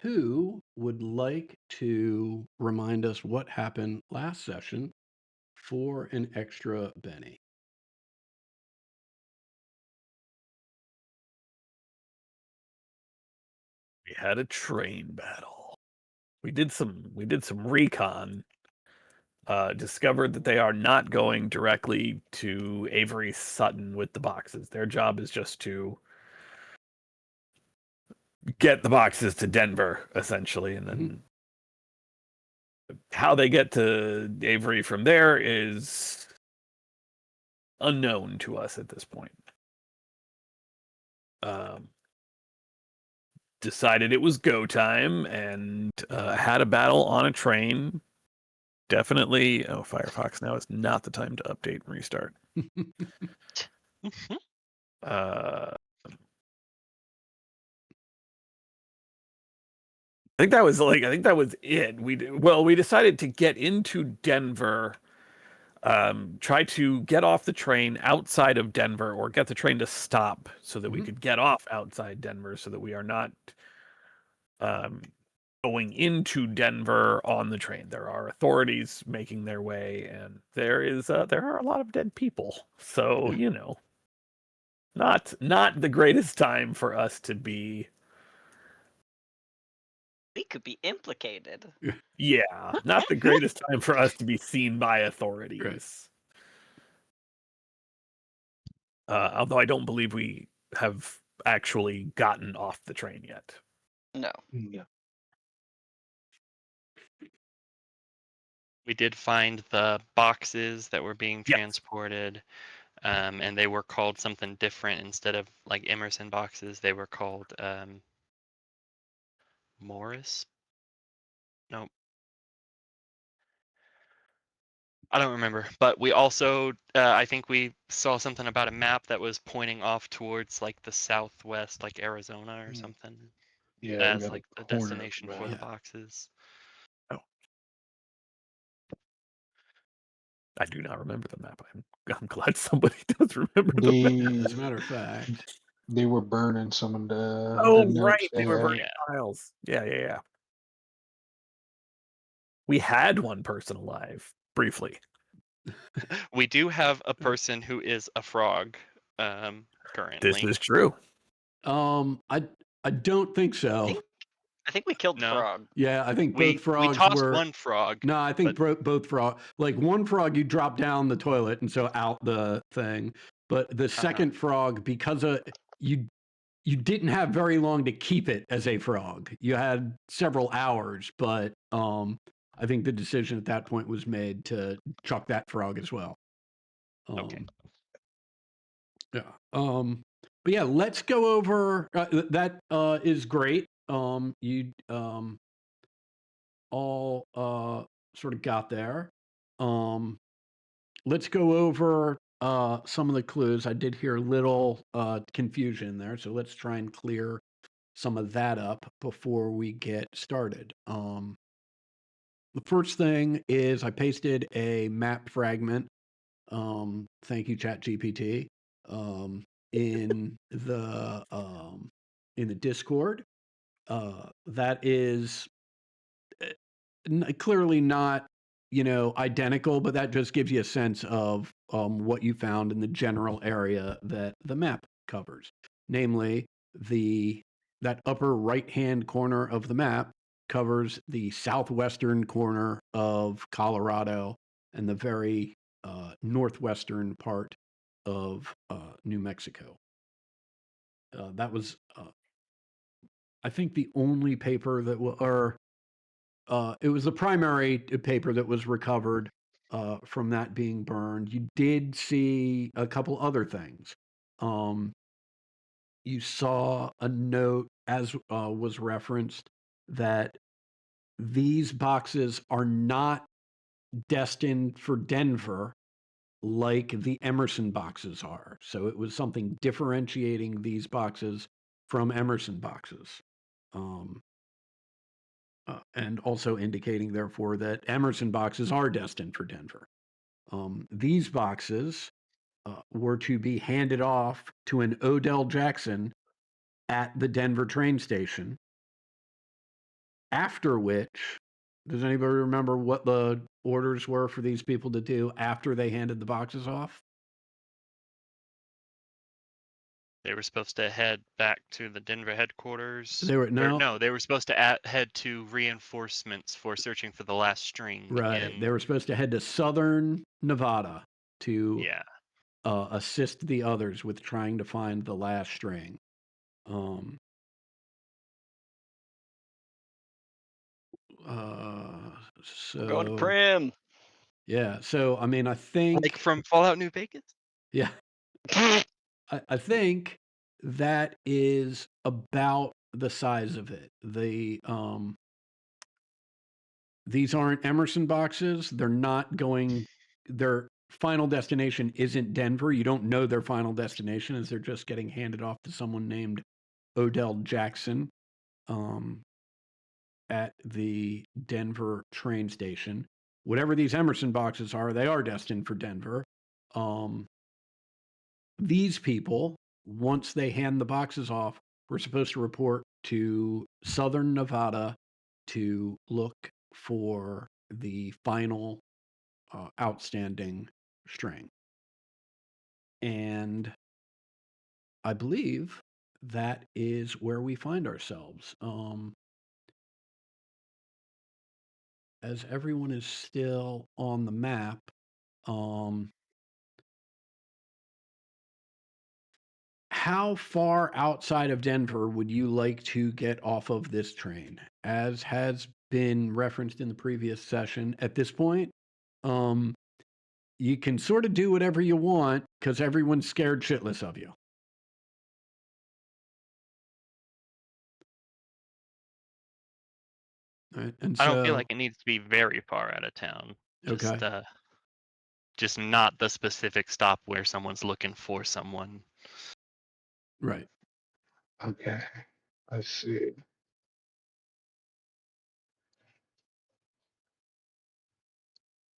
Who would like to remind us what happened last session for an extra Benny? We had a train battle. We did some recon. Discovered that they are not going directly to Avery Sutton with the boxes. Their job is just to get the boxes to Denver, essentially, and Mhm. then how they get to Avery from there is unknown to us at this point. Um, Decided it was go time and had a battle on a train. Definitely, Firefox now is not the time to update and restart. Uh, I think that was it. We decided to get into Denver, try to get off the train outside of Denver or get the train to stop so that we Mhm. could get off outside Denver so that we are not um, going into Denver on the train. There are authorities making their way, and there are a lot of dead people. So, Yeah. not the greatest time for us to be. We could be implicated. Yeah, not the greatest time for us to be seen by Right. authorities. Although I don't believe we have actually gotten off the train yet. No. Yeah. We did find the boxes that were being Yes. transported, and they were called something different. Instead of like Emerson boxes, they were called Morris. No, I don't remember. But we also, I think we saw something about a map that was pointing off towards like the southwest, like Arizona or something, Yeah, we as got a like the corner of destination the for map. the Yeah. boxes. Oh, I do not remember the map. I'm glad somebody does remember the map. As a matter of fact, They were burning some of the Oh, notes right, they they were had. burning Yeah. files. Yeah. We had one person alive briefly. We do have a person who is a frog This currently. is true. I don't think so. I think we killed the No, frog. Yeah, I think both we frogs tossed were. one frog, No, I think but both frog. Like one frog, you drop down the toilet and so out the thing. But the second frog, because of you didn't have very long to keep it as a frog. You had several hours, but I think the decision at that point was made to chuck that frog as well. okay. Yeah. But yeah, let's go over that is great. You all sort of got there. Let's go over some of the clues. I did hear a little confusion there, so let's try and clear some of that up before we get started. The first thing is I pasted a map fragment. Thank you, ChatGPT. In the Discord. That is clearly not identical, but that just gives you a sense of what you found in the general area that the map covers, namely the that upper right hand corner of the map covers the southwestern corner of Colorado and the very northwestern part of New Mexico. That was I think the only paper that it was the primary paper that was recovered from that being burned. You did see a couple other things. Um, you saw a note, as was referenced, that these boxes are not destined for Denver like the Emerson boxes are. So it was something differentiating these boxes from Emerson boxes. Um, and also indicating, therefore, that Emerson boxes are destined for Denver. These boxes were to be handed off to an Odell Jackson at the Denver train station After which, does anybody remember what the orders were for these people to do after they handed the boxes off? They were supposed to head back to the Denver headquarters. They were Or no, no, they were supposed to head to reinforcements for searching for the last string. right. They were supposed to head to southern Nevada to Yeah. assist the others with trying to find the last string. So We're going to Prim. yeah. So I mean, I think Like from Fallout New Vegas? yeah. I think that is about the size of it. These aren't Emerson boxes. They're not going. Their final destination isn't Denver. You don't know their final destination, as they're just getting handed off to someone named Odell Jackson at the Denver train station. Whatever these Emerson boxes are, they are destined for Denver. These people, once they hand the boxes off, were supposed to report to southern Nevada to look for the final outstanding string. And I believe that is where we find ourselves. As everyone is still on the map, how far outside of Denver would you like to get off of this train? As has been referenced in the previous session, at this point, you can sort of do whatever you want because everyone's scared shitless of you. Right? And I don't feel so, like it needs to be very far out of town. Just okay. just not the specific stop where someone's looking for someone. Right. Okay. I see.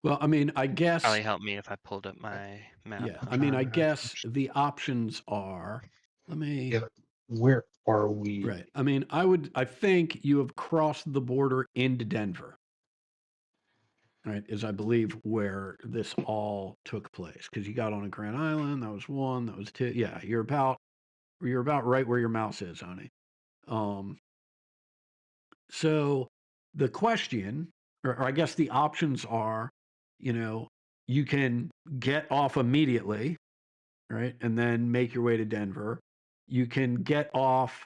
Well, I mean, I guess, Probably help me if I pulled up my map. yeah, I mean, I guess the options are, let me, Yeah, where are we? right. I mean, I think you have crossed the border into Denver. Right, is I believe where this all took place, because you got on a Grand Island. That was one. That was two. Yeah, you're about right where your mouse is, honey. So the question, or I guess the options are, you can get off immediately, right, and then make your way to Denver. You can get off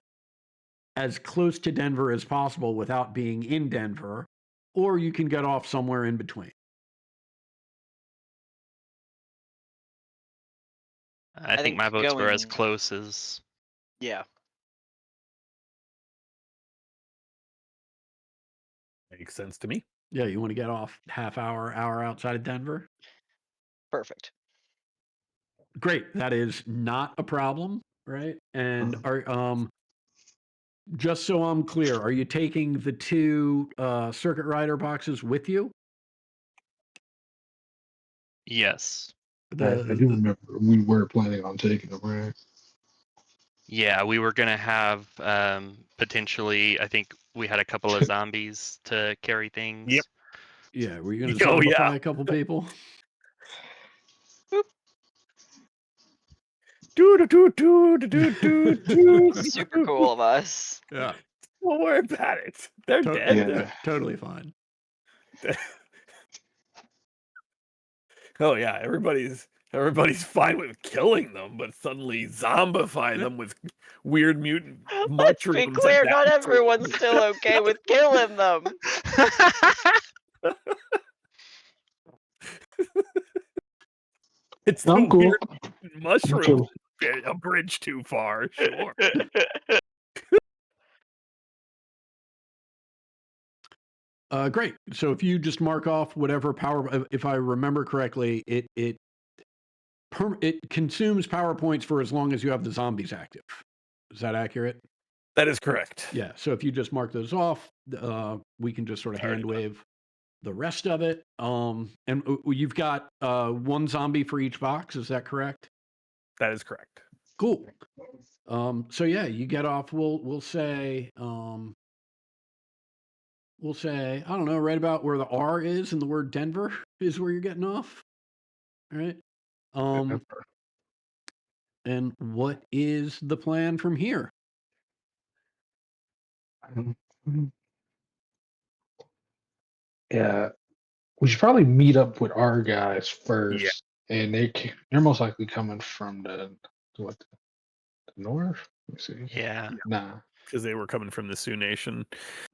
as close to Denver as possible without being in Denver, or you can get off somewhere in between. I think think my votes were as going- close as. Yeah. Makes sense to me. Yeah, you want to get off hour outside of Denver? Perfect. Great. That is not a problem, right? And are just so I'm clear, are you taking the two circuit rider boxes with you? Yes. I do remember we were planning on taking them, right? Yeah, we were gonna have potentially. I think we had a couple of zombies to carry things. Yep. Yeah, were you going to Oh, zombify yeah. a couple people? Super cool of us. Yeah, Don't worry about it. They're dead. Yeah. totally fine. Oh yeah, everybody's fine with killing them, but suddenly zombify them with weird mutant Let's mushrooms. be clear, not attached to everyone's them. still okay with killing them. It's I'm the cool. weird mushrooms. Chill. A bridge too far, sure. Great. So if you just mark off whatever power, if I remember correctly, it consumes power points for as long as you have the zombies active. Is that accurate? That is correct. Yeah. So if you just mark those off, we can just sort of hand wave the rest of it. And you've got one zombie for each box. Is that correct? That is correct. Cool. So yeah, you get off. We'll say we'll say, I don't know, right about where the R is and the word Denver is where you're getting off. All right. And what is the plan from here? Yeah, we should probably meet up with our guys first, and they're most likely coming from the north. Let's see. Yeah. Nah, Because they were coming from the Sioux Nation.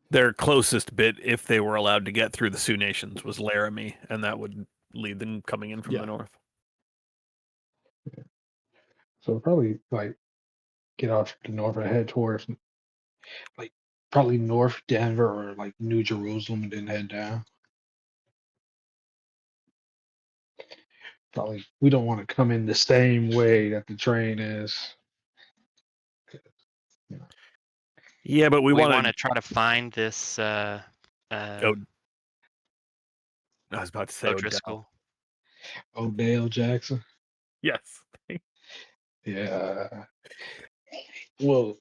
Their closest bit, if they were allowed to get through the Sioux Nations, was Laramie, and that would lead them coming in from Yeah. the north. so we'll probably like get off the north and head towards like probably North Denver or like New Jerusalem, and then head down. Probably we don't want to come in the same way that the train is. Yeah, but we We want want to. to try to find this I was about to say Odell. O'Driscoll. Odell Jackson. Yes. Yeah. Well,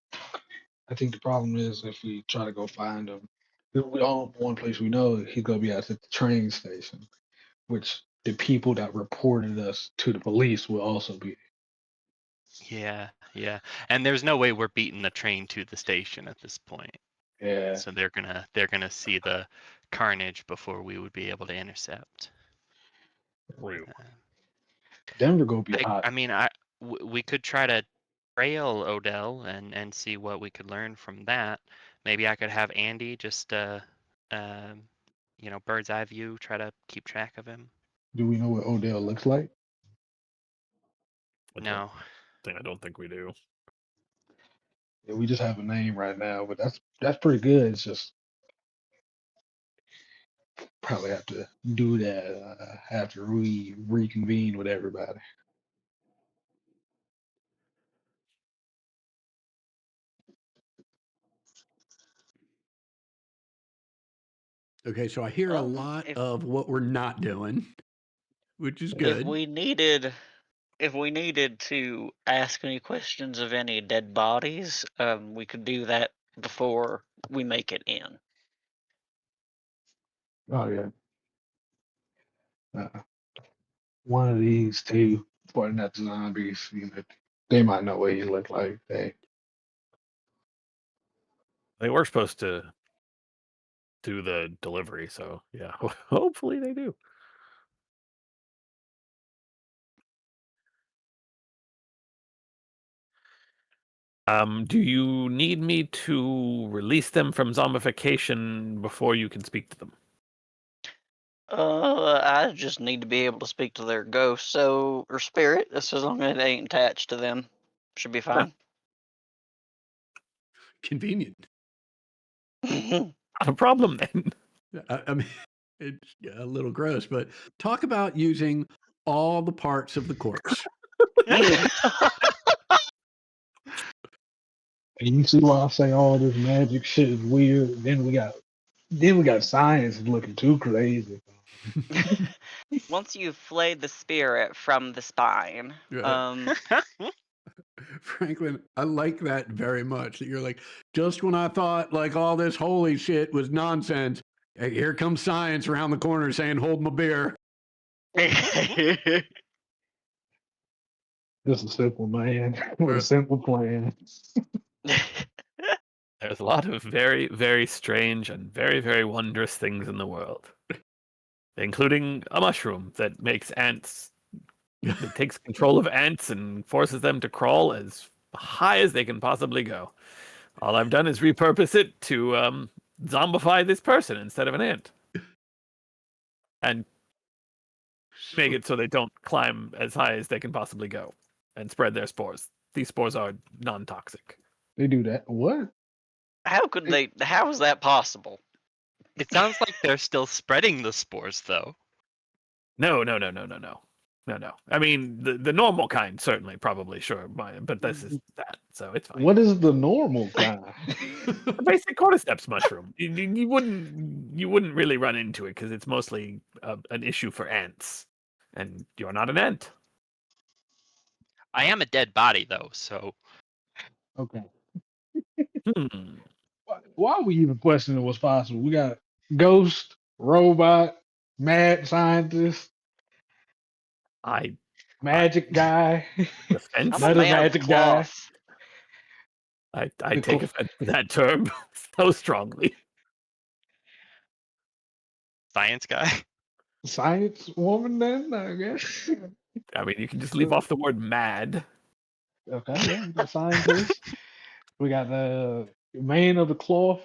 I think the problem is if we try to go find him, we all one place we know he's gonna be at the train station, which the people that reported us to the police will also be. Yeah, yeah. And there's no way we're beating the train to the station at this point. Yeah. So they're gonna see the carnage before we would be able to intercept. Denver gonna be hot. I mean, we could try to trail Odell and see what we could learn from that. Maybe I could have Andy just bird's eye view, try to keep track of him. Do we know what Odell looks like? No. I don't think we do. Yeah, we just have a name right now, but that's pretty good. It's just probably have to do that after we reconvene with everybody. Okay, so I hear a lot of what we're not doing, which is good. If we needed to ask any questions of any dead bodies, we could do that before we make it in. Oh yeah. One of these two pointing at the zombies, they might know what he looked like. They were supposed to do the delivery, so yeah, hopefully they do. Do you need me to release them from zombification before you can speak to them? I just need to be able to speak to their ghost, or spirit, as long as it ain't attached to them. Should be fine. Convenient. Not a problem then. I mean, it's a little gross, but talk about using all the parts of the corpse. And you see why I say all this magic shit is weird. Then we got science looking too crazy. Once you've flayed the spirit from the spine, Franklin, I like that very much. That you're like, just when I thought like all this holy shit was nonsense, here comes science around the corner saying, "Hold my beer." Just a simple man with a simple plan. There's a lot of very, very strange and very, very wondrous things in the world, including a mushroom that makes ants. It takes control of ants and forces them to crawl as high as they can possibly go. All I've done is repurpose it to zombify this person instead of an ant, and make it so they don't climb as high as they can possibly go and spread their spores. These spores are non-toxic. They do that. What? How is that possible? It sounds like they're still spreading the spores, though. No. I mean, the normal kind, certainly, probably, sure, but this is that, so it's fine. What is the normal kind? The basic cordyceps mushroom. You wouldn't really run into it because it's mostly an issue for ants, and you're not an ant. I am a dead body, though, so. Okay. Why are we even questioning what's possible? We got Ghost, robot, mad scientist, I magic guy, I'm a another defensive. man of the magic guy. cloth. I The take cl- offense to that term so strongly. Science guy. science woman, then I guess. I mean, you can just leave off the word mad. Okay, yeah, we got scientists. We got the man of the cloth.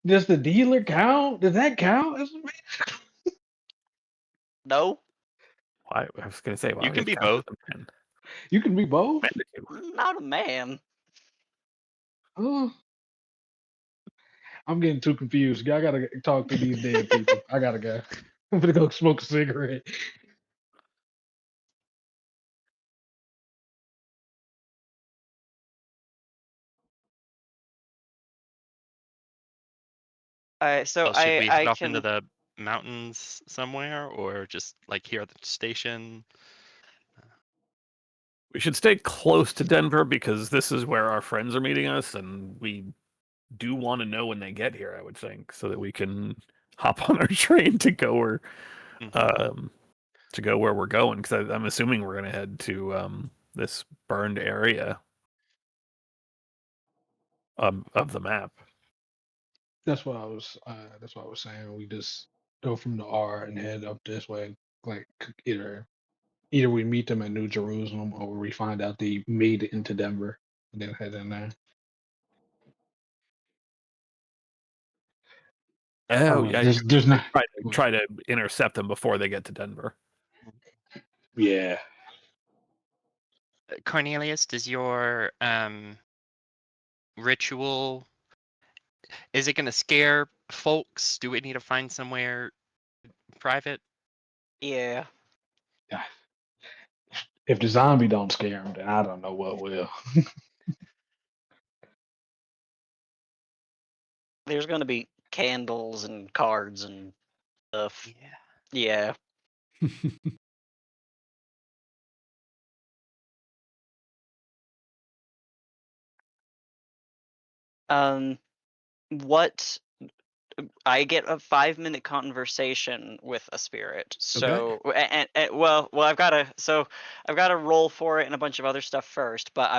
Does the dealer count? Does that count? No, I was going to say, well, You I can guess be count both. as a man. You can be both. Man to two. not a man. Oh, I'm getting too confused. I gotta talk to these dead people. I gotta go. I'm gonna go smoke a cigarette. So Well, should we head I off into can. the mountains somewhere, or just like here at the station? We should stay close to Denver because this is where our friends are meeting us, and we do want to know when they get here. I would think, so that we can hop on our train to go where Mhm. we're going. Because I'm assuming we're going to head to this burned area of the map. That's what I was. That's what I was saying. We just go from the R and head up this way. Like either we meet them at New Jerusalem or we find out they made it into Denver and then head in there. Oh Otherwise, yeah, there's not. try to intercept them before they get to Denver. Yeah. Cornelius, does your ritual, is it going to scare folks? Do we need to find somewhere private? Yeah. If the zombie don't scare him, then I don't know what will. There's gonna be candles and cards and stuff. Yeah. Yeah. Um. What I get a 5-minute conversation with a spirit. Okay. So well, I've got to roll for it and a bunch of other stuff first. But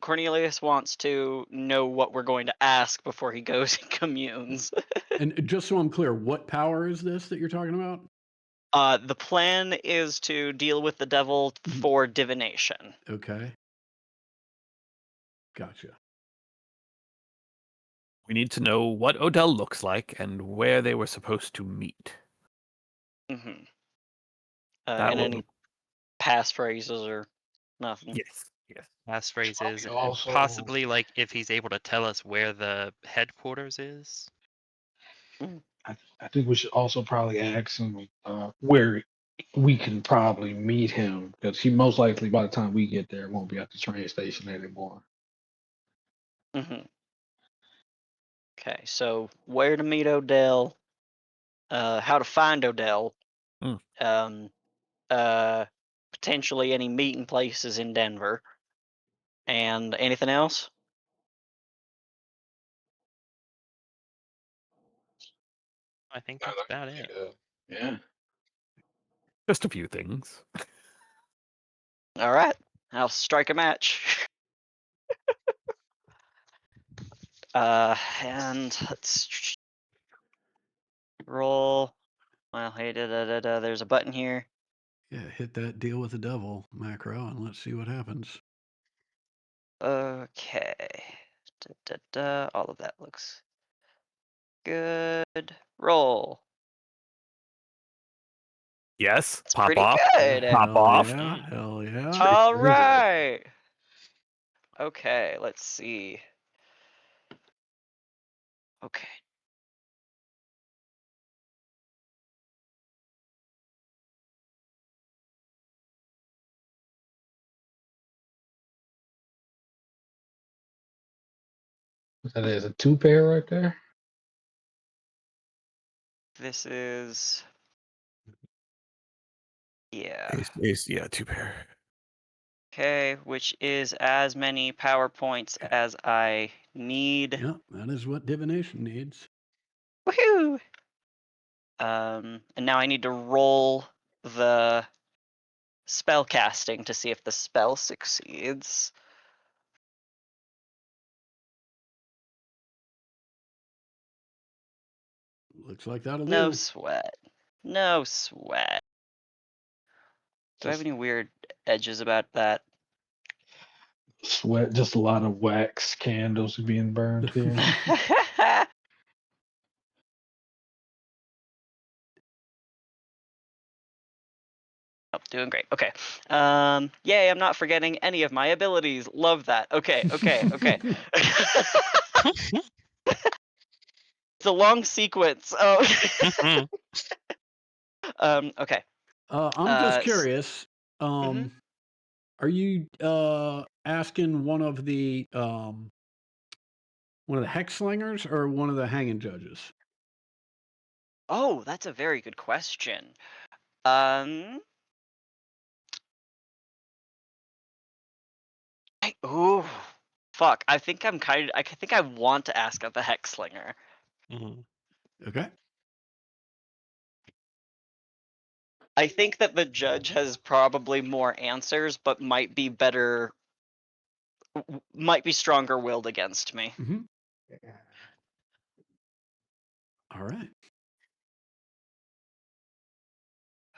Cornelius wants to know what we're going to ask before he goes and communes. And just so I'm clear, what power is this that you're talking about? The plan is to deal with the devil for divination. Okay. Gotcha. We need to know what Odell looks like and where they were supposed to meet. Hmm. That And will. any passphrases or nothing. Yes. Passphrases, and Also, possibly like if he's able to tell us where the headquarters is. I think we should also probably ask him where we can probably meet him because he most likely by the time we get there won't be at the train station anymore. Hmm. Okay, so where to meet Odell, how to find Odell, Hmm. um, uh, potentially any meeting places in Denver, and anything else? I think that's about it. Yeah. Just a few things. All right, I'll strike a match. And let's roll. Well, hey, there's a button here. Yeah, hit that deal with the devil macro and let's see what happens. Okay. All of that looks good. Roll. Yes. It's Pop pretty off. good. Pop Hell off. yeah. Mm. Hell yeah. All Very good. right. Okay, let's see. Okay. That is a two pair right there. This is yeah. Ace, yeah, two pair. Okay, which is as many power points as I need. Yep, that is what divination needs. Woohoo! And now I need to roll the spell casting to see if the spell succeeds. Looks like that'll No do. sweat. No sweat. Do I have Just any weird edges about that? sweat, just a lot of wax candles being burned here. Oh, doing great. Okay. Yay, I'm not forgetting any of my abilities. Love that. Okay. It's a long sequence. Oh. Okay. I'm just s- curious. mhm. Are you asking one of the hex slingers or one of the hanging judges? Oh, that's a very good question. Um. Ooh. Fuck. I think I think I want to ask of the hex slinger. Mhm. Okay. I think that the judge has probably more answers, but might be better, might be stronger willed against me. Mm-hmm. All right.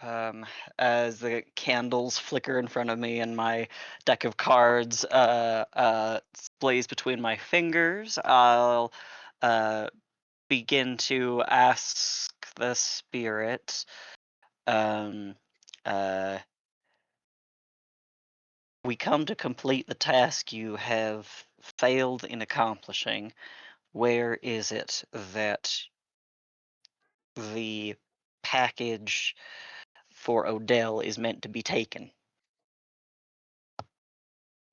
Um, as the candles flicker in front of me and my deck of cards blaze between my fingers, I'll begin to ask the spirit. Um, uh, we come to complete the task you have failed in accomplishing. Where is it that the package for Odell is meant to be taken?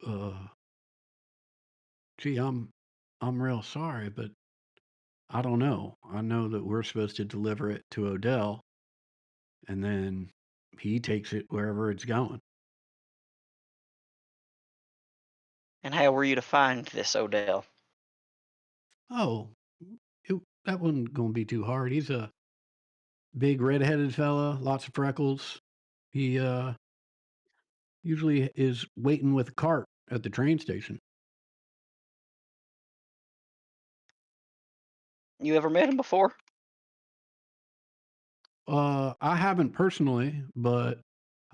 Uh, gee, I'm real sorry, but I don't know. I know that we're supposed to deliver it to Odell, and then he takes it wherever it's going. And how were you to find this Odell? Oh, that wasn't going to be too hard. He's a big red-headed fella, lots of freckles. He usually is waiting with a cart at the train station. You ever met him before? I haven't personally, but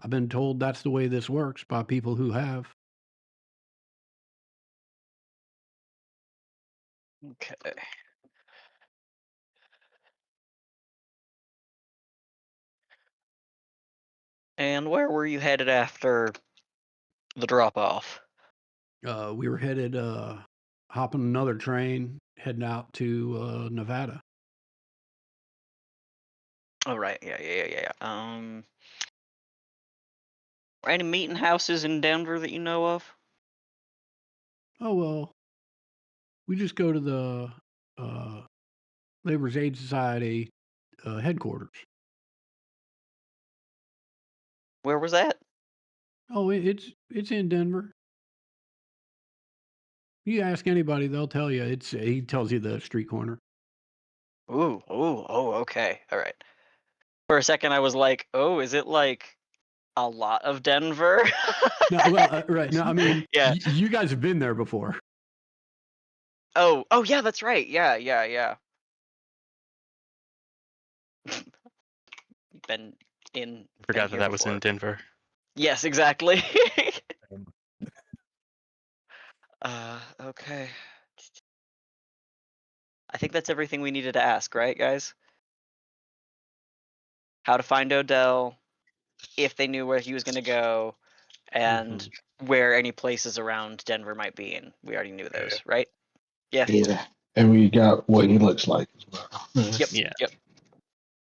I've been told that's the way this works by people who have. Okay. And where were you headed after the drop off? We were headed, hopping another train, heading out to Nevada. Oh right, yeah. Any meeting houses in Denver that you know of? Oh well, we just go to the uh, Labor's Aid Society headquarters. Where was that? Oh, it's in Denver. You ask anybody, they'll tell you. He tells you the street corner. Okay, all right. For a second, I was like, oh, is it like a lot of Denver? No, well, right. No, I mean, Yeah. you guys have been there before. Oh, yeah, that's right. Yeah. Been been Forgot that here that was in before. Denver. Yes, exactly. Okay. I think that's everything we needed to ask, right, guys? How to find Odell, if they knew where he was going to go, and Mhm. where any places around Denver might be. And we already knew Yeah. those, right? Yeah. Yeah. And we got what he looks like as well. Yep. Yeah. Yep.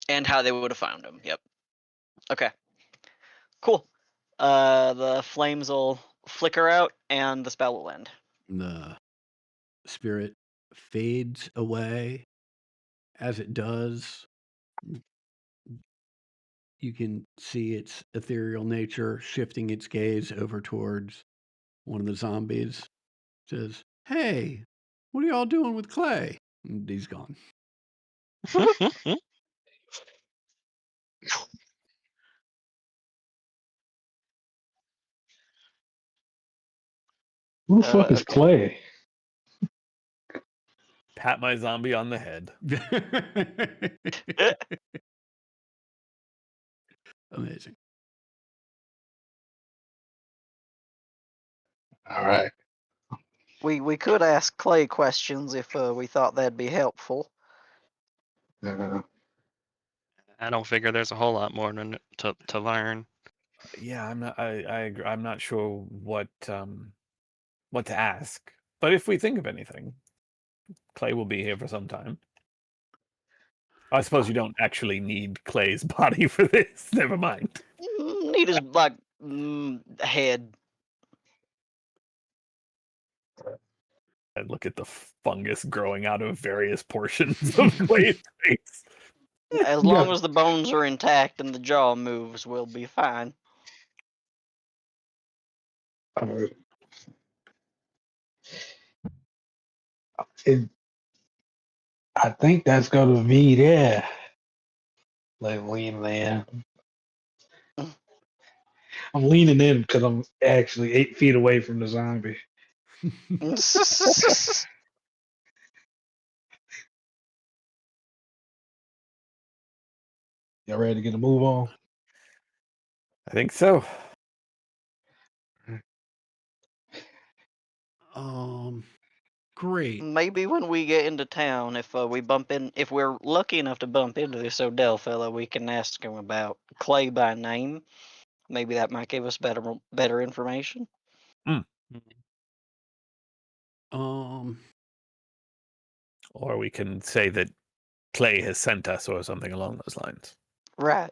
And how they would have found him. Yep. Okay. Cool. The flames will flicker out, and the spell will end. The spirit fades away. As it does, you can see its ethereal nature shifting its gaze over towards one of the zombies says, "Hey, what are y'all doing with Clay?" And he's gone. Who the fuck is Okay. Clay? Pat my zombie on the head. Amazing. All right. We could ask Clay questions if we thought that'd be helpful. I don't figure there's a whole lot more to learn. Yeah, I'm not. I agree. I'm not sure what to ask. But if we think of anything, Clay will be here for some time. I suppose you don't actually need Clay's body for this. Never mind. Need his like head. I look at the fungus growing out of various portions of Clay's face. As You long got- as the bones are intact and the jaw moves, we'll be fine. I think that's gonna be there. Like lean in. I'm leaning in because I'm actually 8 feet away from the zombie. Y'all ready to get a move on? I think so. Great. Maybe when we get into town, if if we're lucky enough to bump into this Odell fella, we can ask him about Clay by name. Maybe that might give us better information. Um, Or we can say that Clay has sent us or something along those lines. Right.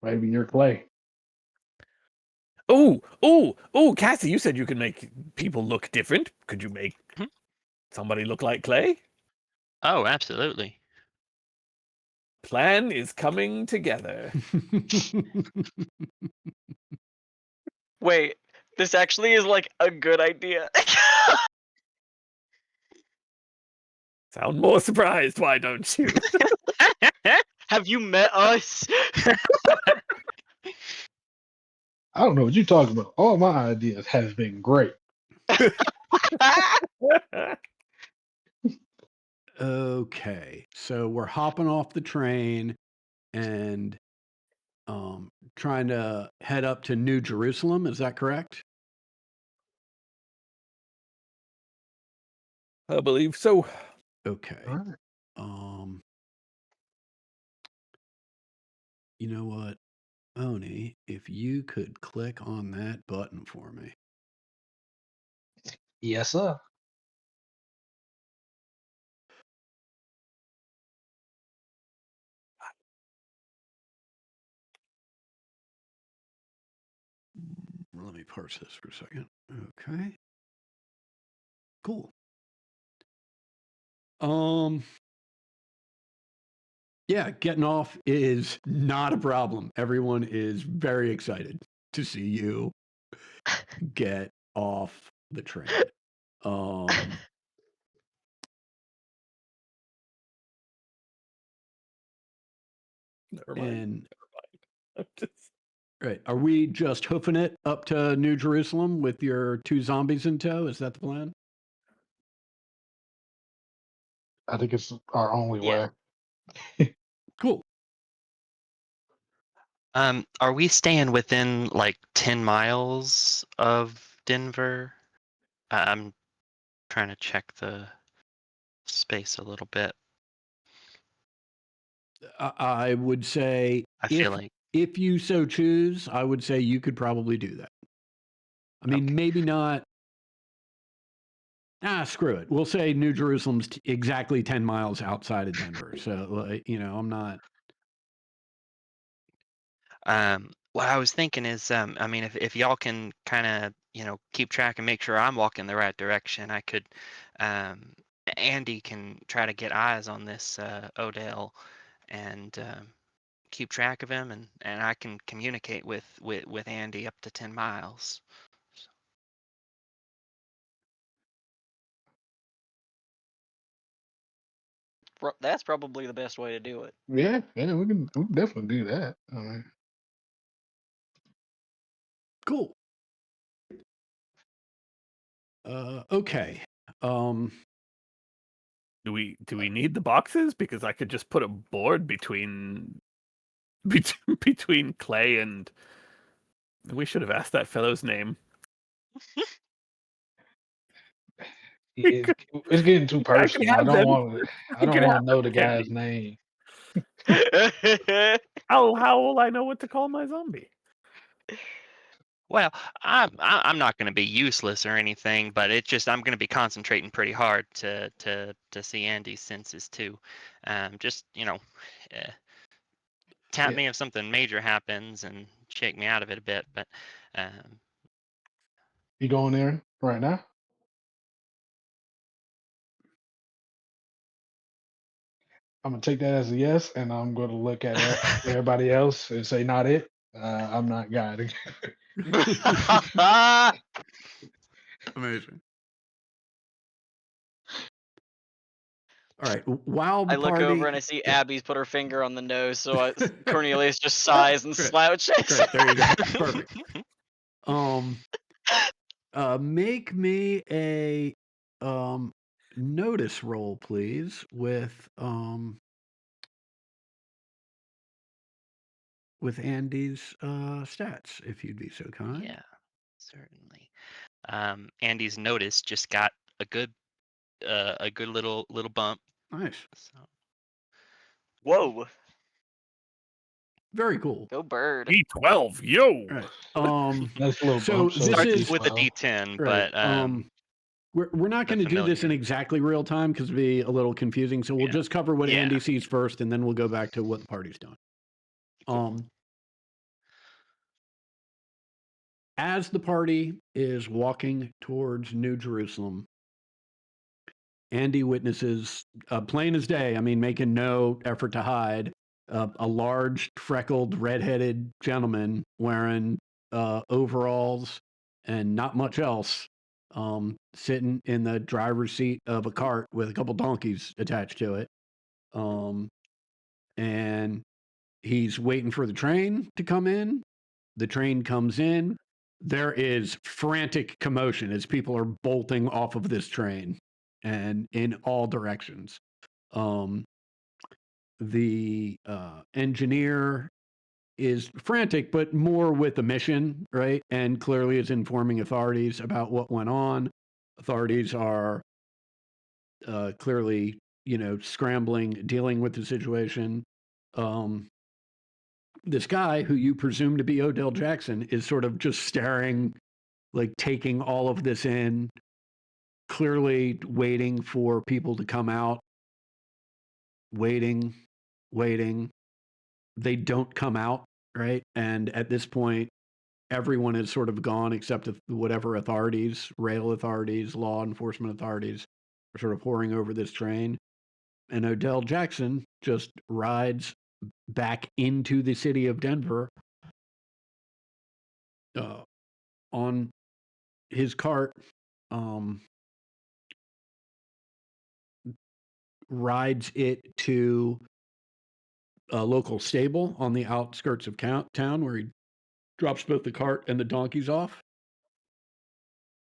Maybe you're Clay. Oh, Cassie, you said you could make people look different. Could you make Mhm. somebody look like Clay? Oh, absolutely. Plan is coming together. Wait, this actually is like a good idea. Sound more surprised, why don't you? Have you met us? I don't know what you're talking about. All my ideas have been great. Okay, so we're hopping off the train and trying to head up to New Jerusalem. Is that correct? I believe so. Okay. All right. You know what, Oni, if you could click on that button for me. Yes, sir. Let me parse this for a second. Okay. Cool. Yeah, getting off is not a problem. Everyone is very excited to see you get off the train. Never mind. And I'm just... right, are we just hoofing it up to New Jerusalem with your 2 zombies in tow? Is that the plan? I think it's our only Yeah. way. Cool. Are we staying within like 10 miles of Denver? I'm trying to check the space a little bit. I would say I feel like if you so choose, I would say you could probably do that. I mean, Okay. maybe not. Screw it. We'll say New Jerusalem's exactly 10 miles outside of Denver. So, I'm not. what I was thinking is, I mean, if y'all can kind of, keep track and make sure I'm walking the right direction, I could, Andy can try to get eyes on this Odell, and keep track of him, and I can communicate with Andy up to 10 miles. So, That's probably the best way to do it. Yeah, we can definitely do that. I mean, Cool. Okay. Do we need the boxes? Because I could just put a board between between Clay and. We should have asked that fellow's name. it's getting too I can personal. I have don't them. want to. I I don't can want have to them know the guy's handy. name. How will I know what to call my zombie? well, I'm not going to be useless or anything, but it's just I'm going to be concentrating pretty hard to see Andy's senses too. Just tap Yeah, me if something major happens and shake me out of it a bit. But um, you going there right now? I'm gonna take that as a yes, and I'm gonna look at everybody else and say, "Not it. I'm not guiding." Amazing. All right. While the I look over and I party, see yeah, Abby's put her finger on the nose, so Cornelius just sighs and Great. slouches. great. There you go. Perfect. Make me a notice roll, please, with Andy's stats, if you'd be so kind. yeah, certainly. Andy's notice just got a good little bump. Nice. So Whoa, Very cool. go bird. D12, yo. All right. Nice little So bump. So this starts is with a D12. D10, right. but We're not the going to do this in familiar. exactly real time because it'd be a little confusing. So we'll Yeah. just cover what Yeah. Andy sees first, and then we'll go back to what the party's doing. Cool. As the party is walking towards New Jerusalem, Andy witnesses, plain as day, I mean, making no effort to hide, a large, freckled, redheaded gentleman wearing overalls and not much else, sitting in the driver's seat of a cart with a couple donkeys attached to it. And he's waiting for the train to come in. The train comes in. There is frantic commotion as people are bolting off of this train and in all directions. The engineer is frantic, but more with a mission, right? And clearly is informing authorities about what went on. Authorities are clearly, scrambling, dealing with the situation. This guy who you presume to be Odell Jackson is sort of just staring, like taking all of this in, clearly waiting for people to come out, waiting. They don't come out, right? And at this point, everyone is sort of gone except whatever authorities, rail authorities, law enforcement authorities, are sort of pouring over this train. And Odell Jackson just rides back into the city of Denver on his cart, rides it to a local stable on the outskirts of town where he drops both the cart and the donkeys off.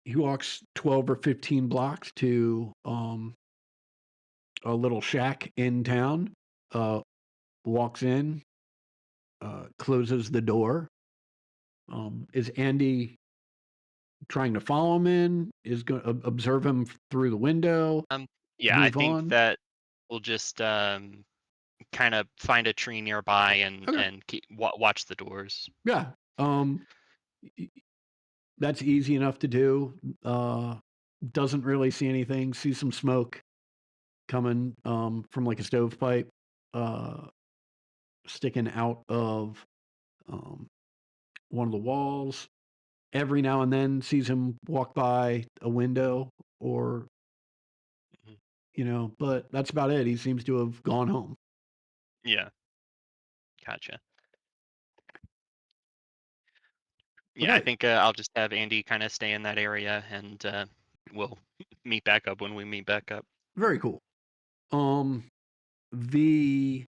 He walks 12 or 15 blocks to a little shack in town, walks in, closes the door. Is Andy trying to follow him in? Is going to observe him through the window? Yeah, I Move think on? that we'll just kind of find a tree nearby and Okay. watch the doors. Yeah. That's easy enough to do. Doesn't really see anything. See some smoke coming from like a stovepipe, sticking out of one of the walls. Every now and then sees him walk by a window or, Mhm. but that's about it. He seems to have gone home. Yeah. Gotcha. Yeah, I Okay. think I'll just have Andy kind of stay in that area, and we'll meet back up when we meet back up. Very cool. The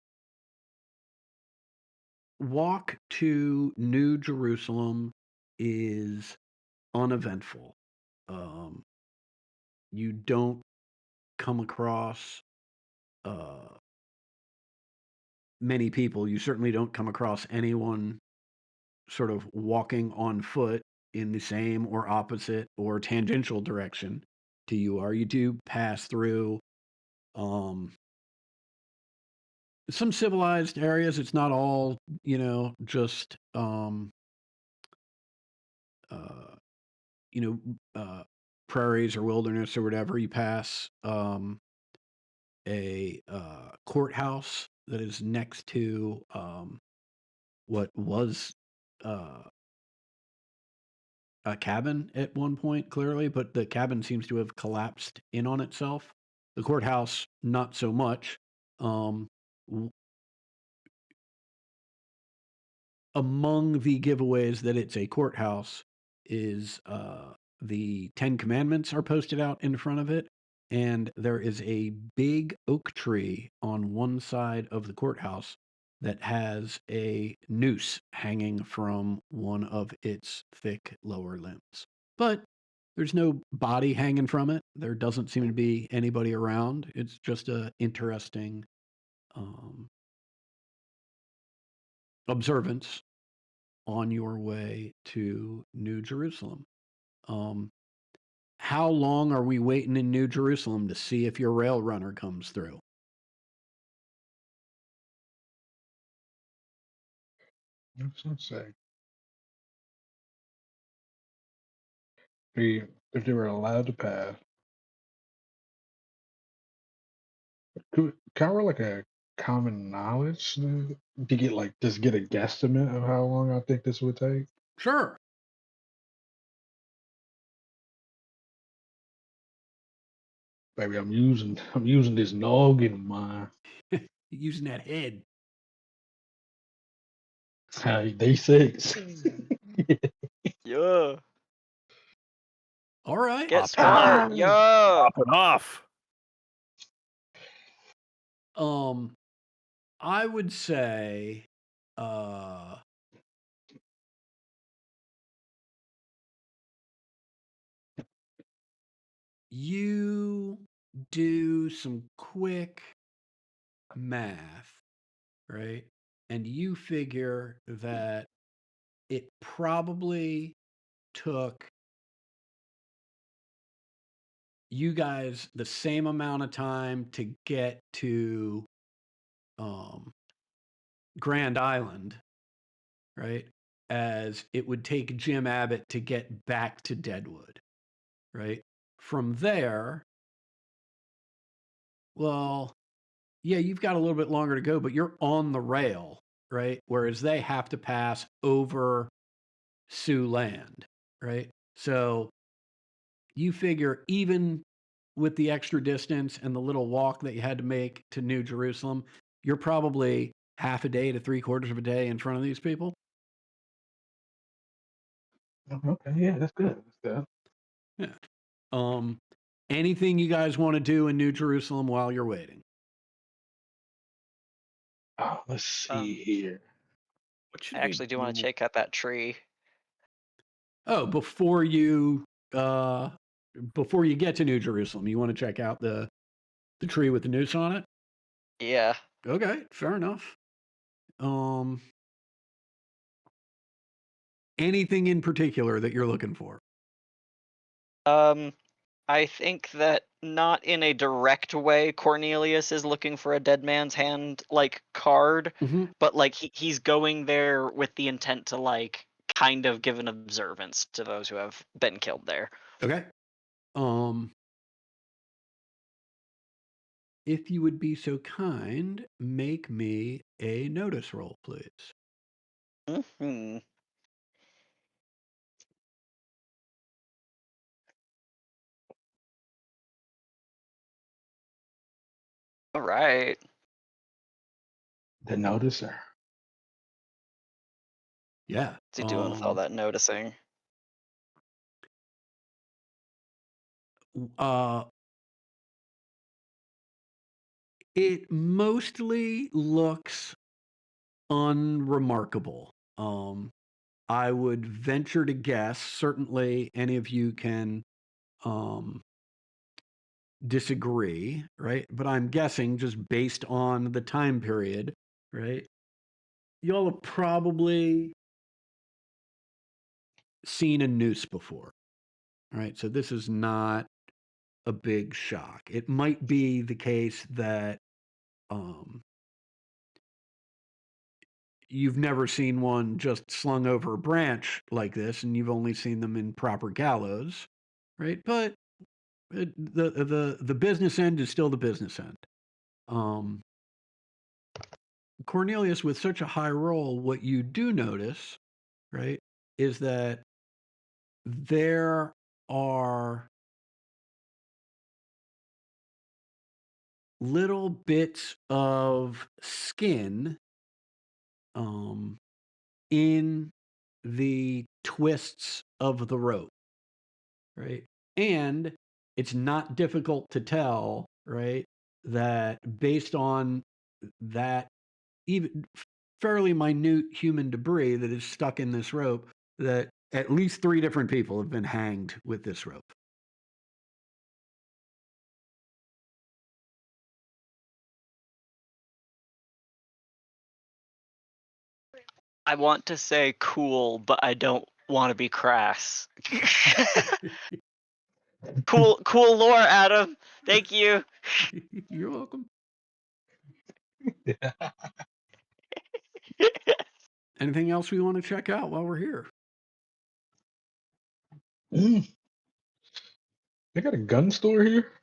walk to New Jerusalem is uneventful. You don't come across many people. You certainly don't come across anyone sort of walking on foot in the same or opposite or tangential direction to you are. You do pass through um, some civilized areas. It's not all, just uh, you prairies or wilderness or whatever. You pass a courthouse that is next to what was uh, a cabin at one point, clearly, but the cabin seems to have collapsed in on itself. The courthouse, not so much. Um, w- Among the giveaways that it's a courthouse is the Ten Commandments are posted out in front of it, and there is a big oak tree on one side of the courthouse that has a noose hanging from one of its thick lower limbs. But there's no body hanging from it. There doesn't seem to be anybody around. It's just a interesting um, observance on your way to New Jerusalem. Um, how long are we waiting in New Jerusalem to see if your rail runner comes through? That's what I'm saying. If they were allowed to pass, can I roll like a common knowledge to get like just get a guesstimate of how long I think this would take? Sure. Baby, I'm using this noggin of mine. Using that head. Hey, D6. Yeah. All right. Get Pop smart. Yo. Popping off. I would say you do some quick math, right? And you figure that it probably took you guys the same amount of time to get to um, Grand Island, right? As it would take Jim Abbott to get back to Deadwood, right? From there, well, yeah, you've got a little bit longer to go, but you're on the rail, right? Whereas they have to pass over Sioux land, right? So you figure even with the extra distance and the little walk that you had to make to New Jerusalem, you're probably half a day to 3/4 of a day in front of these people. Okay, yeah, that's good. That's good. Yeah. Anything you guys want to do in New Jerusalem while you're waiting? Oh, let's Uh, see here. What should I we actually do want to do? check out that tree. Oh, uh before you get to New Jerusalem, you want to check out the tree with the noose on it? Yeah. Okay, fair enough. Um Anything in particular that you're looking for? Um, I think that not in a direct way, Cornelius is looking for a dead man's hand like card, Hmm. but like he's going there with the intent to like kind of give an observance to those who have been killed there. Okay. Um if you would be so kind, make me a notice roll, please. Hmm. All right. The noticer. Yeah. What's he doing with all that noticing? Uh, it mostly looks unremarkable. I would venture to guess, certainly any of you can um, disagree, right? But I'm guessing just based on the time period, right? Y'all have probably seen a noose before, right? So this is not a big shock. It might be the case that um, you've never seen one just slung over a branch like this, and you've only seen them in proper gallows, right? But the business end is still the business end. Um, Cornelius, with such a high roll, what you do notice, right, is that there are little bits of skin um, in the twists of the rope, right? And it's not difficult to tell, right, that based on that even fairly minute human debris that is stuck in this rope, that at least 3 different people have been hanged with this rope. I want to say cool, but I don't want to be crass. Cool lore, Adam. Thank you. You're welcome. Anything else we want to check out while we're here? They got a gun store here?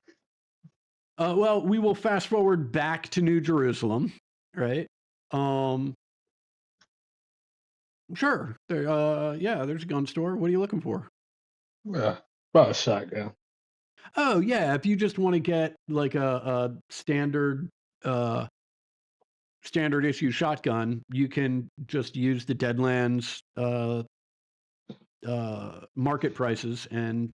Well, we will fast forward back to New Jerusalem, right? Sure. Yeah, there's a gun store. What are you looking for? Yeah, about a shotgun. Oh, yeah. If you just want to get like a standard standard issue shotgun, you can just use the Deadlands market prices and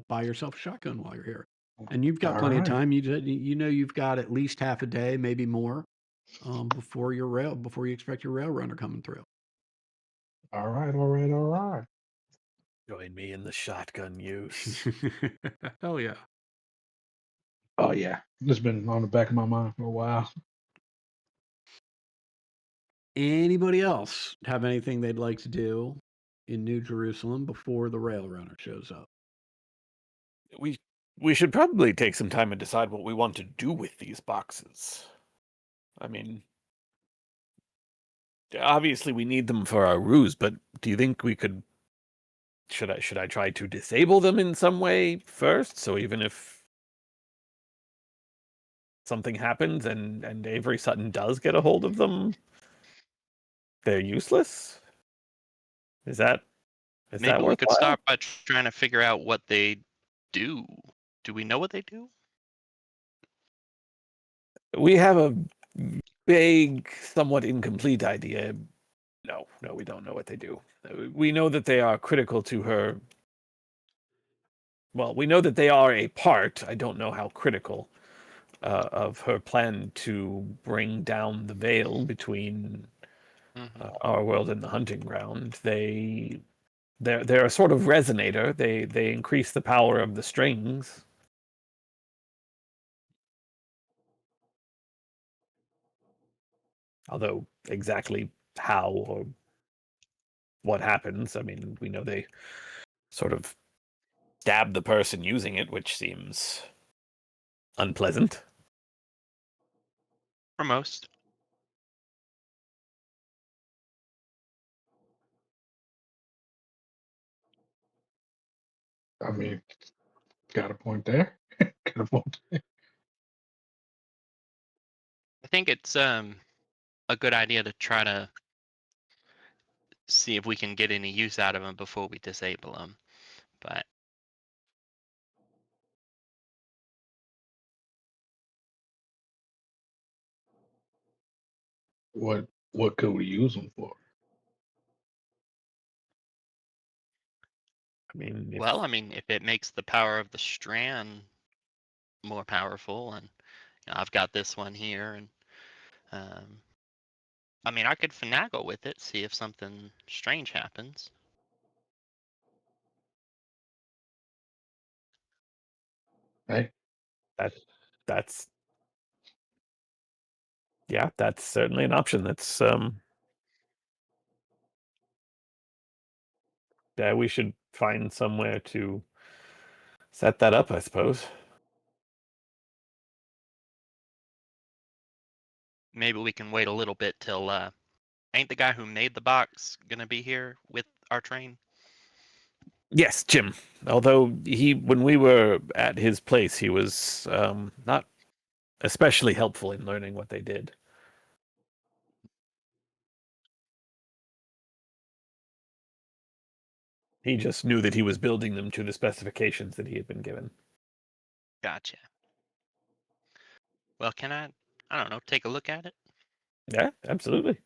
buy yourself a shotgun while you're here. And you've got All plenty of right. time. You know you've got at least half a day, maybe more, before you expect your rail runner coming through. All right, all right, all right. Join me in the shotgun use. Hell yeah. Oh yeah, it's been on the back of my mind for a while. Anybody else have anything they'd like to do in New Jerusalem before the rail runner shows up? We should probably take some time and decide what we want to do with these boxes. I mean, obviously we need them for our ruse, but do you think we could should I try to disable them in some way first, so even if something happens and Avery Sutton does get a hold of them, they're useless? Is that Maybe we could worthwhile? start by trying to figure out what they do. Do we know what they do? We have a vague, somewhat incomplete idea. No, we don't know what they do. We know that they are critical to her. Well, we know that they are a part, I don't know how critical, of her plan to bring down the veil between our world and the hunting ground. They're a sort of resonator. They increase the power of the strings. Although exactly how or what happens, I mean, we know they sort of stab the person using it, which seems unpleasant. For most. I mean, got a point there. Got a point. I think it's a good idea to try to see if we can get any use out of them before we disable them. But What could we use them for? I mean, Well, I mean, if it makes the power of the strand more powerful, and I've got this one here, and I mean, I could finagle with it, see if something strange happens. Hey, that's yeah, that's certainly an option. That's yeah, we should find somewhere to set that up, I suppose. Maybe we can wait a little bit till ain't the guy who made the box gonna be here with our train? Yes, Jim. Although when we were at his place, he was not especially helpful in learning what they did. He just knew that he was building them to the specifications that he had been given. Gotcha. Well, can I don't know, take a look at it? Yeah, absolutely.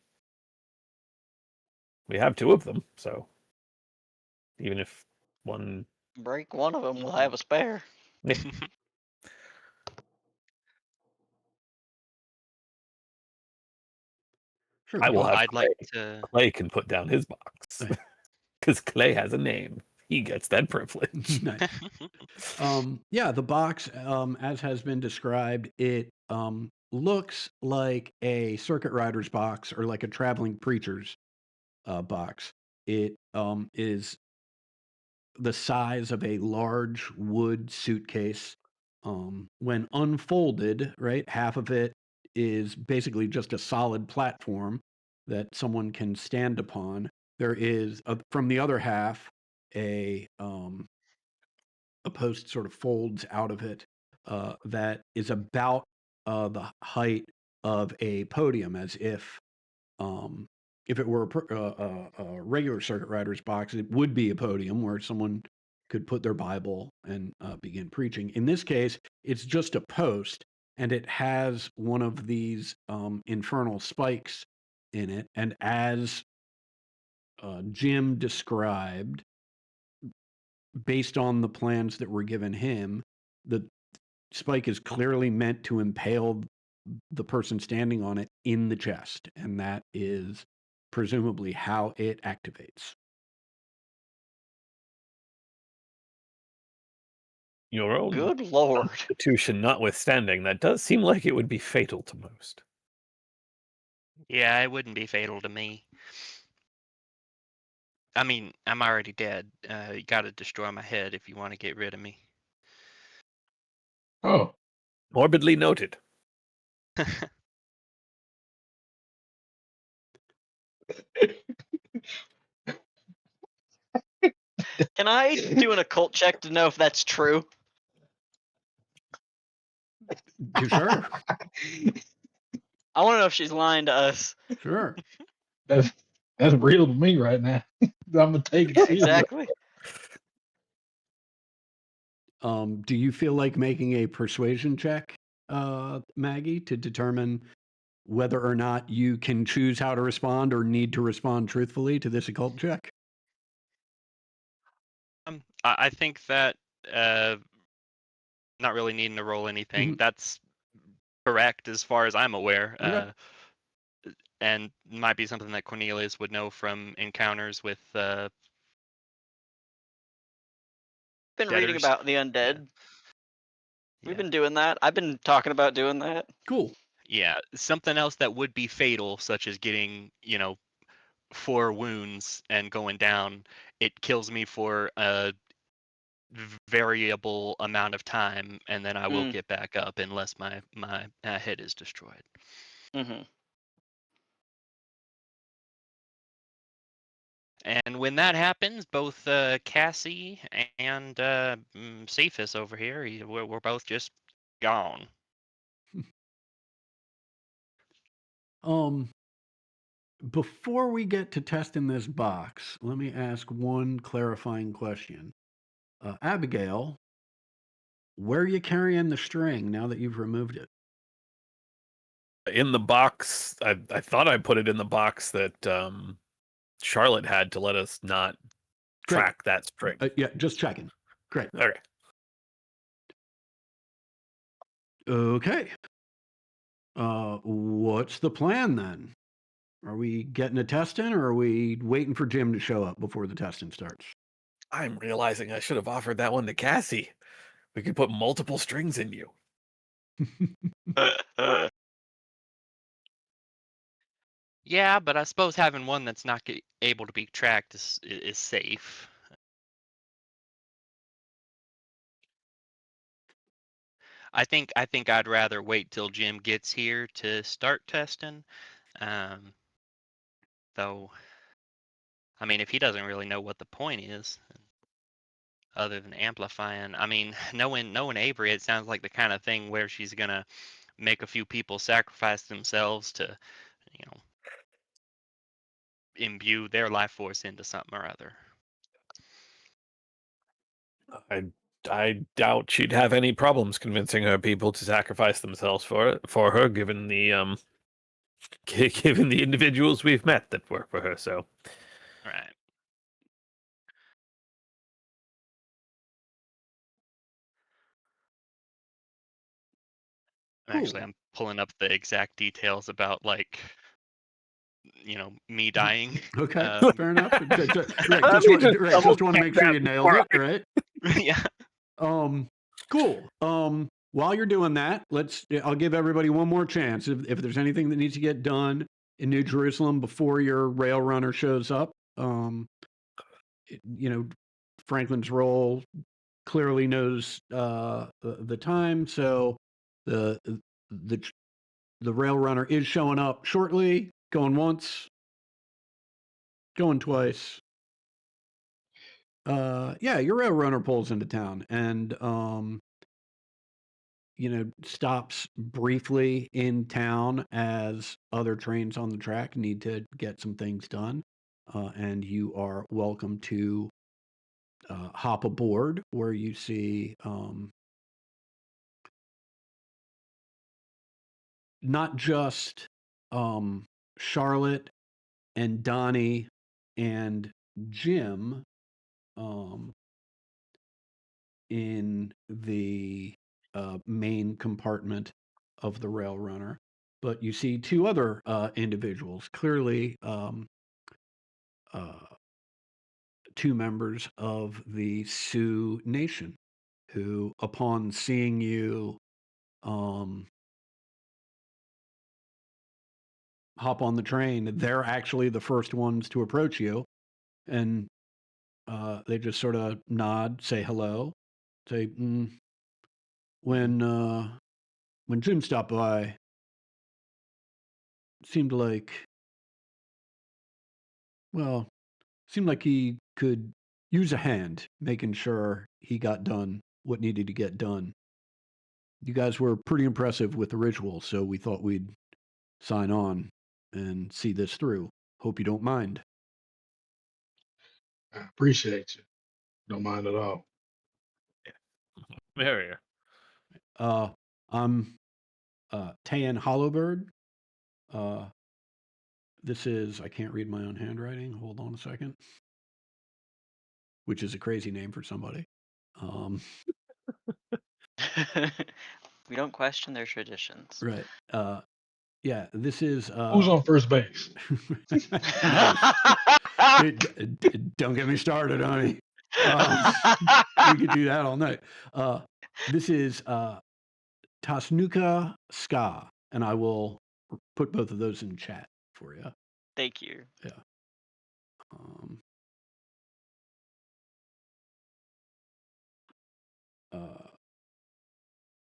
We have two of them, so even if one Break one of them, we'll have a spare. Sure. I will Well, have I'd Clay. like to. Clay can put down his box Right. because Clay has a name. He gets that privilege. Nice. Yeah, the box, as has been described, it looks like a circuit rider's box or like a traveling preacher's box. It is the size of a large wood suitcase. When unfolded, right, half of it is basically just a solid platform that someone can stand upon. There is from the other half a post sort of folds out of it that is about the height of a podium, as if it were a regular circuit rider's box, it would be a podium where someone could put their Bible and begin preaching. In this case, it's just a post, and it has one of these infernal spikes in it. And as Jim described, based on the plans that were given him, the spike is clearly meant to impale the person standing on it in the chest, and that is presumably how it activates. Your own Good lord. constitution notwithstanding, that does seem like it would be fatal to most. Yeah, it wouldn't be fatal to me. I mean, I'm already dead. You gotta destroy my head if you want to get rid of me. oh, Morbidly noted. Can I do an occult check to know if that's true? Sure, I want to know if she's lying to us. sure. that's that's real to me right now. I'm gonna take it Yeah, seriously. exactly. Do you feel like making a persuasion check, Maggie, to determine whether or not you can choose how to respond or need to respond truthfully to this occult check? I think that not really needing to roll anything. Mhm. That's correct as far as I'm aware. Okay. And might be something that Cornelius would know from encounters with Been reading debtors. about the undead. We've been doing that. I've been talking about doing that. Cool. Yeah, something else that would be fatal, such as getting 4 wounds and going down. It kills me for a variable amount of time, and then I will Mm. get back up unless my head is destroyed. Mm-hmm. And when that happens, both Cassie and Cephas over here, we're both just gone. Before we get to testing this box, let me ask one clarifying question. Abigail, where are you carrying the string now that you've removed it? In the box, I thought I put it in the box that Charlotte had to let us not Great. track that string. Yeah, just checking. Great. Okay. Okay. What's the plan then? Are we getting a test in, or are we waiting for Jim to show up before the testing starts? I'm realizing I should have offered that one to Cassie. We could put multiple strings in you. Yeah, but I suppose having one that's not able to be tracked is safe. I think I'd rather wait till Jim gets here to start testing. Though, I mean, if he doesn't really know what the point is, other than amplifying, I mean, knowing Avery, it sounds like the kind of thing where she's gonna make a few people sacrifice themselves to, you know, imbue their life force into something or other. I doubt she'd have any problems convincing her people to sacrifice themselves for her, given the given the individuals we've met that work for her. So, Right. Actually, Cool. I'm pulling up the exact details about me dying. Okay, fair enough. Right, Let me just just double want to check make sure that you nailed before it, right? Yeah. Cool. While you're doing that, I'll give everybody one more chance. If there's anything that needs to get done in New Jerusalem before your rail runner shows up, Franklin's role clearly knows the time, so the rail runner is showing up shortly. Going once, going twice. Yeah, your rail runner pulls into town and stops briefly in town as other trains on the track need to get some things done. And you are welcome to hop aboard, where you see not just Charlotte and Donnie and Jim in the main compartment of the rail runner, but you see two other individuals, clearly two members of the Sioux Nation, who, upon seeing you hop on the train, they're actually the first ones to approach you, and they just sort of nod, say hello, say, when Jim stopped by, seemed like, well, seemed like he could use a hand making sure he got done what needed to get done. You guys were pretty impressive with the ritual, so we thought we'd sign on and see this through. Hope you don't mind. I appreciate you. Don't mind at all. there I'm Tan Hollowbird. This is, I can't read my own handwriting. Hold on a second. Which is a crazy name for somebody. We don't question their traditions. Right. Yeah, this is. Who's on first base? Nice. Don't get me started, honey. We could do that all night. This is Tasnuka Ska, and I will put both of those in chat for you. Thank you. Yeah.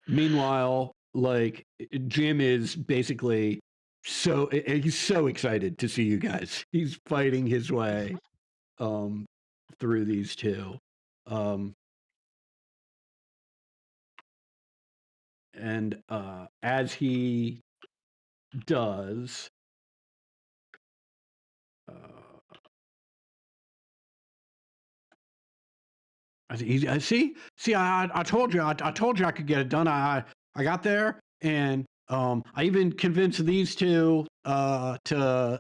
Meanwhile, like, Jim is basically he's so excited to see you guys. He's fighting his way through these two. And as he does, I told you, I told you I could get it done. I got there, and I even convinced these two to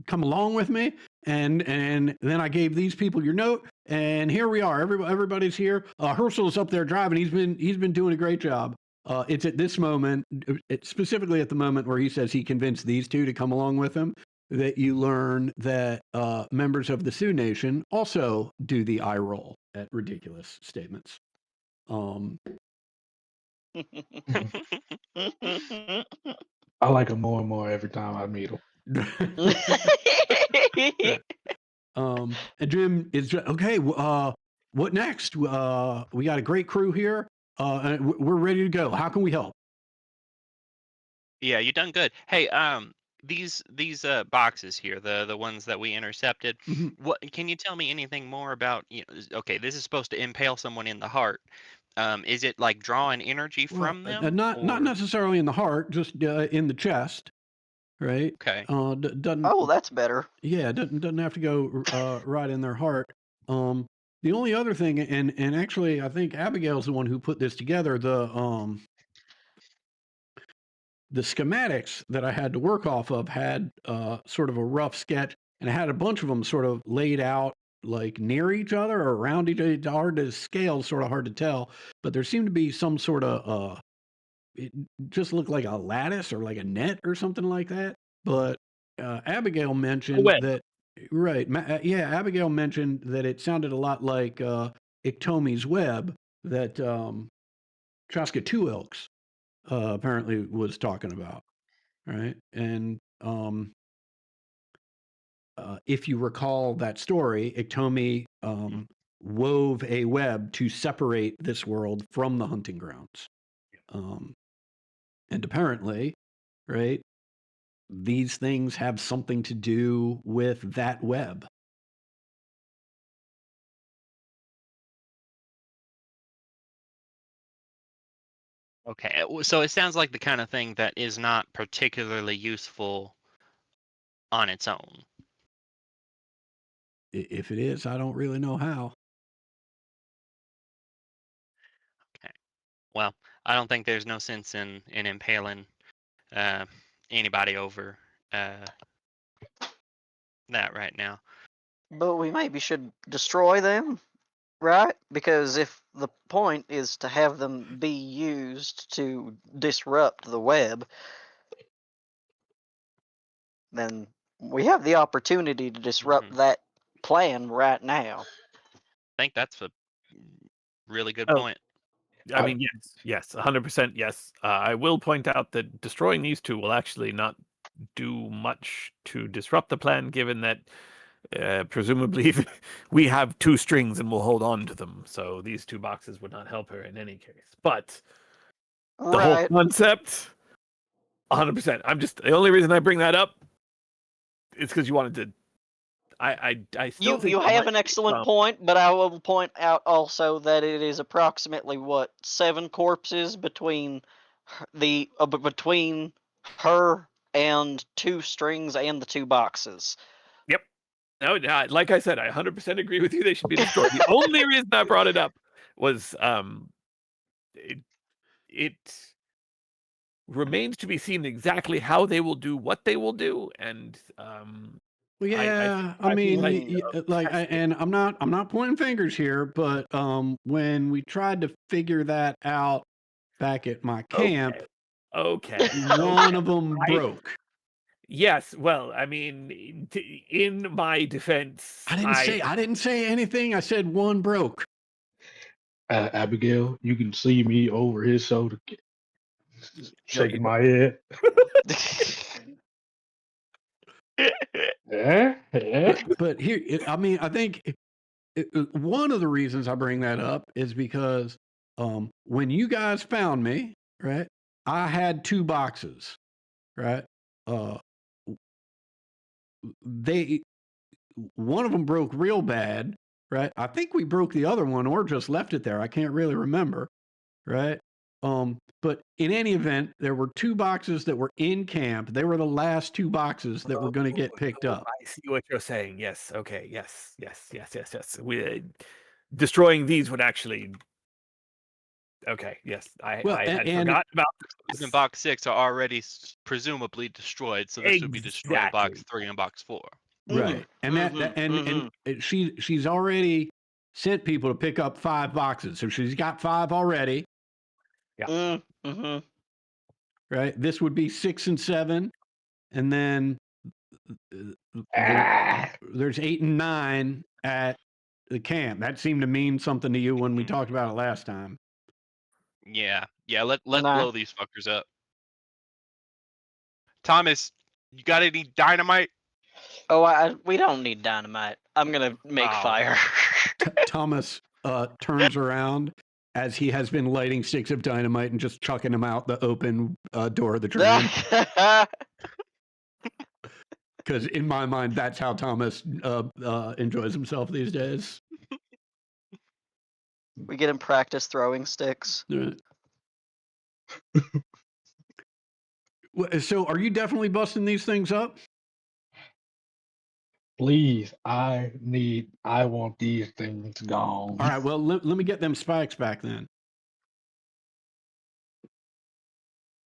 come along with me. And then I gave these people your note, and here we are. Everybody's here. Herschel's up there driving. He's been doing a great job. It's at this moment, specifically at the moment where he says he convinced these two to come along with him, that you learn that members of the Sioux Nation also do the eye roll at ridiculous statements. I like him more and more every time I meet him. And Jim is okay. What next? We got a great crew here. And we're ready to go. How can we help? Yeah, you done good. Hey, these boxes here, the ones that we intercepted. Mhm. What can you tell me anything more about? Okay, this is supposed to impale someone in the heart. Is it like drawing energy Well, from them? not Or necessarily in the heart, just in the chest, right? okay, Doesn't Oh, that's better. doesn't have to go right in their heart. The only other thing, and actually, I think Abigail's the one who put this together. The schematics that I had to work off of had sort of a rough sketch, and I had a bunch of them sort of laid out like near each other or around each other. It's hard to scale, sort of hard to tell, but there seemed to be some sort of it just looked like a lattice or like a net or something like that. But Abigail mentioned web. that, right? Yeah, Abigail mentioned that it sounded a lot like Iktomi's web that Chaska Two Elks apparently was talking about, right? And if you recall that story, Iktomi wove a web to separate this world from the hunting grounds. And apparently, right, these things have something to do with that web. okay. So it sounds like the kind of thing that is not particularly useful on its own. If it is, I don't really know how. Okay. Well, I don't think there's no sense in impaling anybody over that right now. But we maybe should destroy them, right? Because if the point is to have them be used to disrupt the web, then we have the opportunity to disrupt that plan right now. I think that's a really good Oh. point. I mean, yes, 100% yes. I will point out that destroying these two will actually not do much to disrupt the plan, given that presumably we have two strings and we'll hold on to them. So these two boxes would not help her in any case. But the whole Right. concept, 100%. The only reason I bring that up is because you wanted to. I still think You have an excellent point, but I will point out also that it is approximately 7 corpses between between her and 2 strings and the 2 boxes. Yep. No, like I said, I 100% agree with you. They should be destroyed. The only reason I brought it up was it remains to be seen exactly how they will do what they will do, and Well, yeah, I mean, and I'm not pointing fingers here, but when we tried to figure that out back at my camp, okay, one of them broke. Yes, well, I mean, in my defense, I didn't say anything. I said one broke. Abigail, you can see me over his shoulder, shaking my head. Yeah. But here, I mean, I think one of the reasons I bring that up is because when you guys found me, right, I had 2 boxes, right? One of them broke real bad, right? I think we broke the other one or just left it there. I can't really remember, right? But in any event, there were 2 boxes that were in camp. They were the last 2 boxes that were going to get picked up. I see what you're saying. Yes. Okay. Yes. We destroying these would actually Okay, yes, I Well, had and forgotten about And this. box 6 are already presumably destroyed, so this would be destroying box Exactly. 3 and box 4. right, and Mm-hmm. she's already sent people to pick up 5 boxes, so she's got 5 already. Mm-hmm. Right, this would be 6 and 7, and then Ah, there's 8 and 9 at the camp. That seemed to mean something to you when we Mhm. talked about it last time. Yeah, let's Nah. blow these fuckers up. Thomas, you got any dynamite? Oh, we don't need dynamite. I'm gonna make Oh. fire. Thomas turns around as he has been lighting sticks of dynamite and just chucking them out the open door of the train. Because in my mind, that's how Thomas enjoys himself these days. We get him practice throwing sticks. Right. So, are you definitely busting these things up? please, I want these things gone. All right. Well, let me get them spikes back then.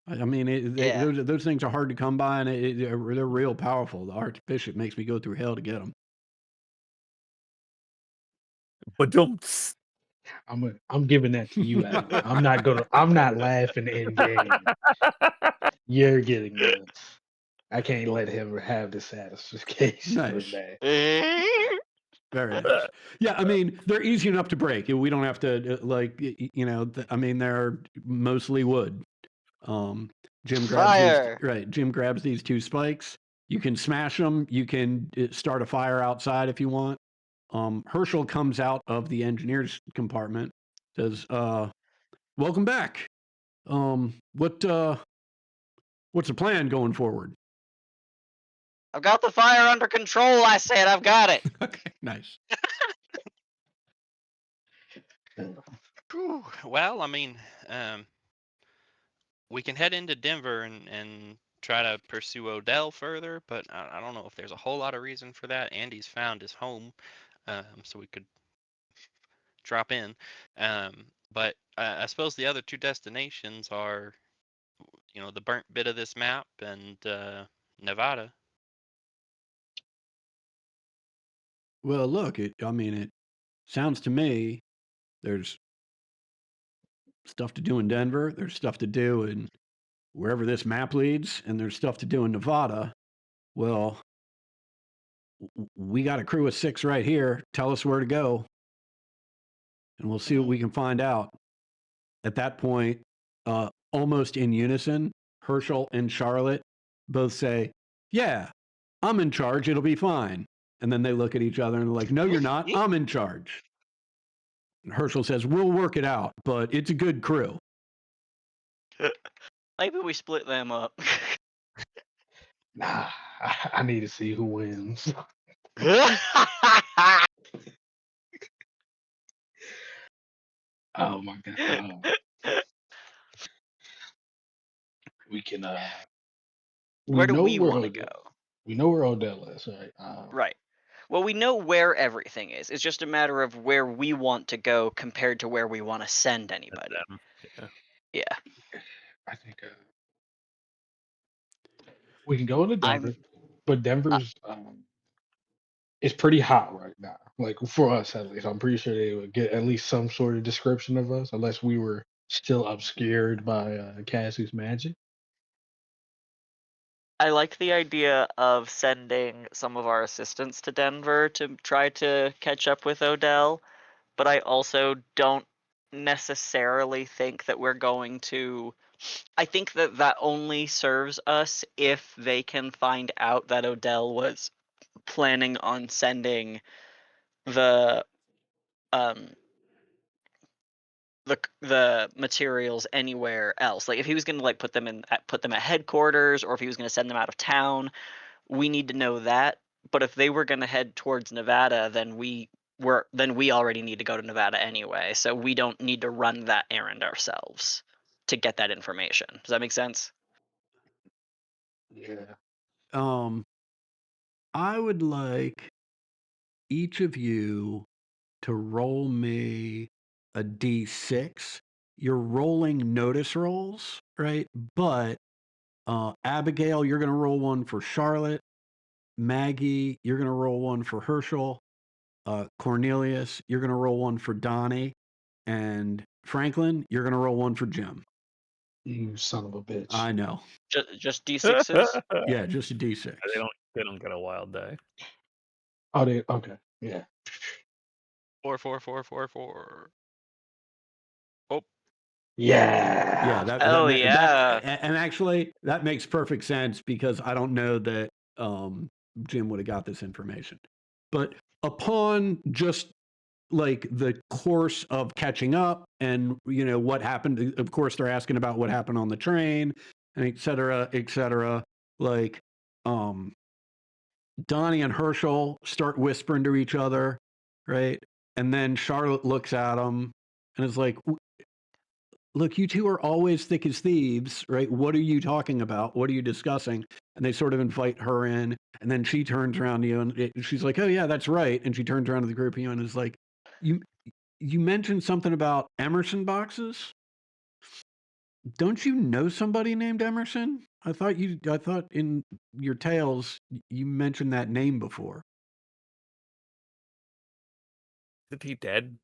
I mean, Yeah. those things are hard to come by, and they're real powerful. The Archbishop makes me go through hell to get them. But don't. I'm giving that to you, Adam. I'm not laughing in game. You're getting this. I can't let him have the satisfaction Nice. of that. Very nice. Yeah, I mean, they're easy enough to break. We don't have to I mean, they're mostly wood. Jim Fire. Jim grabs these 2 spikes. You can smash them. You can start a fire outside if you want. Herschel comes out of the engineer's compartment. Says, "Welcome back. What's the plan going forward?" I've got the fire under control. I said I've got it. Okay, nice. Whew. Well, I mean, we can head into Denver and try to pursue Odell further, but I don't know if there's a whole lot of reason for that. Andy's found his home, so we could drop in. But I suppose the other 2 destinations are, the burnt bit of this map and Nevada. Well, look, it sounds to me there's stuff to do in Denver, there's stuff to do in wherever this map leads, and there's stuff to do in Nevada. Well, we got a crew of 6 right here. Tell us where to go, and we'll see what we can find out. At that point, almost in unison, Herschel and Charlotte both say, "Yeah, I'm in charge. It'll be fine." And then they look at each other and they're like, "No, you're not. I'm in charge." And Herschel says, "We'll work it out, but it's a good crew." Maybe we split them up. Nah, I need to see who wins. Oh my god. We can Where do know we where want to go? we know where Odell is, right? Right. Well, we know where everything is. It's just a matter of where we want to go compared to where we want to send anybody. Yeah. Yeah. I think we can go to Denver, I'm. but Denver's it's pretty hot right now. Like for us at least, I'm pretty sure they would get at least some sort of description of us, unless we were still obscured by Cassie's magic. I like the idea of sending some of our assistants to Denver to try to catch up with Odell, but I also don't necessarily think that we're going to. I think that that only serves us if they can find out that Odell was planning on sending the um the materials anywhere else. Like if he was going to like put them at headquarters, or if he was going to send them out of town, we need to know that. But if they were going to head towards Nevada, then we already need to go to Nevada anyway. So we don't need to run that errand ourselves to get that information. Does that make sense? Yeah. I would like each of you to roll me a d6 you're rolling notice rolls, right? But Abigail, you're going to roll one for Charlotte. Maggie, you're going to roll one for Herschel. Cornelius, you're going to roll one for Donnie. And Franklin, you're going to roll one for Jim. You son of a bitch. I know. Just D6s? Yeah, just a D6. They don't get a wild die. Oh, they okay. Yeah. 4, 4, 4, 4, 4. Yeah. Yeah, Oh, yeah. and actually that makes perfect sense because I don't know that Jim would have got this information. But upon just like the course of catching up and what happened, of course they're asking about what happened on the train and et cetera, like Donnie and Herschel start whispering to each other, right? And then Charlotte looks at them and is like, look, you two are always thick as thieves, right? What are you talking about? What are you discussing? And they sort of invite her in, and then she turns around to you and she's like, oh yeah, that's right. And she turns around to the group of you and is like, you mentioned something about Emerson boxes. Don't you know somebody named Emerson? I thought in your tales you mentioned that name before. Is he dead?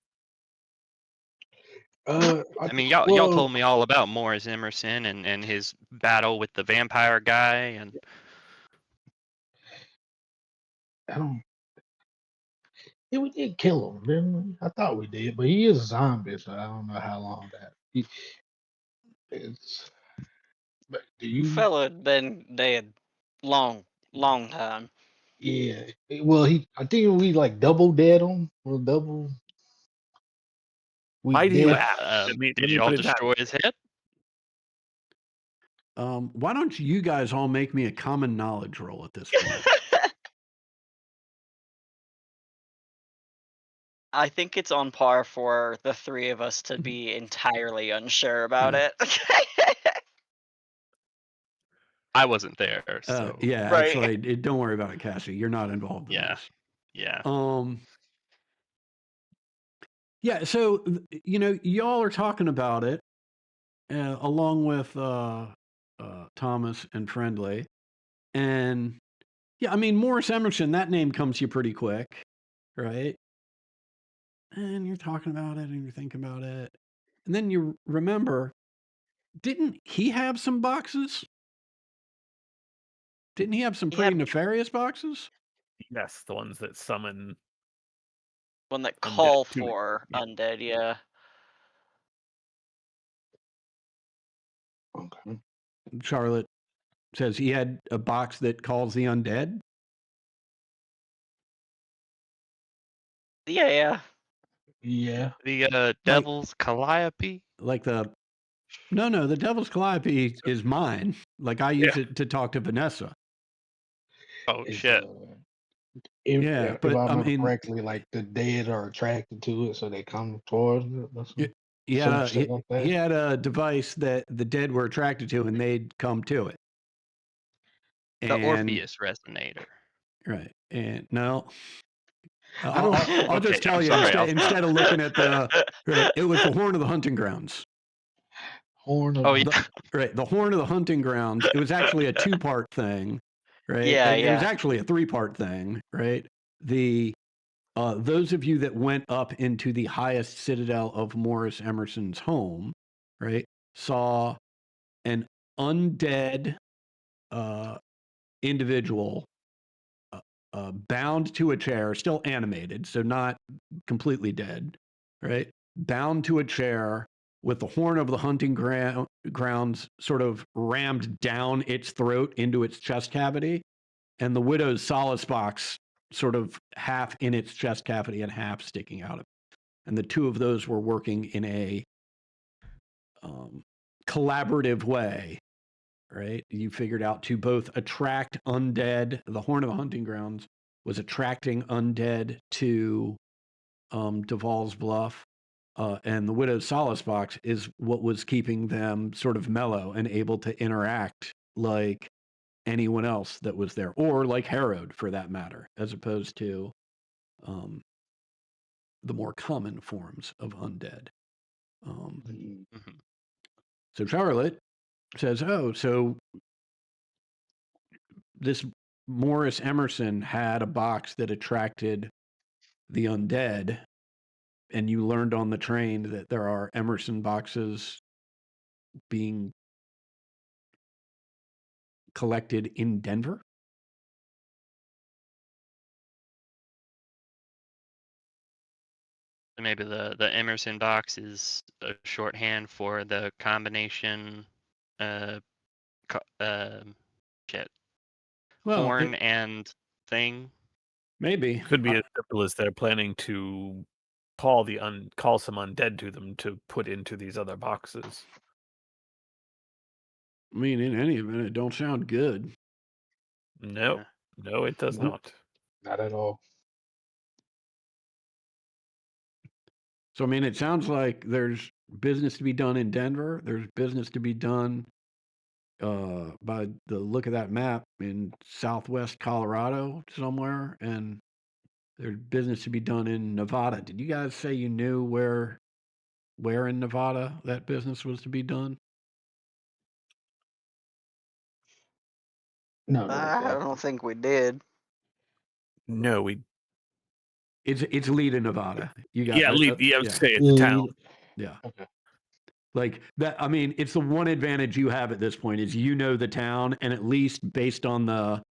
I mean, y'all told me all about Morris Emerson and his battle with the vampire guy, and I don't. Yeah, we did kill him, didn't we? I thought we did, but he is a zombie, so I don't know how long that. It's. But do you? Fella had been dead long time. Yeah. Well, I think we like double dead him. Or double. We Why do you dead. ask? did y'all destroy his head? Why don't you guys all make me a common knowledge roll at this point? I think it's on par for the three of us to be entirely unsure about Yeah. it. I wasn't there, so Yeah, Right. actually, don't worry about it, Cassie. You're not involved in Yeah. this. yeah. Yeah, so y'all are talking about it along with Thomas and Friendly, and yeah, I mean Morris Emerson. That name comes to you pretty quick, right? And you're talking about it, and you're thinking about it, and then you remember, didn't he have some boxes? Didn't he have some He pretty had- nefarious boxes? Yes, the ones that summon. One that Undead call to it. for Yeah. undead, yeah. Okay. Charlotte says he had a box that calls the undead. Yeah. Yeah. The Devil's Calliope. Like the Devil's Calliope is mine. Like I use it to talk to Vanessa. Oh It's, shit! Yeah, if but I I remember mean, correctly, like the dead are attracted to it, so they come towards it. Or something. he Like that. had a device that the dead were attracted to, and they'd come to it. The And, Orpheus resonator. right? And no, I don't. I'll Okay, just tell I'm you sorry, instead of looking at it was the horn of the hunting grounds. Horn of. Oh yeah. The horn of the hunting grounds. It was actually a 2-part thing, right? Yeah, It was yeah. actually a 3-part thing, right? Those of you that went up into the highest citadel of Morris Emerson's home, right, saw an undead individual bound to a chair, still animated, so not completely dead, right? Bound to a chair with the horn of the hunting grounds sort of rammed down its throat into its chest cavity, and the widow's solace box sort of half in its chest cavity and half sticking out of it. And the two of those were working in a collaborative way, right? You figured out to both attract undead. The Horn of the Hunting Grounds was attracting undead to Duval's Bluff. And the Widow's Solace Box is what was keeping them sort of mellow and able to interact like anyone else that was there, or like Harrowed for that matter, as opposed to the more common forms of undead. Um, Mhm. so Charlotte says, "Oh, so this Morris Emerson had a box that attracted the undead, and you learned on the train that there are Emerson boxes being collected in Denver?" Maybe the Emerson box is a shorthand for the combination, shit, Well, horn and thing. maybe. Could be as simple as they're planning to call call some undead to them to put into these other boxes. I mean, in any event, it don't sound good. No, Yeah. no, it does Nope. not. Not at all. So, I mean, it sounds like there's business to be done in Denver. There's business to be done by the look of that map in southwest Colorado somewhere, and there's business to be done in Nevada. Did you guys say you knew where in Nevada that business was to be done? No, not I exactly. don't think we did. No, we. It's Leda, Nevada. You got Yeah, I would yeah, say it's a town. yeah. Okay. Like that. I mean, it's the one advantage you have at this point is you know the town, and at least based on the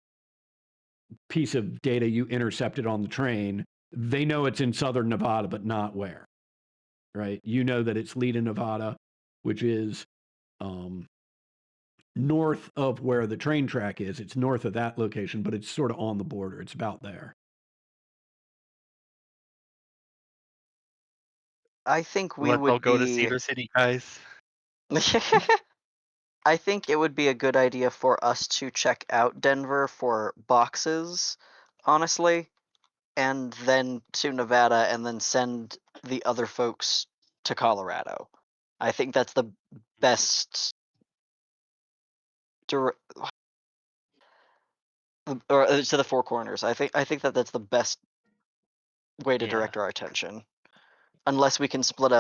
piece of data you intercepted on the train, they know it's in southern Nevada, but not where. Right? You know that it's Leda, Nevada, which is north of where the train track is. It's north of that location, but it's sort of on the border. It's about there. I think we Let's all would go to be. Cedar City, guys. I think it would be a good idea for us to check out Denver for boxes, honestly, and then to Nevada, and then send the other folks to Colorado. I think that's the best. Or to the Four Corners. I think that's the best way to Yeah. direct our attention. Unless we can split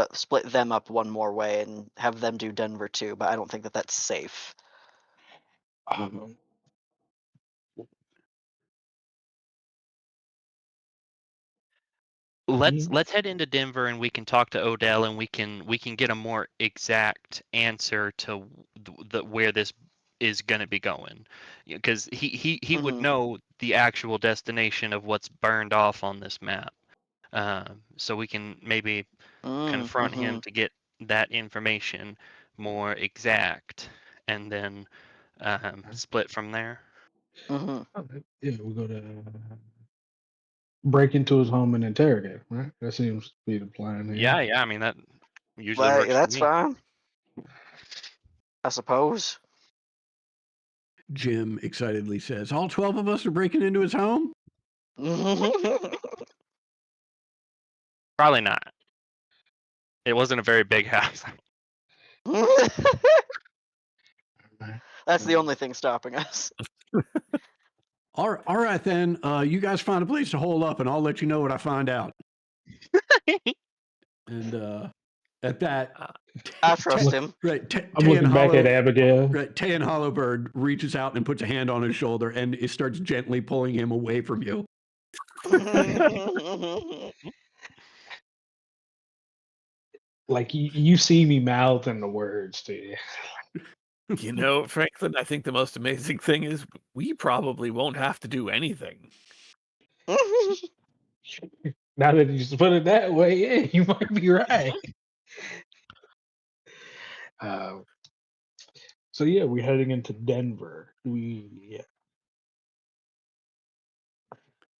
them up one more way and have them do Denver too, but I don't think that that's safe. Um, Let's head into Denver and we can talk to Odell and we can get a more exact answer to where this is going to be going, because he would Mhm. know the actual destination of what's burned off on this map, so we can maybe confront him Mhm. to get that information more exact, and then split from there. Mhm. yeah, we'll go to break into his home and interrogate. Right. That seems to be the plan here. Yeah. I mean that usually But works for that's me. fine, I suppose. Jim excitedly says, "All 12 of us are breaking into his home?" Probably not. It wasn't a very big house. Right. That's the only thing stopping us. All right, then. You guys find a place to hole up, and I'll let you know what I find out. And at that, I trust him. right, I'm looking back at Abigail. Right, Tay and Hollowbird reaches out and puts a hand on his shoulder, and it starts gently pulling him away from you. Like you see me mouthing the words to you. You know, Franklin, I think the most amazing thing is we probably won't have to do anything. Now that you just put it that way, yeah, you might be right. So yeah, we're heading into Denver.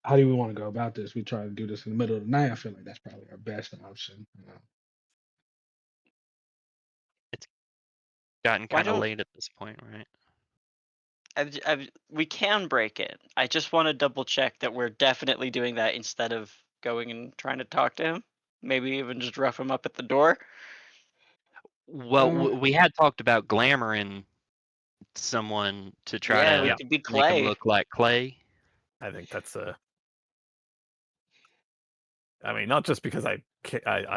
How do we want to go about this? We try to do this in the middle of the night. I feel like that's probably our best option. It's gotten Why kind of don't late at this point, right? we can break it? I just want to double check that we're definitely doing that instead of going and trying to talk to him. Maybe even just rough him up at the door. Well, we had talked about glamoring someone to try Yeah, we to Yeah. could be make him Clay. look like Clay. I think that's a I mean, not just because I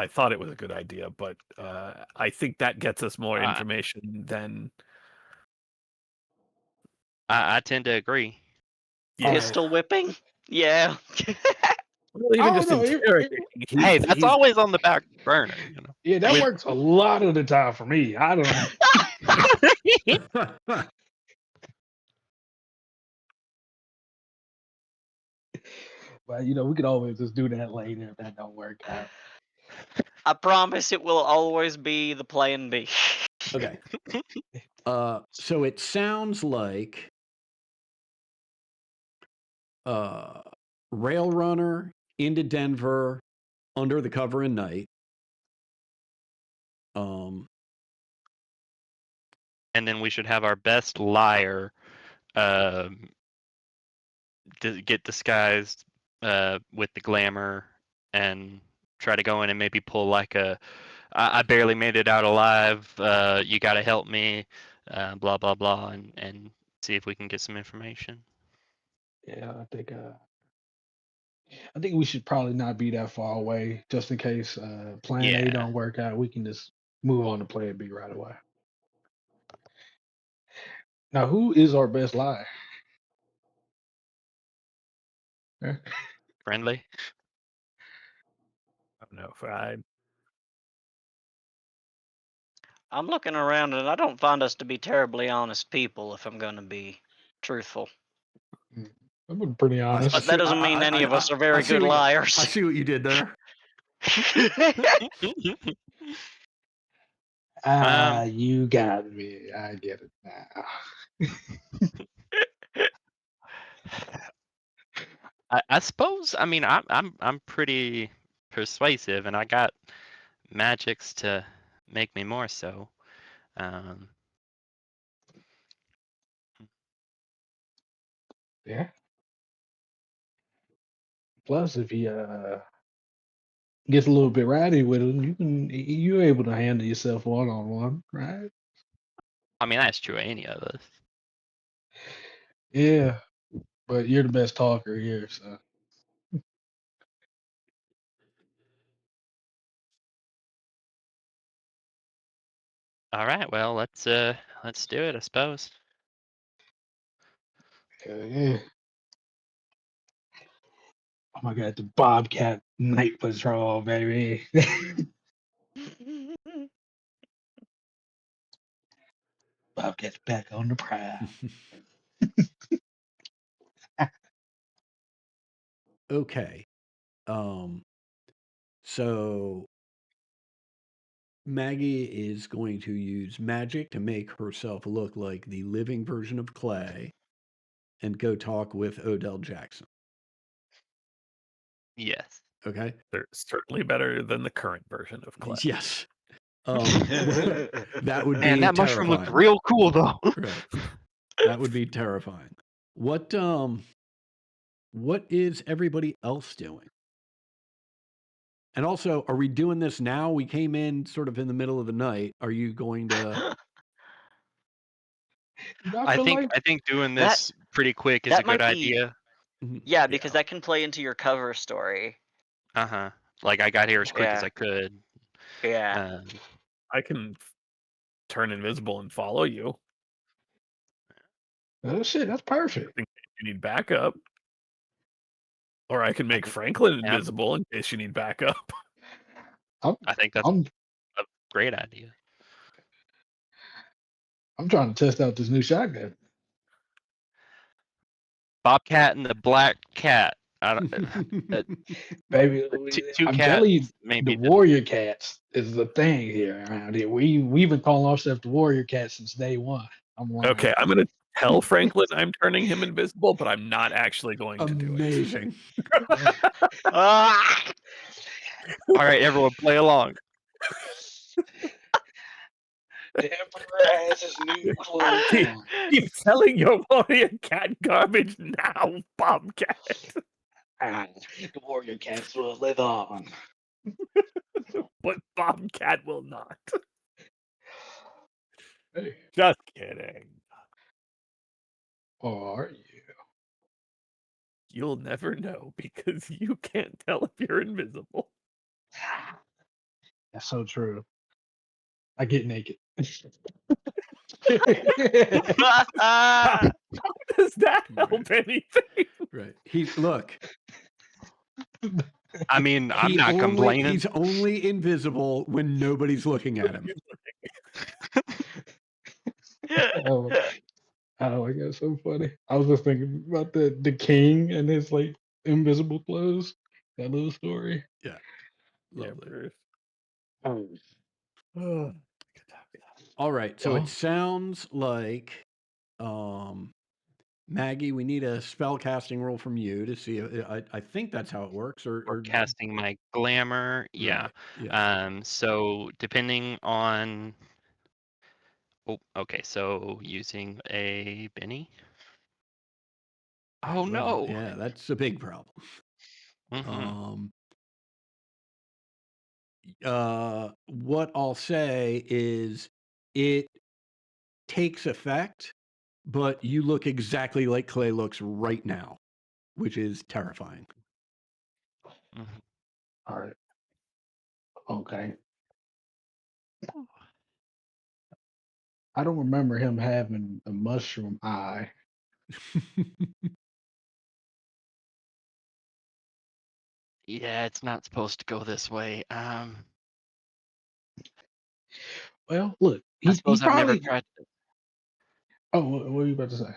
thought it was a good idea, but I think that gets us more I, information than I tend to agree. yeah. All right. Pistol whipping? Yeah. Well, I even don't just know. interrogating. Hey, that's He's always on the back burner, you know. Yeah, that With- works a lot of the time for me. I don't know. But we could always just do that later if that don't work out. I promise it will always be the plan B. Okay. So it sounds like Rail Runner into Denver under the cover of night. And then we should have our best liar get disguised with the glamour and try to go in and maybe pull like I barely made it out alive. You got to help me. Blah blah blah, and see if we can get some information. Yeah, I think we should probably not be that far away, just in case plan A Yeah. don't work out. We can just move on to plan B right away. Now, who is our best liar? Huh? Friendly. I don't know if I I'm looking around and I don't find us to be terribly honest people, if I'm going to be truthful. I've been pretty honest. But that doesn't mean any of us are very good I liars. see what you did there. You got me. I get it now. I suppose. I mean, I'm pretty persuasive, and I got magics to make me more so. Yeah. Plus, if he gets a little bit ratty with him, you're able to handle yourself one on one, right? I mean, that's true of any of us. Yeah, but you're the best talker here, so All right, well, let's do it, I suppose. yeah. Oh my God, the Bobcat Night Patrol, baby. Bobcat's back on the prowl. Okay. So Maggie is going to use magic to make herself look like the living version of Clay and go talk with Odell Jackson. Yes. Okay. they're certainly better than the current version of Clay. Yes. That would be Man, that mushroom terrifying. looked real cool though. Right. That would be terrifying. What is everybody else doing? And also, are we doing this now? We came in sort of in the middle of the night. Are you going to I think doing this pretty quick is a that good might be- idea. Yeah, because that can play into your cover story. Uh-huh. Like I got here as quick as Yeah. I could. Yeah. I can turn invisible and follow you. Oh shit, that's perfect. In case you need backup. Or I can make Franklin Yeah. invisible in case you need backup. I think that's I'm a great idea. I'm trying to test out this new shotgun. Bobcat and the black cat. Baby, Two I'm cats, telling you, maybe. the Warrior Cats is the thing here around here. We've been calling ourselves the Warrior Cats since day one. I'm lying. Okay, I'm gonna tell Franklin I'm turning him invisible, but I'm not actually going to do it. amazing? Ah! All right, everyone, play along. The Emperor has his new clothes on. Keep selling your warrior cat garbage now, Bobcat. The Warrior Cats will live on. But Bobcat will not. Hey, Just kidding. or are you? you'll never know because you can't tell if you're invisible. That's so true. I get naked. How does that help anything? Right. I mean, I'm He not complaining. He's only invisible when nobody's looking at him. Oh, oh my god, so funny. I was just thinking about the king and his like invisible clothes. That little story. Yeah. Yeah, Lovely. Bruce. Oh. All right. So Well, it sounds like Maggie, we need a spell casting roll from you to see. I think that's how it works. Or casting my glamour. Yeah. Right, yeah. So depending on. Oh, okay. So using a Benny. Oh Well, no. yeah, that's a big problem. Mhm. What I'll say is it takes effect, but you look exactly like Clay looks right now, which is terrifying. Mhm. all right. Okay. I don't remember him having a mushroom eye. Yeah, it's not supposed to go this way. Well, look, I he suppose I've never probably. tried. Oh, what were you about to say?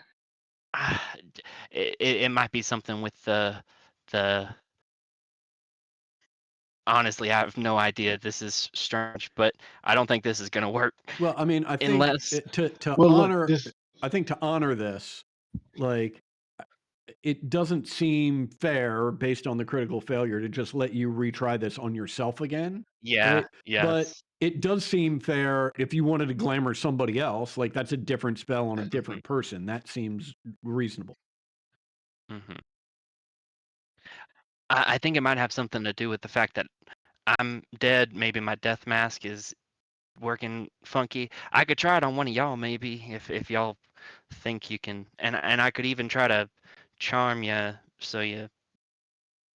It might be something with the. Honestly, I have no idea. This is strange, but I don't think this is gonna work Well, I mean, I think unless. to Well, look, honor, this. I think to honor this, like it doesn't seem fair based on the critical failure to just let you retry this on yourself again, Yeah. right? But Yes. it does seem fair if you wanted to glamour somebody else, like that's a different spell on a different person. That seems reasonable. Mhm. I think it might have something to do with the fact that I'm dead. Maybe my death mask is working funky. I could try it on one of y'all, maybe if y'all think you can, and I could even try to charm you so you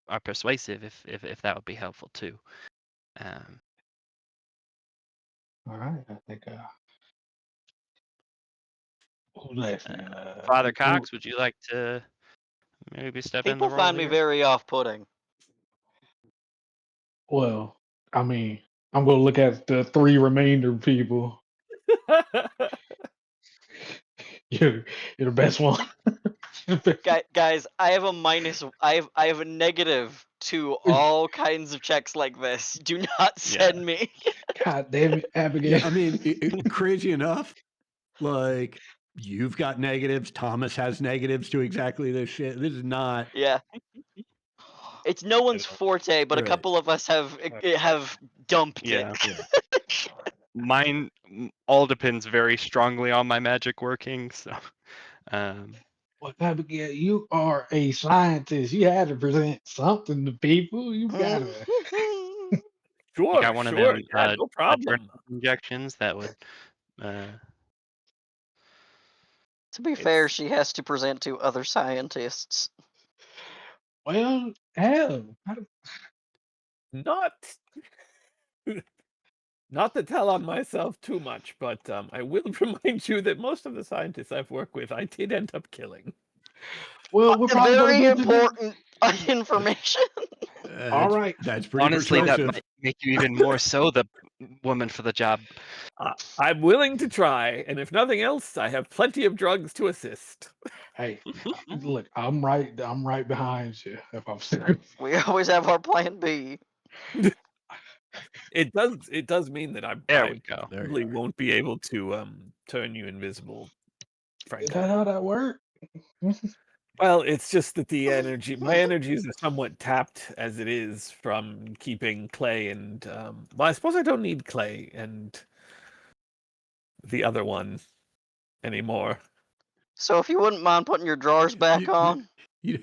are persuasive if that would be helpful too. Um, All right, I think. Who's next? Father Cox, would you like to maybe step in the People role find me here? very off-putting. Well, I mean, I'm gonna look at the three remainder people. You're the best one. Guys, I have a minus. I have a negative to all kinds of checks like this. Do not send me. God damn it, Abigail. Yeah, I mean, crazy enough, like you've got negatives. Thomas has negatives to exactly this shit. This is not Yeah, it's no one's forte, but a Right. couple of us have dumped Yeah. it. Mine all depends very strongly on my magic working. So, Well, Abigail, you are a scientist. You had to present something to people. You gotta. you Sure, got one of sure. them Yeah, no problem. adrenaline injections that would. To be fair, she has to present to other scientists. Well, hell, Not not to tell on myself too much, but I will remind you that most of the scientists I've worked with, I did end up killing. well, we're probably gonna Very get to this. important information. All right. That's pretty Honestly, that persuasive. might make you even more so the woman for the job. I'm willing to try, and if nothing else, I have plenty of drugs to assist. Hey, look, I'm right behind you. If I'm serious. We always have our plan B. It does mean that There I we go. There you probably are. won't be able to turn you invisible. Is Frankly, that how that works? well, it's just that my energies are somewhat tapped as it is from keeping Clay and well, I suppose I don't need Clay and the other one anymore. So if you wouldn't mind putting your drawers back on. You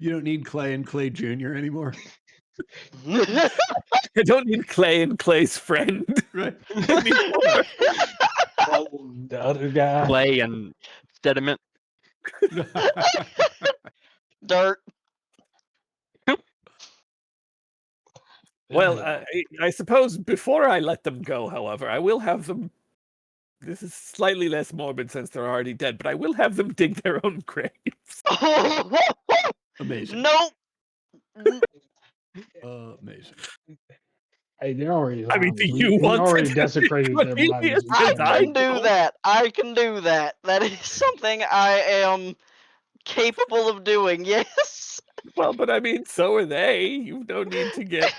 don't need Clay and Clay Jr. anymore, I don't need Clay and Clay's friend right? anymore. The other guy. Clay and sediment. Dirt. Well, Yeah. I suppose before I let them go, however, I will have them. This is slightly less morbid since they're already dead, but I will have them dig their own graves. Amazing. Nope. Amazing. Hey, they're already I mean, zombies. do you We want already to desecrated their bodies. Cornelius? We I Because can't I can do do don't. that. I can do that. That is something I am capable of doing. Yes. Well, but I mean, so are they. You don't need to get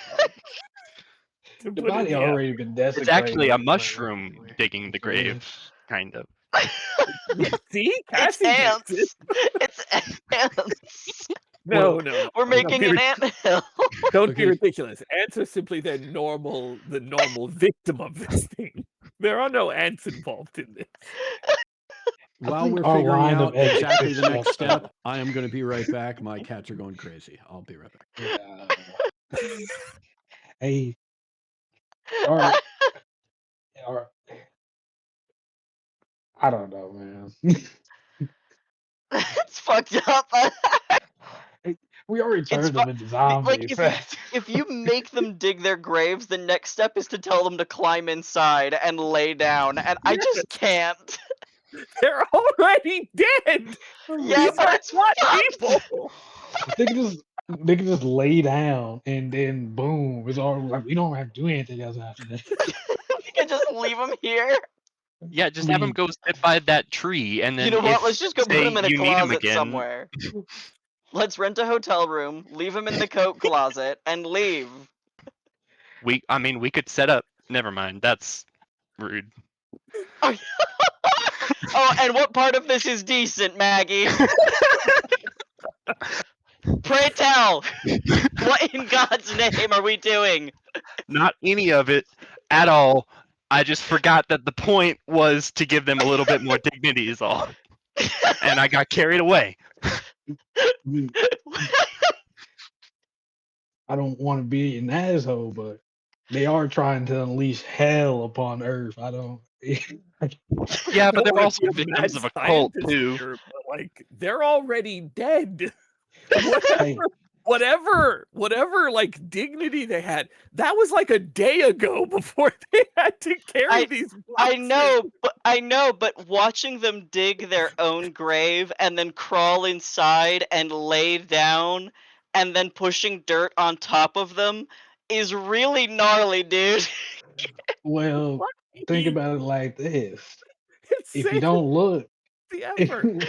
to The put in body the already been It's desecrated. actually a Like, mushroom digging the yeah. graves, kind of. effort. See, It's Cassie gets it. ants. It's ants. No, Well, no, no. We're no, don't making be an ri- anthill. Don't be Okay. ridiculous. Ants are simply the normal victim of this thing. There are no ants involved in this. I While think we're our figuring line of out ethics exactly is the next fucked up. step, I am going to be right back. My cats are going crazy. I'll be right back. Yeah. Hey, all right, all right. I don't know, man. It's fucked up. We already It's turned them into like zombies. if you make them dig their graves, the next step is to tell them to climb inside and lay down, and I just can't. They're already dead. Yeah, These but are it's not fucked. people. They can just lay down and then boom, it's all like we don't have to do anything else after that. We can just leave them here. Yeah, I just have them mean, go sit by that tree, and You then know what? if, Let's just go put say, them in a you need them closet again, somewhere. Let's rent a hotel room, leave them in the coat closet, and leave. we could set up. Never mind, that's rude. Oh, and what part of this is decent, Maggie? Pray tell. What in God's name are we doing? Not any of it at all. I just forgot that the point was to give them a little bit more dignity, is all. And I got carried away. I don't want to be an asshole, but they are trying to unleash hell upon Earth. I don't. Yeah, I but don't they're want also to be a victims mad of a cult scientist too. here, but like they're already dead. Whatever, Hey, whatever, like dignity they had, that was like a day ago before they had to carry these I boxes. know, but watching them dig their own grave and then crawl inside and lay down and then pushing dirt on top of them is really gnarly, dude. well, think It's about it like this: if you saving don't look, the if effort.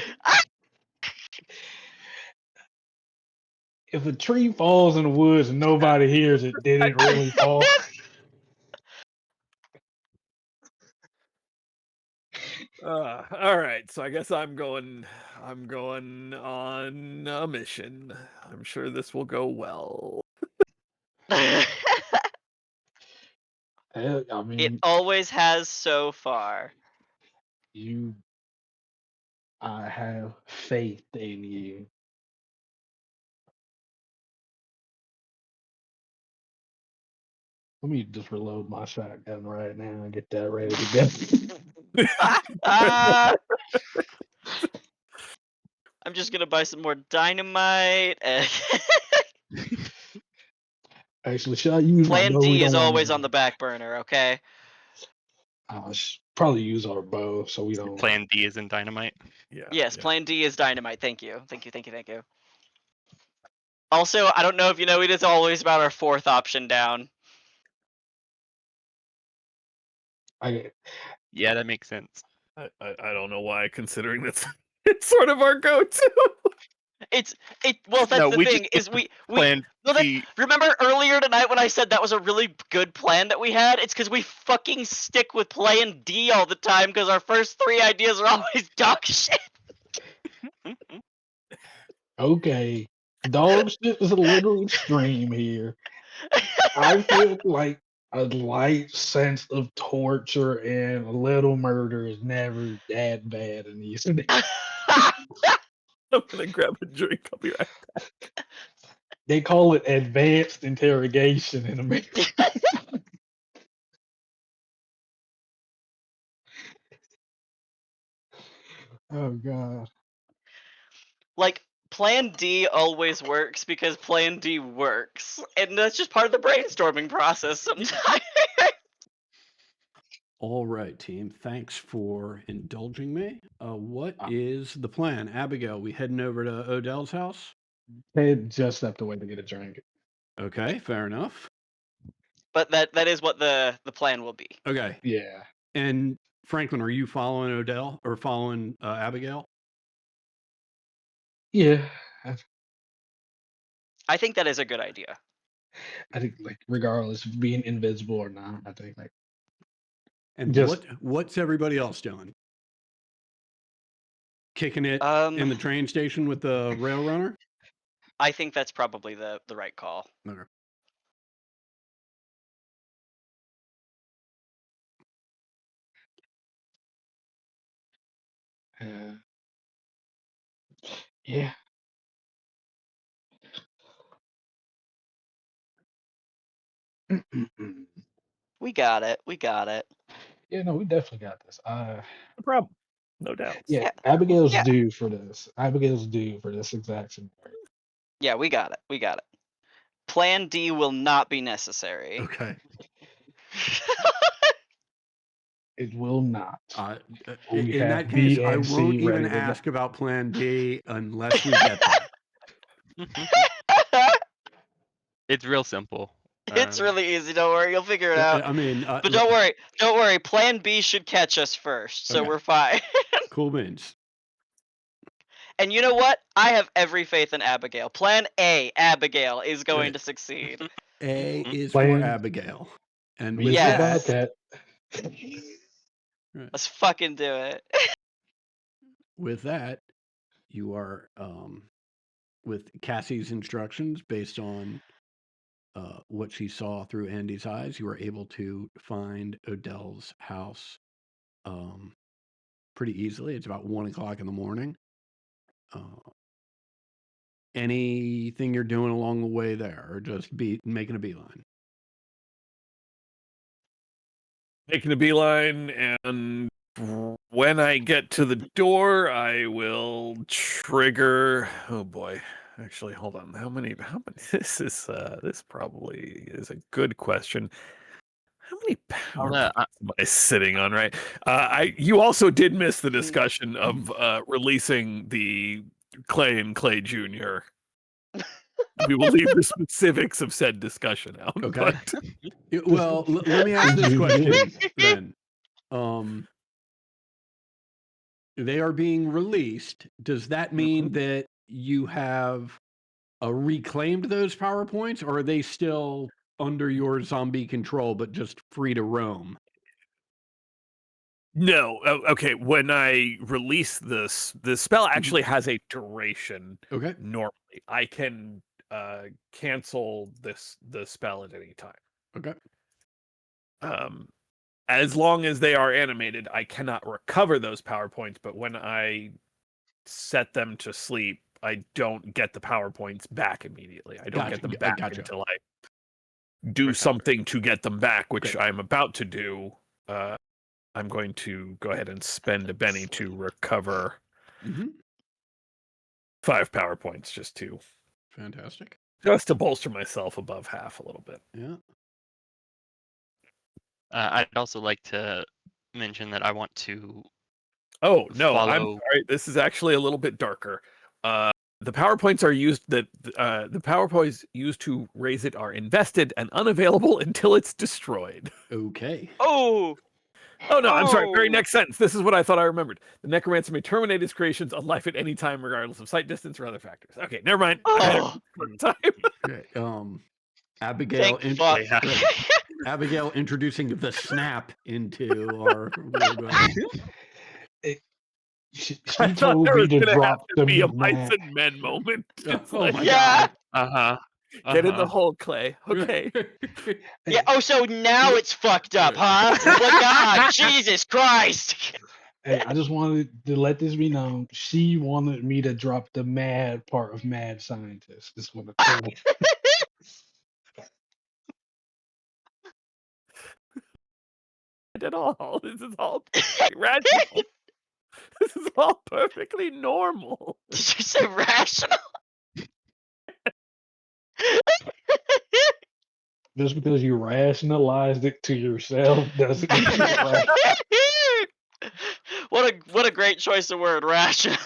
a tree falls in the woods and nobody hears it, did it really fall? All right, so I guess I'm going on a mission. I'm sure this will go well. Hell, I It mean, always has so far. you. I have faith in you. Let me just reload my shotgun right now and get that ready to go. Ah, I'm just gonna buy some more dynamite. Actually, should I use my Plan bow? We D don't is want always on to. the back burner, okay? I should probably use our bow so we don't. Plan D is in dynamite. Yeah. Yes, yeah. Plan D is dynamite. Thank you. Thank you, thank you, thank you. Also, I don't know if you know, it is always about our fourth option down. I Yeah, that makes sense. I don't know why, considering that's it's sort of our go-to. Well, that's No, the we just thing, get is to we Plan well, D. remember earlier tonight when I said that was a really good plan that we had? It's because we fucking stick with Plan D all the time because our first three ideas are always dog shit. okay. Dog shit is a little extreme here. I feel like a light sense of torture and a little murder is never that bad in these. I'm gonna grab a drink. I'll be right. They call it advanced interrogation in America. Oh god. Like, Plan D always works because Plan D works, and that's just part of the brainstorming process sometimes. All right, team. Thanks for indulging me. What is the plan? Abigail, we heading over to Odell's house? They just stepped away to get a drink. Okay, fair enough. But that is what the plan will be. Okay. Yeah. And Franklin, are you following Odell or following Abigail? Yeah. I think that is a good idea. I think like regardless of being invisible or not, I think like And just what's everybody else doing? Kicking it in the train station with the rail runner? I think that's probably the right call. Okay. yeah. We got it. We got it. Yeah, no, we definitely got this. No problem. No doubt. Yeah, Yeah. Abigail's Yeah. due for this. Abigail's due for this exact scenario. Yeah, we got it. We got it. Plan D will not be necessary. Okay. It will not. We In have that case, B I and C won't even ready to go. ask about Plan D unless we get there. It's real simple. It's really easy. Don't worry, you'll figure it out. I mean, but don't worry. Plan B should catch us first, so Okay. we're fine. Cool beans. And you know what? I have every faith in Abigail. Plan A, Abigail, is going to succeed. A is Plan- for Abigail. And B with is Yes. for Bobcat. Let's fucking do it. with that, you are with Cassie's instructions based on what she saw through Andy's eyes, you were able to find Odell's house pretty easily. It's about 1 o'clock in the morning. Anything you're doing along the way there, or just making a beeline? Making a beeline, and when I get to the door, I will trigger. Oh boy. Actually, hold on. How many? This probably is a good question. How many power points am I sitting on? Right. You also did miss the discussion of releasing the Clay and Clay Jr. We will leave the specifics of said discussion out. Okay. But Well, let me ask this question then. They are being released. Does that mean that you have reclaimed those PowerPoints, or are they still under your zombie control but just free to roam? no, okay. When I release this, the spell actually has a duration. Okay. Normally, I can cancel the spell at any time. Okay. As long as they are animated, I cannot recover those PowerPoints. But when I set them to sleep, I don't get the PowerPoints back immediately. I don't get them back until I do something to get them back, which I'm about to do. I'm going to go ahead and spend a Benny to recover 5 PowerPoints just to bolster myself above half a little bit. Yeah. I'd also like to mention that I want to. Oh no, I'm sorry. This is actually a little bit darker. The PowerPoints are used the PowerPoints used to raise it are invested and unavailable until it's destroyed. Okay. Oh no, I'm sorry. Very next sentence. This is what I thought I remembered. The necromancer may terminate his creations on life at any time, regardless of sight distance or other facters. Okay, never mind. Okay. Abigail. Abigail introducing the snap into our. She I told thought me there to was drop gonna the be a mad. mice and men moment. Oh my god. Get in the hole, Clay. Okay. Yeah. Oh, so now it's fucked up, huh? Well, God, Jesus Christ. Hey, I just wanted to let this be known. She wanted me to drop the mad part of mad scientist. This one. I did all. This is all rational. This is all perfectly normal. Did you say rational? Just because you rationalized it to yourself doesn't make it right. What a great choice of word, rational.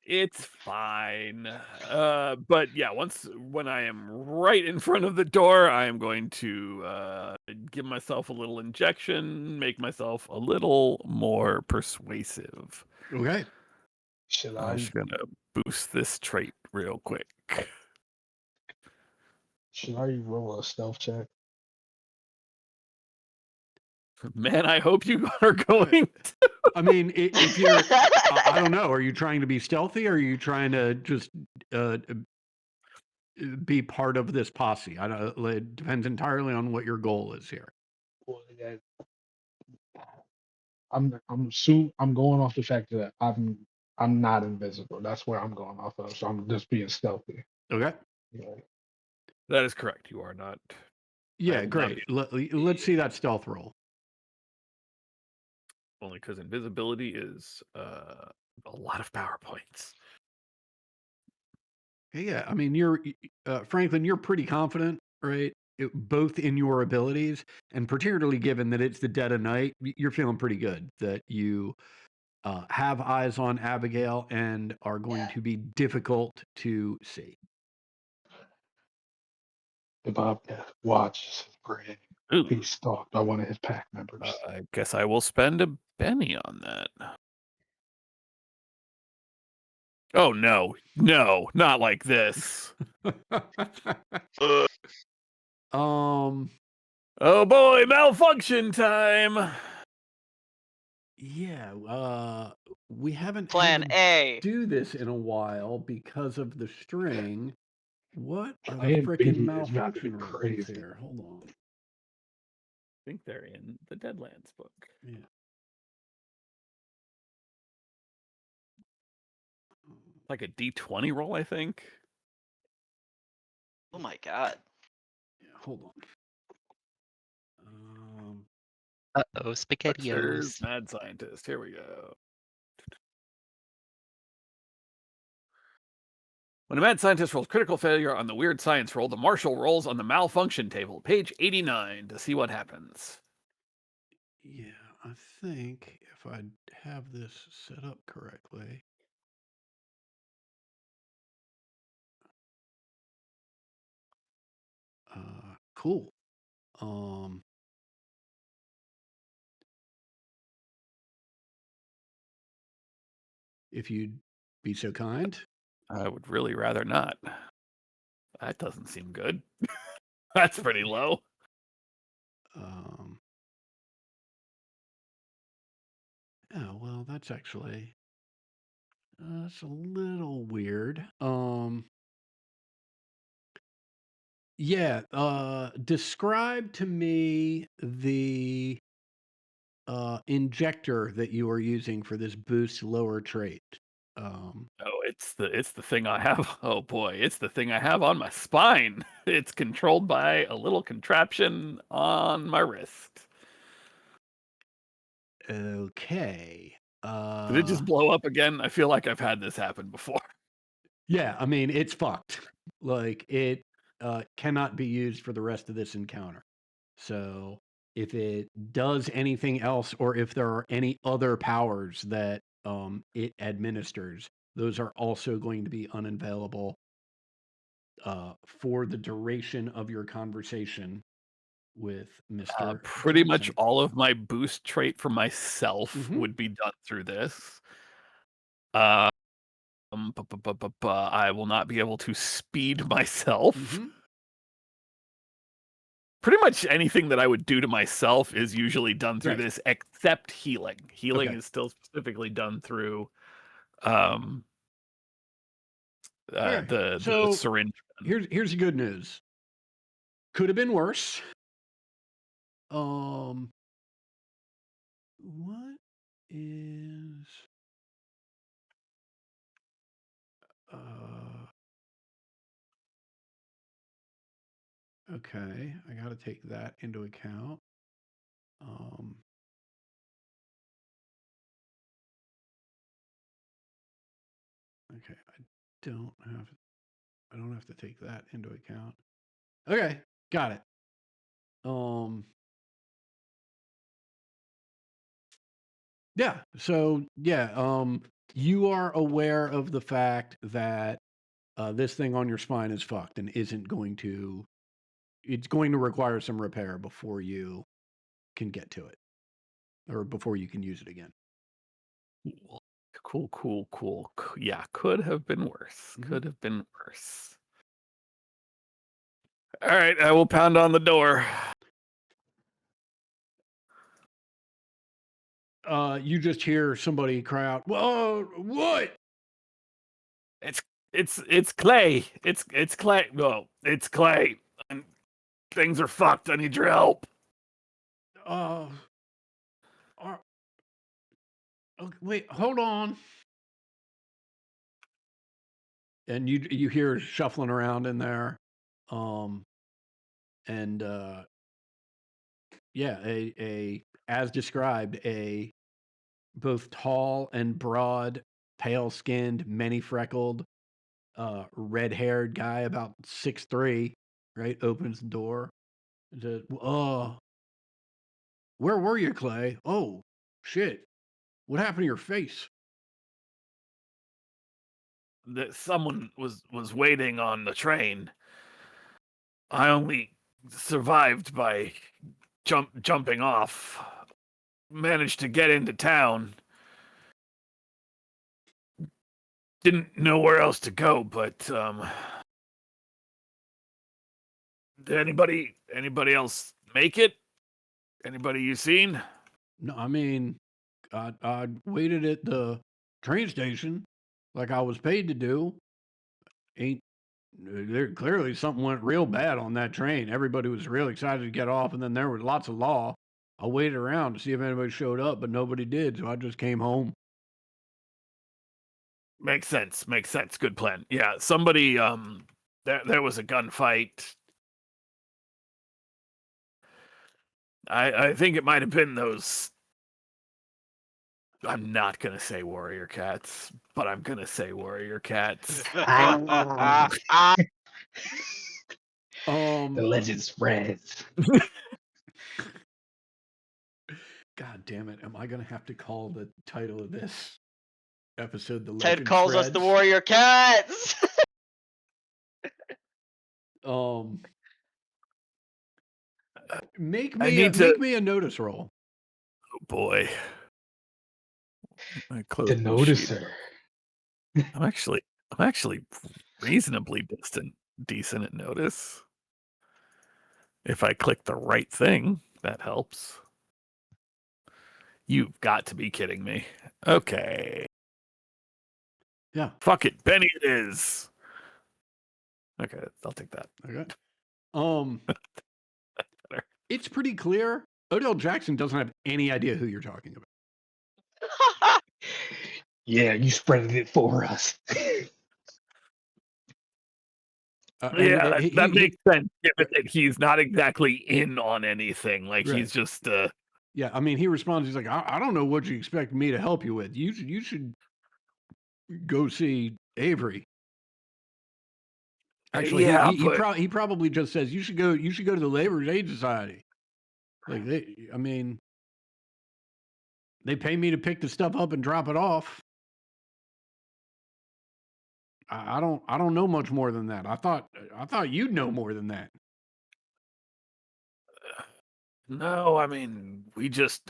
It's fine. But yeah, when I am right in front of the door, I am going to give myself a little injection, make myself a little more persuasive. Okay. Should I'm I just gonna boost this trait real quick. roll a stealth check? Man, I hope you are going to. I mean, if you're, I don't know, are you trying to be stealthy or are you trying to just be part of this posse? I don't. It depends entirely on what your goal is here. Well, yeah, I'm going off the fact that I'm not invisible. That's where I'm going off of. So I'm just being stealthy. Okay. Yeah. That is correct. You are not. Yeah, will not great. Let's see that stealth roll. Only because invisibility is a lot of power points. Yeah, I mean, you're Franklin, you're pretty confident, right? Both in your abilities and particularly given that it's the dead of night, you're feeling pretty good that you have eyes on Abigail and are going to be difficult to see. The Bobcat watches his prey. Ooh, He's stalked by one of his pack members. I guess I will spend a penny on that. Oh no, not like this. um, Oh boy, malfunction time. yeah, we haven't Plan had to A. do this in a while because of the string. What are the Plan B frickin' is about to be malfunction rules crazy. here? Hold on. I think they're in the Deadlands book. Yeah. Like a D20 roll, I think. Oh my god. Yeah, hold on. Uh-oh, Huckster's SpaghettiOs. Mad Scientist. Here we go. When a mad scientist rolls critical failure on the weird science roll, the marshal rolls on the malfunction table, page 89, to see what happens. Yeah, I think if I have this set up correctly. Cool. If you'd be so kind. I would really rather not. That doesn't seem good. That's pretty low. Oh, well, that's actually that's a little weird. Yeah, describe to me the injector that you are using for this boost lower trait. Oh, it's the thing I have. Oh boy, it's the thing I have on my spine. It's controlled by a little contraption on my wrist. Okay. Did it just blow up again? I feel like I've had this happen before. Yeah, I mean, it's fucked. Like it cannot be used for the rest of this encounter. So if it does anything else, or if there are any other powers that it administers, those are also going to be unavailable for the duration of your conversation with Mr. Pretty much Jackson. all of my boost trait for myself Mhm. would be done through this. I will not be able to speed myself. Mhm. Pretty much anything that I would do to myself is usually done through Right. this, except healing. Healing Okay. is still specifically done through Okay. the So syringe. here's the good news. Could have been worse. What is okay, I got to take that into account. Okay, I don't have to take that into account. Okay, got it. Yeah. So yeah, you are aware of the fact that this thing on your spine is fucked and isn't going to. It's going to require some repair before you can get to it, or before you can use it again. Cool. Yeah, could have been worse. Mhm. Could have been worse. All right, I will pound on the door. You just hear somebody cry out, "Whoa, what?" It's Clay. It's Clay. No, it's Clay. Things are fucked. I need your help. Uh, okay, wait, hold on. And you hear shuffling around in there, and yeah, a as described, a both tall and broad, pale skinned, many freckled, red haired guy about 6'3", right, opens the door. And says, where were you, Clay? Oh, shit. What happened to your face? That someone was waiting on the train. I only survived by jumping off. Managed to get into town. Didn't know where else to go, but did anybody else make it? Anybody you seen? No, I mean, I waited at the train station like I was paid to do. Ain't there clearly something went real bad on that train. Everybody was real excited to get off, and then there was lots of law. I waited around to see if anybody showed up, but nobody did, so I just came home. Makes sense. Good plan. Yeah, somebody there was a gunfight. I think it might have been those. I'm not gonna say warrior cats, but I'm gonna say warrior cats. The Um, legend spreads. God damn it! Am I gonna have to call the title of this episode "The Ted Legend calls us the Spreads"? warrior cats. Make I me need to. make me a notice roll. Oh boy. I close The my sheet. noticer. I'm actually reasonably decent at notice. If I click the right thing, that helps. You've got to be kidding me. Okay. Yeah. Fuck it. Benny it is. Okay, I'll take that. Okay. It's pretty clear. Odell Jackson doesn't have any idea who you're talking about. Yeah, you spreaded it for us. Yeah, that makes sense, given that he's not exactly in on anything. Like, Right. he's just Yeah, I mean, he responds. He's like, I don't know what you expect me to help you with. You should go see Avery. Actually, yeah, he probably just says you should go to the Laborers Aid Society. Like I mean, they pay me to pick the stuff up and drop it off. I don't know much more than that. I thought you'd know more than that. no, I mean, we just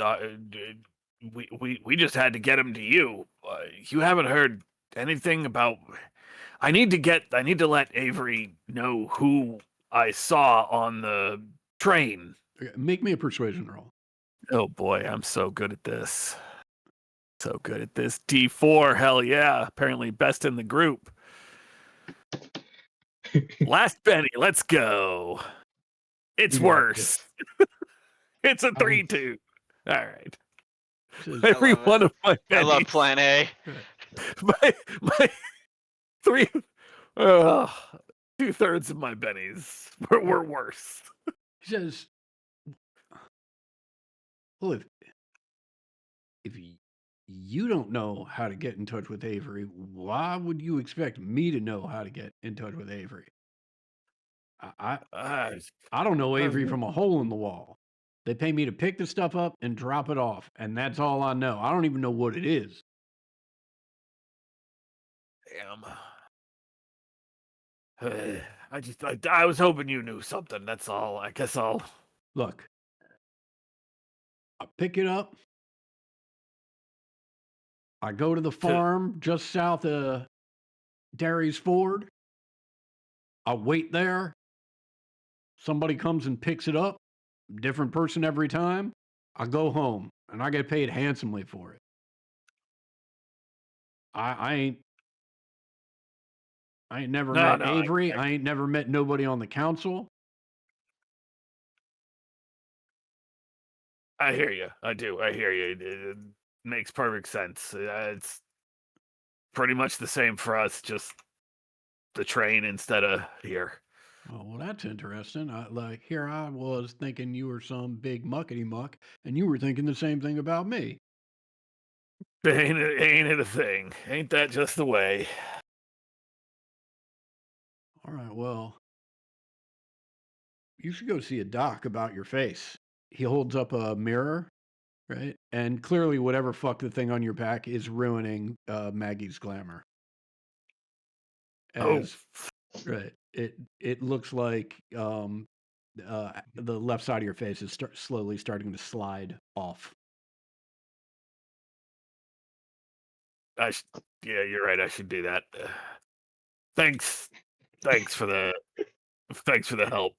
we just had to get him to you. You haven't heard anything about. I need to let Avery know who I saw on the train. Okay, make me a persuasion roll. Oh boy, I'm so good at this. So good at this. D4, hell yeah. Apparently best in the group. Last Benny, let's go. It's worse. It's a 3-2. All right. Every one of my bennies. I love Plan A. my 2/3 of my bennies were worse. He says, "Well, if You don't know how to get in touch with Avery. Why would you expect me to know how to get in touch with Avery? I don't know Avery from a hole in the wall. They pay me to pick the stuff up and drop it off, and that's all I know. I don't even know what it is. Damn. I was hoping you knew something. That's all. I guess I'll. Look, I pick it up. I go to the farm just south of Derry's Ford. I wait there. Somebody comes and picks it up. Different person every time. I go home and I get paid handsomely for it. I ain't never No, met no, Avery. I ain't never met nobody on the council. I hear you. I do. I hear you. It makes perfect sense. It's pretty much the same for us, just the train instead of here. Oh, well, that's interesting. Like, here I was thinking you were some big muckety muck, and you were thinking the same thing about me. Ain't it a thing? Ain't that just the way? All right, well, you should go see a doc about your face. He holds up a mirror, right? And clearly, whatever fuck the thing on your back is ruining Maggie's glamour. As right, it looks like the left side of your face is slowly starting to slide off. Yeah, you're right. I should do that. Thanks for the help.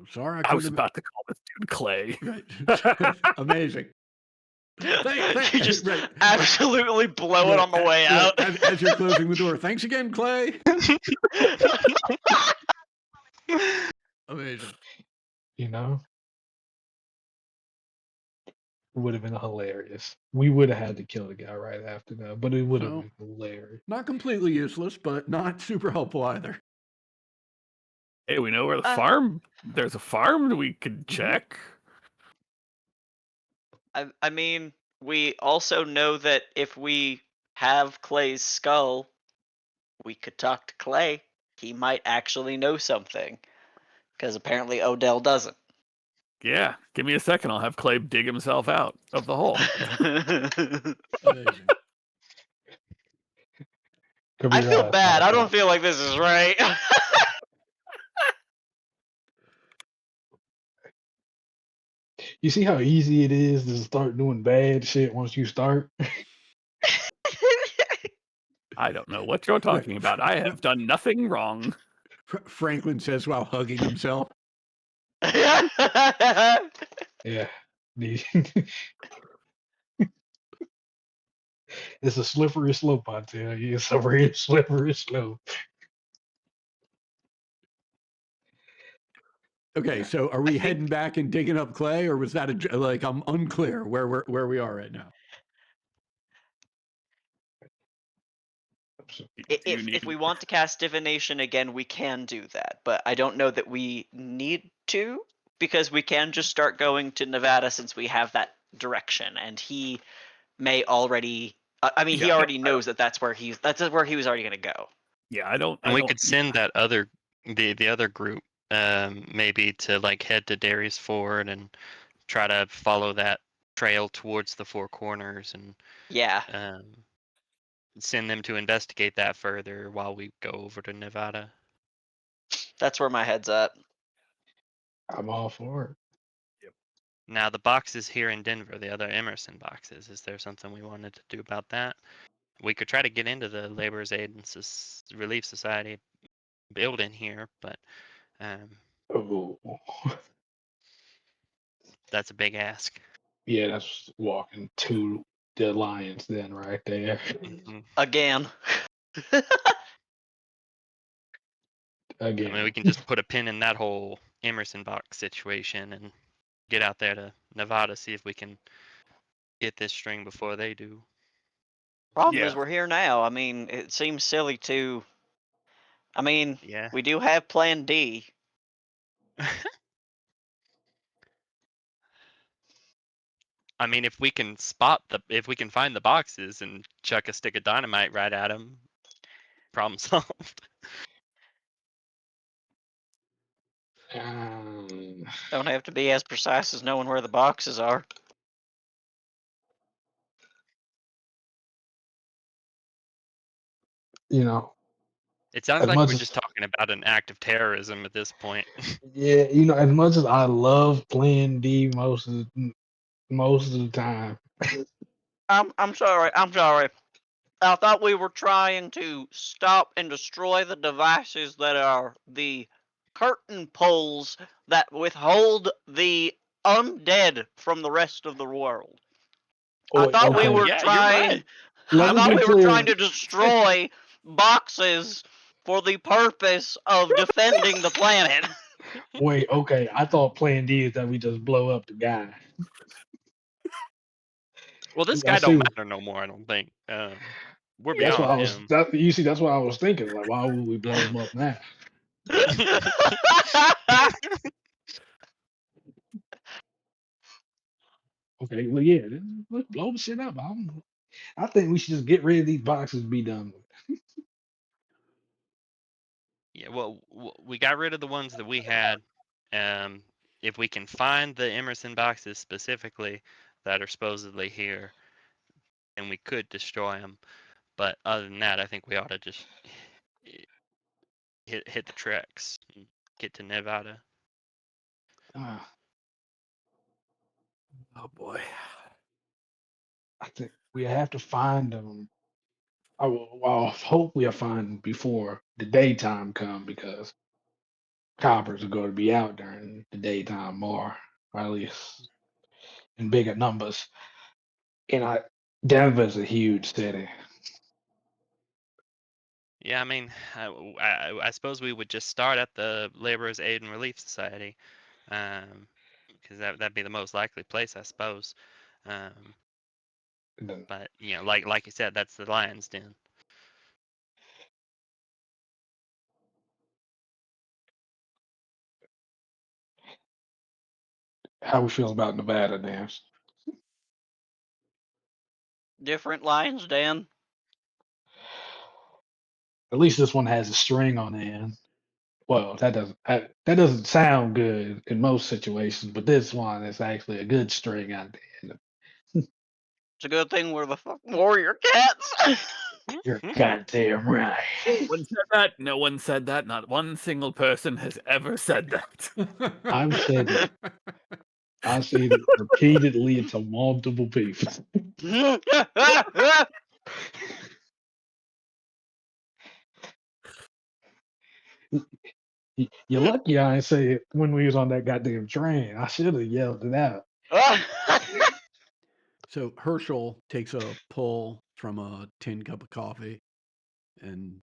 Sorry, I was about to call this dude Clay. Right. Amazing. You just right. absolutely blow it Right. on the way out. As you're closing the door. Thanks again, Clay. Amazing. You know, it would have been hilarious. We would have had to kill the guy right after that, but it would have No. been hilarious. Not completely useless, but not super helpful either. Hey, we know where the farm. There's a farm we could check. I mean, we also know that if we have Clay's skull, we could talk to Clay. He might actually know something, because apparently Odell doesn't. Yeah, give me a second. I'll have Clay dig himself out of the hole. Amazing. I feel bad. I don't feel like this is right. You see how easy it is to start doing bad shit once you start? I don't know what you're talking about. I have done nothing wrong. Franklin says while hugging himself. Yeah. It's a slippery slope, I tell you. It's a real slippery slope. Okay, so are we heading back and digging up Clay, or was that like I'm unclear where we are right now? If we want to cast divination again, we can do that, but I don't know that we need to, because we can just start going to Nevada since we have that direction, and he may already. I mean, he already knows that's where he was already going to go. Yeah, I don't. And we could send that other the other group maybe to like head to Darius Ford and try to follow that trail towards the Four Corners and Yeah, send them to investigate that further while we go over to Nevada. that's where my head's at. I'm all for it. Now the boxes here in Denver, the other Emerson boxes, is there something we wanted to do about that? We could try to get into the Laborers Aid and Relief Society building here, but Oh. that's a big ask. Yeah, that's walking to the Lions then right there. Mm-hmm. Again. Again. I mean, we can just put a pin in that whole Emerson box situation and get out there to Nevada, see if we can get this string before they do. Problem is, we're here now. I mean, it seems silly to. I mean, we do have Plan D. I mean, if we can find the boxes and chuck a stick of dynamite right at them, problem solved. Um, Don't have to be as precise as knowing where the boxes are. you know, It sounds as like much we're as just talking about an act of terrorism at this point. yeah, as much as I love playing D most of the time. I'm sorry. I'm sorry. I thought we were trying to stop and destroy the devices that are the curtain poles that withhold the undead from the rest of the world. I Oh, thought we Oh okay. were yeah, you're trying. right. Let I me thought be we were trying clear. to destroy boxes for the purpose of defending the planet. Wait, okay. I thought Plan D is that we just blow up the guy. Well, this I guy don't see. matter no more. I don't think. We're That's what beyond I was. him. You see, that's what I was thinking. Like, why would we blow him up now? Okay, well, yeah, let's blow the shit up. I think we should just get rid of these boxes and be done with Yeah, well, we got rid of the ones that we had. If we can find the Emerson boxes specifically that are supposedly here, then we could destroy them. But other than that, I think we ought to just hit the tracks and get to Nevada. it. Oh boy. I think we have to find them. I hope we'll find them before the daytime come because coppers are going to be out during the daytime more, or at least in bigger numbers. And Denver's a huge city. Yeah, I mean, I suppose we would just start at the Laborers Aid and Relief Society, because that'd be the most likely place, I suppose. Um, And then but like you said, that's the lion's den. how we feel about Nevada dance? Different lines, Dan. At least this one has a string on the end. Well, that doesn't sound good in most situations, but this one is actually a good string at the end. It's a good thing we're the fucking warrior cats. You're goddamn right. No one said that. No one said that. Not one single person has ever said that. I've said it. I said it repeatedly to multiple people. You're lucky I didn't say it when we was on that goddamn train. I should have yelled it out. So Herschel takes a pull from a tin cup of coffee and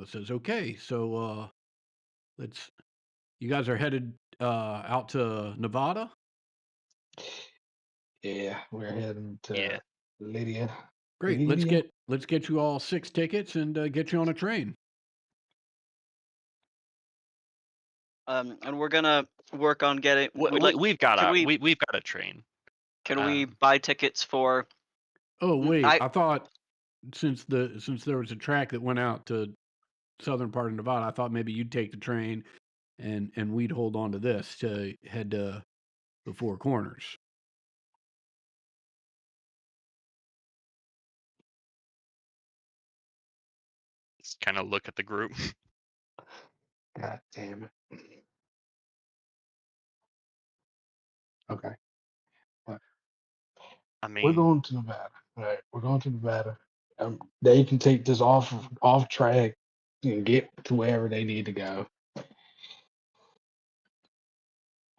says, "Okay, so let's. You guys are headed out to Nevada. Yeah, we're heading Yeah. to Lydia. Great. Lydia? Let's get you all 6 tickets and get you on a train." And we're gonna work on getting. We've got Can a we we've got a train. can we buy tickets for? Oh wait, I I thought since there was a track that went out to southern part of Nevada, I thought maybe you'd take the train and we'd hold on to this to head to the Four Corners. Just kind of look at the group. God damn it. Okay. I We're mean, going to Nevada. All right. We're going to Nevada. They can take this off track and get to wherever they need to go.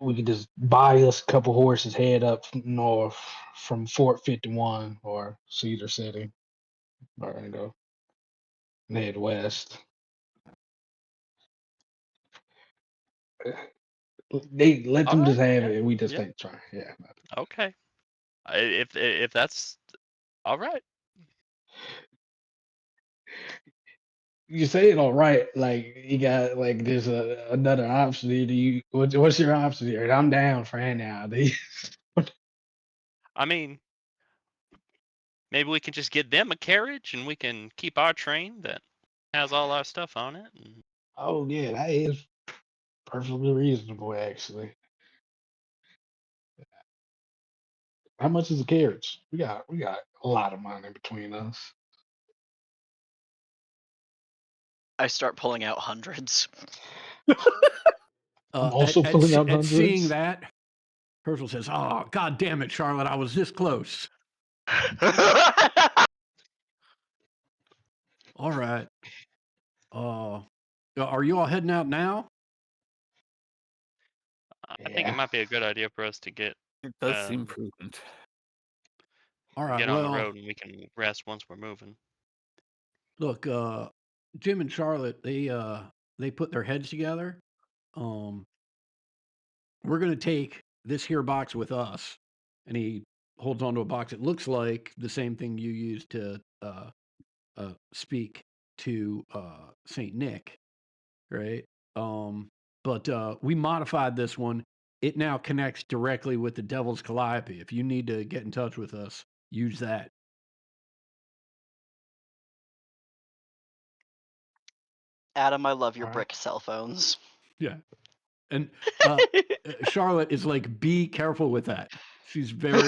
We can just buy us a couple horses, head up north from Fort 51 or Cedar City. We're gonna go and head west. They let all them right, just have yeah, it, and we just yeah, take the train. Yeah. okay. If that's all right. You say it all right. Like you got like there's another option here. What's your option here? I'm down for any now. I mean, maybe we can just get them a carriage and we can keep our train that has all our stuff on it. And Oh yeah, that is perfectly reasonable actually. How much is a carriage? We got a lot of money between us. I start pulling out hundreds. I'm also At pulling out seeing hundreds. that, Herschel says, "Oh, God damn it, Charlotte! I was this close." All right. Are you all heading out now? I think it Yeah. might be a good idea for us to It does seem um, prudent. All right. get on the Well, road and we can rest once we're moving. look, Jim and Charlotte, they put their heads together. Um, we're gonna take this here box with us, and he holds onto a box. It looks like the same thing you used to speak to Saint Nick, right? Um, but we modified this one. It now connects directly with the Devil's Calliope. If you need to get in touch with us, use that. Adam, I love your All right. brick cell phones. Yeah. And Charlotte is like, be careful with that. She's very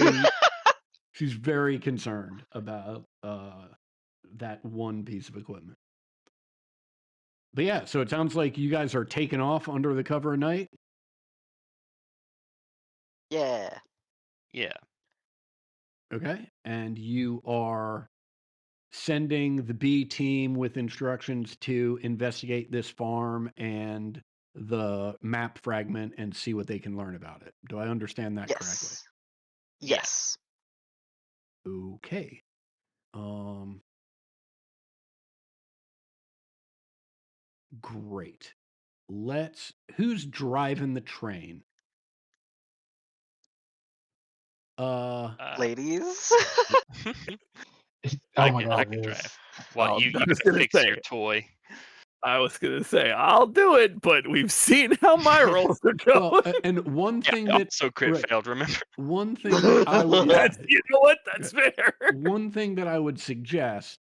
concerned about that one piece of equipment. But yeah, so it sounds like you guys are taking off under the cover of night. Yeah. Yeah. Okay. And you are sending the B team with instructions to investigate this farm and the map fragment and see what they can learn about it. Do I understand that correctly? Yes. Yeah. Yes. Okay. Great. Who's driving the train? Ladies. Oh I my can god, drive. yes. What Oh, you I was can gonna fix say. your toy. I was gonna say I'll do it, but we've seen how my rolls are going. Well, and one Yeah, thing I that also crit right, failed. Remember? one thing that I would That's, you know what? That's fair. one thing that I would suggest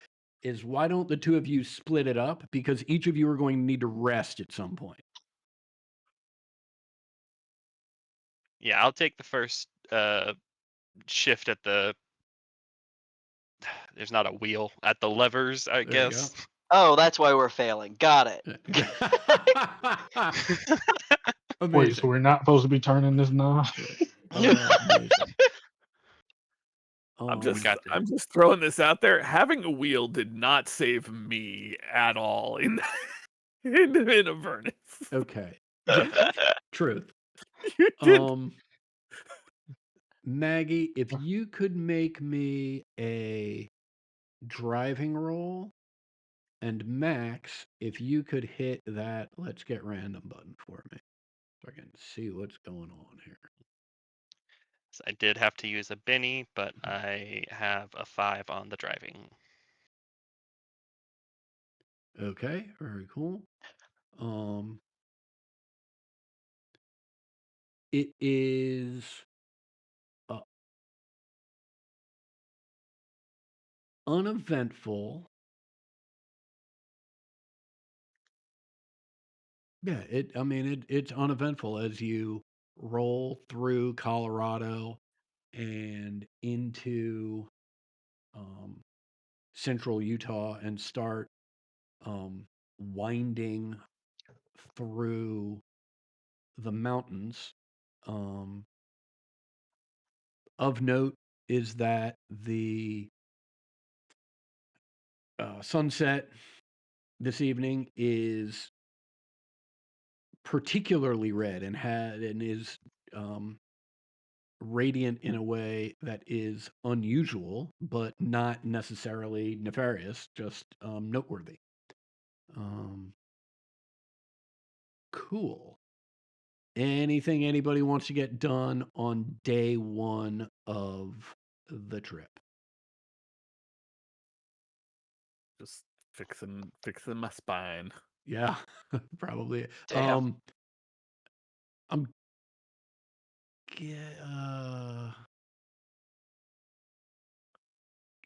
is why don't the two of you split it up, because each of you are going to need to rest at some point. Yeah, I'll take the first shift at the. There's not a wheel at the levers, I There you guess. Oh, that's why we're failing. Got it. Wait, Amazing. so we're not supposed to be turning this knob? Amazing. I'm We got this. just throwing this out there. Having a wheel did not save me at all in in Avernus. Okay. Yeah, truth. You did. Maggie, if you could make me a driving roll, and Max, if you could hit that let's get random button for me so I can see what's going on here. So I did have to use a Benny, but I have a 5 on the driving. Okay, very cool. It is uneventful. Yeah, it's uneventful as you roll through Colorado and into central Utah and start winding through the mountains. Of note is that the sunset this evening is particularly red and is radiant in a way that is unusual, but not necessarily nefarious, just noteworthy. Cool. Anything anybody wants to get done on day one of the trip? Just fixing my spine. Yeah, probably. Damn. I'm yeah,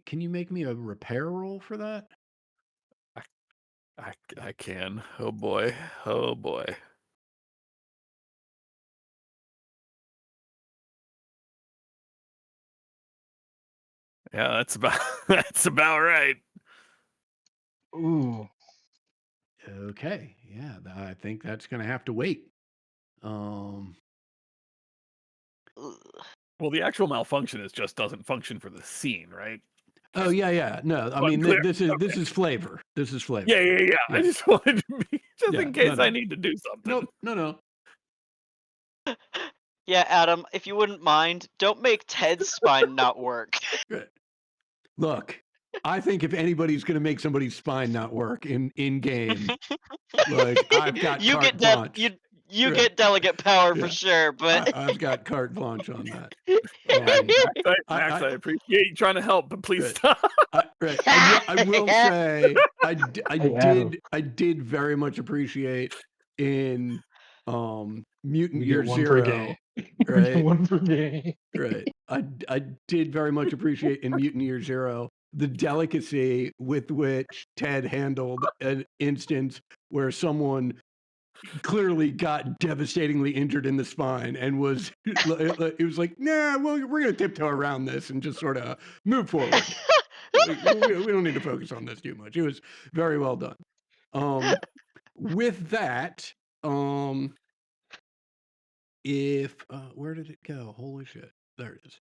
can you make me a repair roll for that? I can. Oh boy. Oh boy. Yeah, that's about that's about right. Ooh. Okay, yeah, I think that's gonna have to wait. Um, Ugh. Well, the actual malfunction is just doesn't function for the scene, right? oh yeah. No, I mean Unclear. this is flavor. This is flavor. Yeah. I Yeah. just wanted to be just Yeah, in case no. I need to do something. No. Yeah, Adam, if you wouldn't mind, don't make Ted's spine not work. Good. Look, I think if anybody's gonna make somebody's spine not work in game, like I've got You carte get blanche. you Right. get delegate power for Yeah. sure, but I've got carte blanche on that. Max, I appreciate you trying to help, but please Right. stop. Right. I will say Hey, Adam. I did very much appreciate in Mutant We Year get one per Zero, game. We get right? one per game. Right. I did very much appreciate in Mutant Year Zero the delicacy with which Ted handled an instance where someone clearly got devastatingly injured in the spine and was it was like, nah, well, we're gonna tiptoe around this and just sort of move forward. Like, we don't need to focus on this too much. It was very well done. With that, if where did it go? Holy shit! There it is.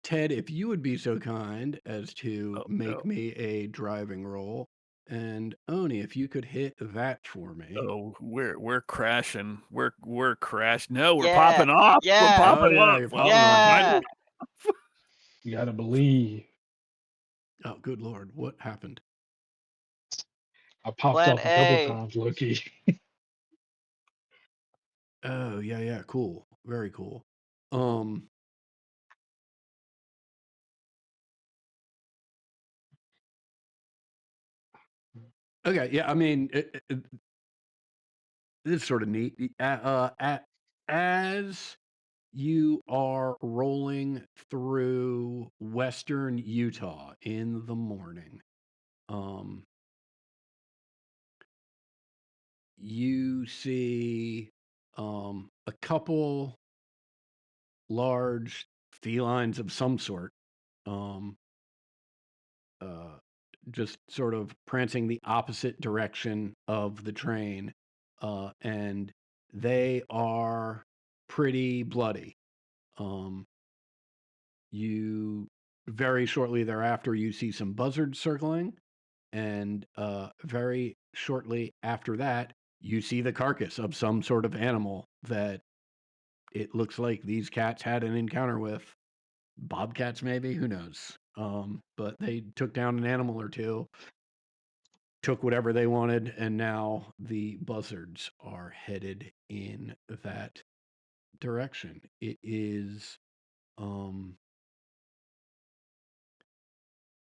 Ted, if you would be so kind as to Oh, make no. me a driving roll, and Oni, if you could hit that for me. Oh, we're crashing. We're crashing. No, we're Yeah, popping off. We're yeah. popping Oh, yeah, off. you're Well, popping we're off. Yeah. finally You gotta believe. Oh, good lord, what happened? I popped Plan off a couple A. times, Loki. Oh, yeah, cool, very cool. Um, okay, yeah, I mean, this is sort of neat. As you are rolling through western Utah in the morning, you see a couple large felines of some sort, um, just sort of prancing the opposite direction of the train, and they are pretty bloody. Um, you very shortly thereafter you see some buzzards circling, and very shortly after that you see the carcass of some sort of animal that it looks like these cats had an encounter with. Bobcats, maybe, who knows? But they took down an animal or two, took whatever they wanted, and now the buzzards are headed in that direction. It is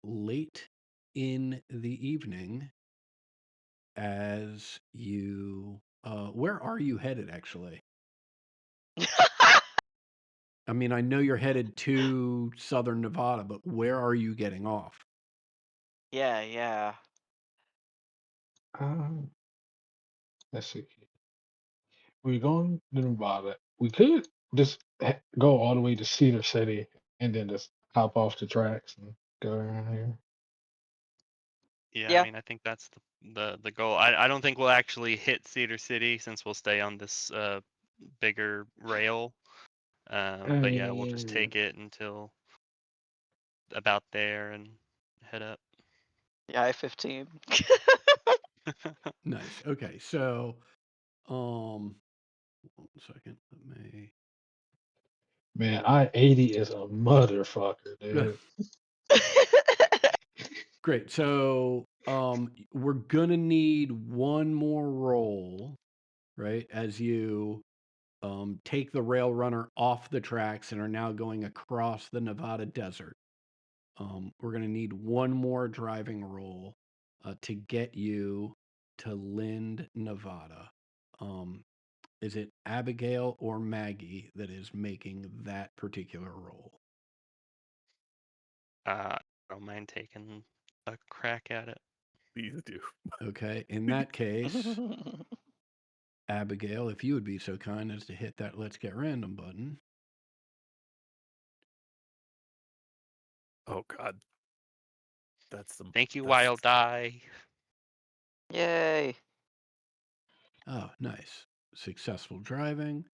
late in the evening as you where are you headed actually? I mean, I know you're headed to southern Nevada, but where are you getting off? Yeah. Um, let's see. We're going to Nevada. We could just go all the way to Cedar City and then just hop off the tracks and go around here. Yeah, Yeah. I mean, I think that's the goal. I don't think we'll actually hit Cedar City since we'll stay on this bigger rail. But yeah, we'll just take it until about there and head up. Yeah, I-15. Nice. Okay, so 1 second. Let me Man, I-80 is a motherfucker, dude. Great. So we're gonna need one more roll, right? As you take the rail runner off the tracks and are now going across the Nevada desert. We're gonna need one more driving roll. to get you to Lind, Nevada. Is it Abigail or Maggie that is making that particular roll? I don't mind taking a crack at it. Please do. Okay, in that case, Abigail, if you would be so kind as to hit that Let's Get Random button. Oh God. That's the. Thank you, that's- Wild Die. Yay. Oh, nice. Successful driving.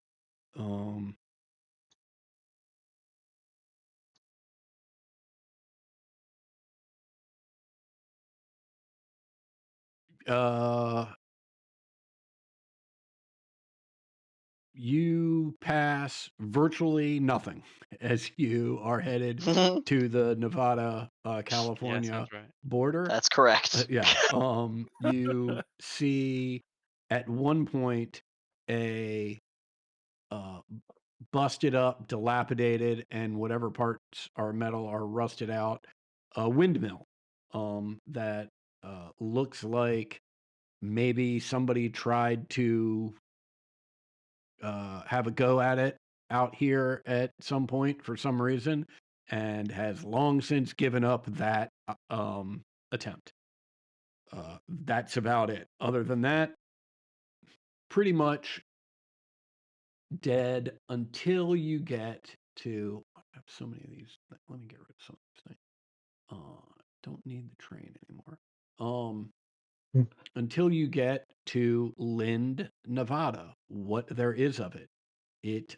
You pass virtually nothing as you are headed to the Nevada Yeah, California sounds right. border. That's correct. Yeah. You see at one point a busted up, dilapidated, and whatever parts are metal are rusted out a windmill that looks like maybe somebody tried to have a go at it out here at some point for some reason and has long since given up that attempt. That's about it. Other than that, pretty much dead until you get to. I have so many of these. Let me get rid of some of these things. Don't need the train anymore. Hmm. Until you get to Lind, Nevada, what there is of it. It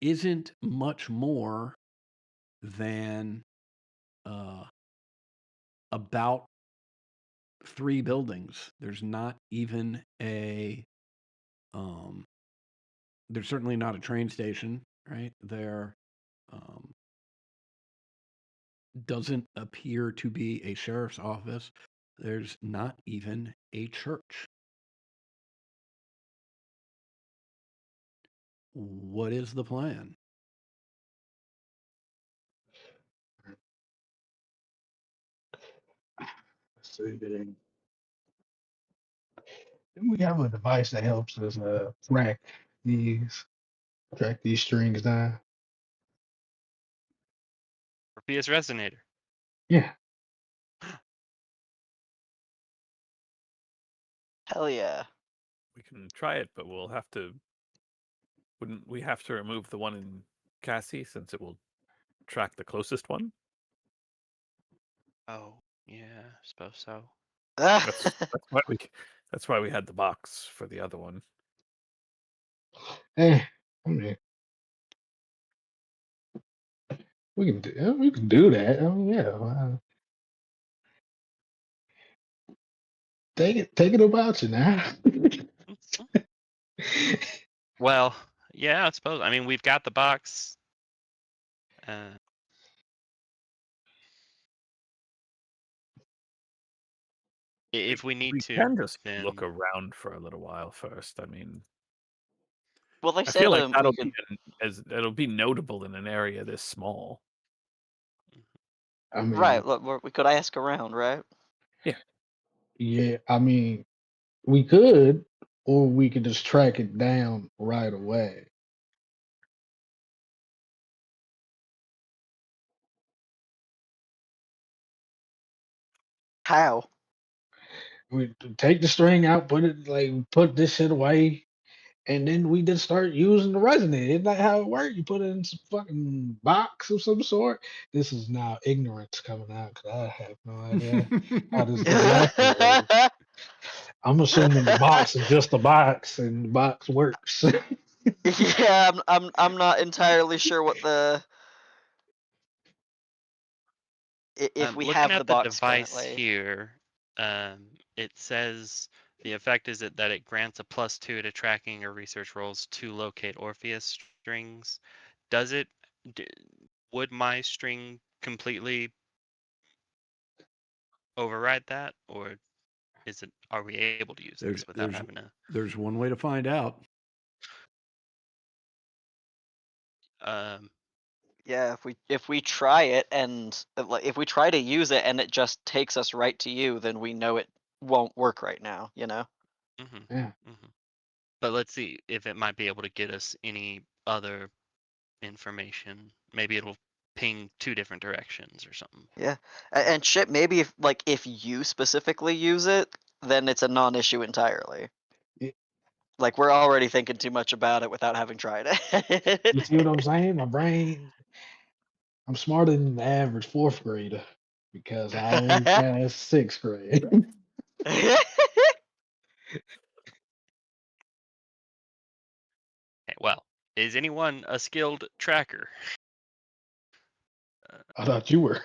isn't much more than about 3 buildings. There's not even a there's certainly not a train station, right? There doesn't appear to be a sheriff's office. There's not even a church. What is the plan? So then we have a device that helps us these track these strings down. Orpheus Resonator. Yeah. Hell yeah. We can try it, but we'll have to. Wouldn't we have to remove the one in Cassie since it will track the closest one? Oh, yeah, suppose so. That's why we. That's why we had the box for the other one. I mean, we can do that. I mean, yeah. Take it about you now. Well, yeah, I suppose. I mean, we've got the box. If we need We to, can just then look around for a little while first. I mean, Well, they I said feel like we that'll could. be as it'll be notable in an area this small. I mean, Right, look, we could ask around, right? yeah. I mean, we could, or we could just track it down right away. How? We take the string out, put this shit away, and then we just start using the resonator. Isn't that how it works? You put it in some fucking box of some sort. This is now ignorance coming out because I have no idea how this exactly works. I'm assuming the box is just a box and the box works. Yeah, I'm not entirely sure what the if we looking have the at the box device currently. here, it says the effect is that it grants a +2 to tracking or research rolls to locate Orpheus strings. Does it? Would my string completely override that, or is it? Are we able to use this without having to? There's one way to find out. Um, Yeah, if we try it and if we try to use it and it just takes us right to you, then we know it won't work right now. You know. Hmm. Yeah. Hmm. But let's see if it might be able to get us any other information. Maybe it'll ping 2 different directions or something. Yeah, and shit. Maybe if you specifically use it, then it's a non-issue entirely. Yeah. Like we're already thinking too much about it without having tried You it. see what I'm saying? My brain, I'm smarter than the average fourth grader because I only passed sixth grade. Okay, well, is anyone a skilled tracker? I thought you were.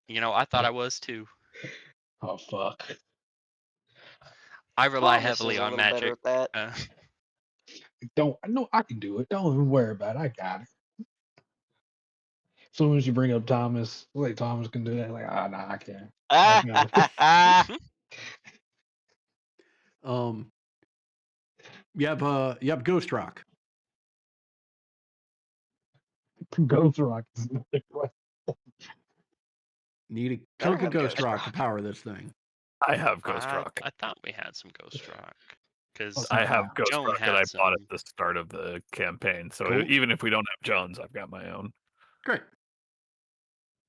I thought I was too. Oh fuck! I rely Thomas heavily is a on little better magic. at that. Don't I know I can do it? Don't even worry about it. I got it. As soon as you bring up Thomas, like Thomas can do that. Like, nah, I can't. I got it. Um, you have Ghost Rock. Ghost Rock. Need a Better chunk of have Ghost Ghost Rock to Rock. power this thing. I have Ghost I Rock. I thought we had some Ghost Rock because I have Ghost Joan Rock that had I bought some. at the start of the campaign. So Cool. even if we don't have Jones, I've got my own. Great.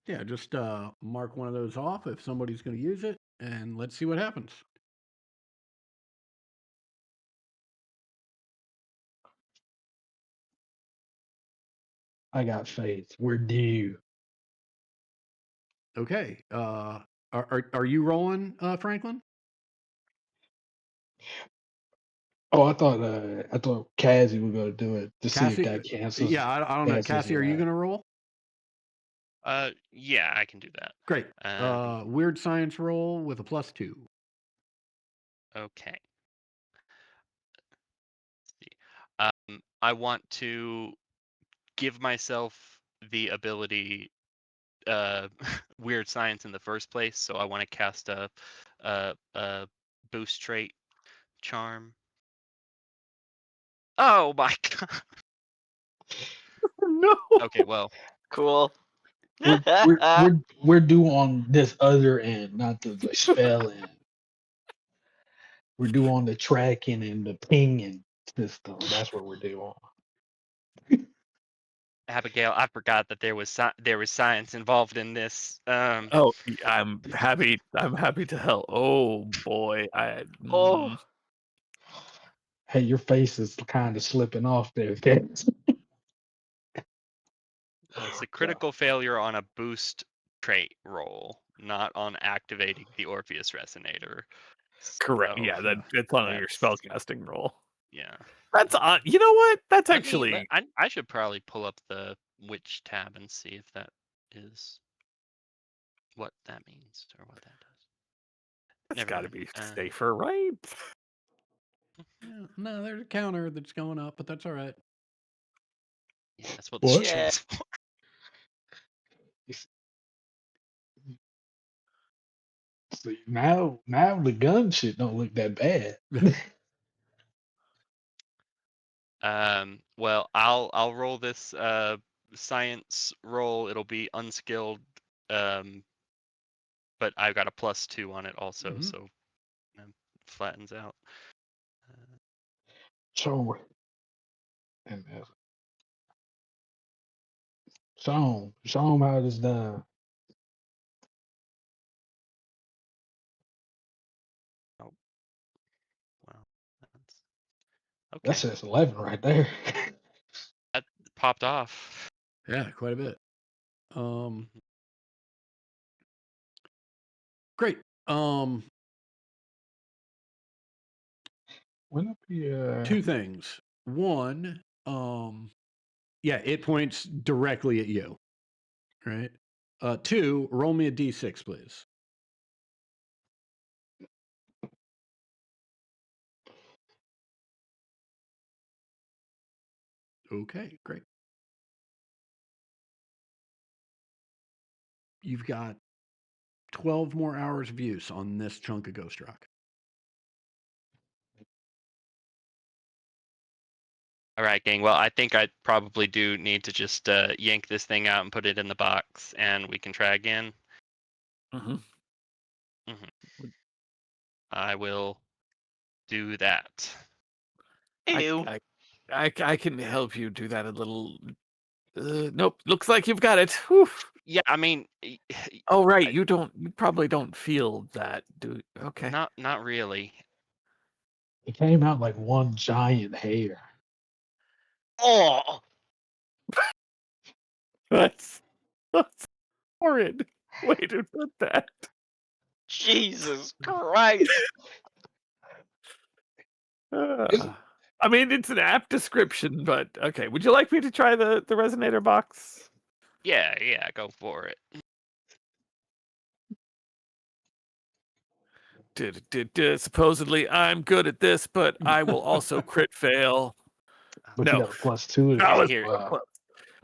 Yeah, just mark one of those off if somebody's going to use it, and let's see what happens. I got faith. We're due. Okay. Are you rolling, Franklin? Oh, I thought Cassie was gonna do it to see if Cassie? that cancels. Yeah, I don't know. Cancels Cassie, it are you out. going to roll? Yeah, I can do that. Great. Um, Weird science roll with a +2. Okay. Let's see. I want to give myself the ability weird science in the first place, so I want to cast a boost trait charm. Oh my god. No. Okay, well, Cool. We're due on this other end, not the spell end. We're due on the tracking and the pinging system. That's what we're due on. Abigail, I forgot that there was science involved in this. Oh, I'm happy. I'm happy to help. Oh boy, Oh, Hey, your face is kind of slipping off there, Cass. Well, it's a critical failure on a boost trait roll, not on activating the Orpheus resonator. correct. So Yeah, it's on your that's spellcasting roll. yeah. That's on. You know what? That's Let me. actually. I should probably pull up the witch tab and see if that is what that means or what that does. It's Never got to mind. be safer, right? Yeah, no, there's a counter that's going up, but that's all right. Yeah, that's what the What? string's for. See, now the gun shit don't look that bad. Well, I'll roll this science roll. It'll be unskilled, but I've got a +2 on it also, Mhm. so flattens out. So, and show 'em how it's done. Oh, well, that's okay. That says 11 right there. That popped off. Yeah, quite a bit. Great. When up here, 2 things. One, yeah, it points directly at you, right? 2, roll me a d6, please. Okay, great. You've got 12 more hours of use on this chunk of Ghost Rock. All right, gang. Well, I think I probably do need to just yank this thing out and put it in the box, and we can try again. Mm-hmm. I will do that. Ew. I can help you do that a little. Nope. Looks like you've got it. Whew. Yeah, I mean, Oh right, I- you probably don't feel that, do okay. not really. It came out like one giant hair. Oh, That's horrid way to put that. Jesus Christ. I mean, it's an apt description, but okay. Would you like me to try the resonator box? Yeah, go for it. Supposedly, I'm good at this, but I will also crit fail. But No. you got a +2 to That was here. so close.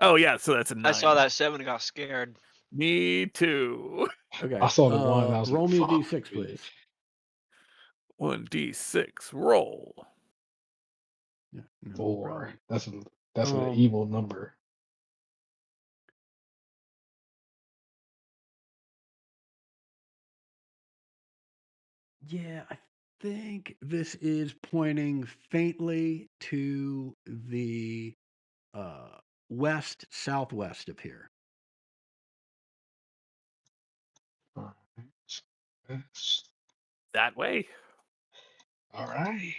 Oh yeah, so that's a 9. I saw that 7 and got scared. Me too. Okay. I saw the one and I was roll like, me a fuck, d6, man. please. 1d6 roll. Yeah, no 4. problem. That's an evil number. Yeah, I think this is pointing faintly to the west southwest of here. All right. That way. All right.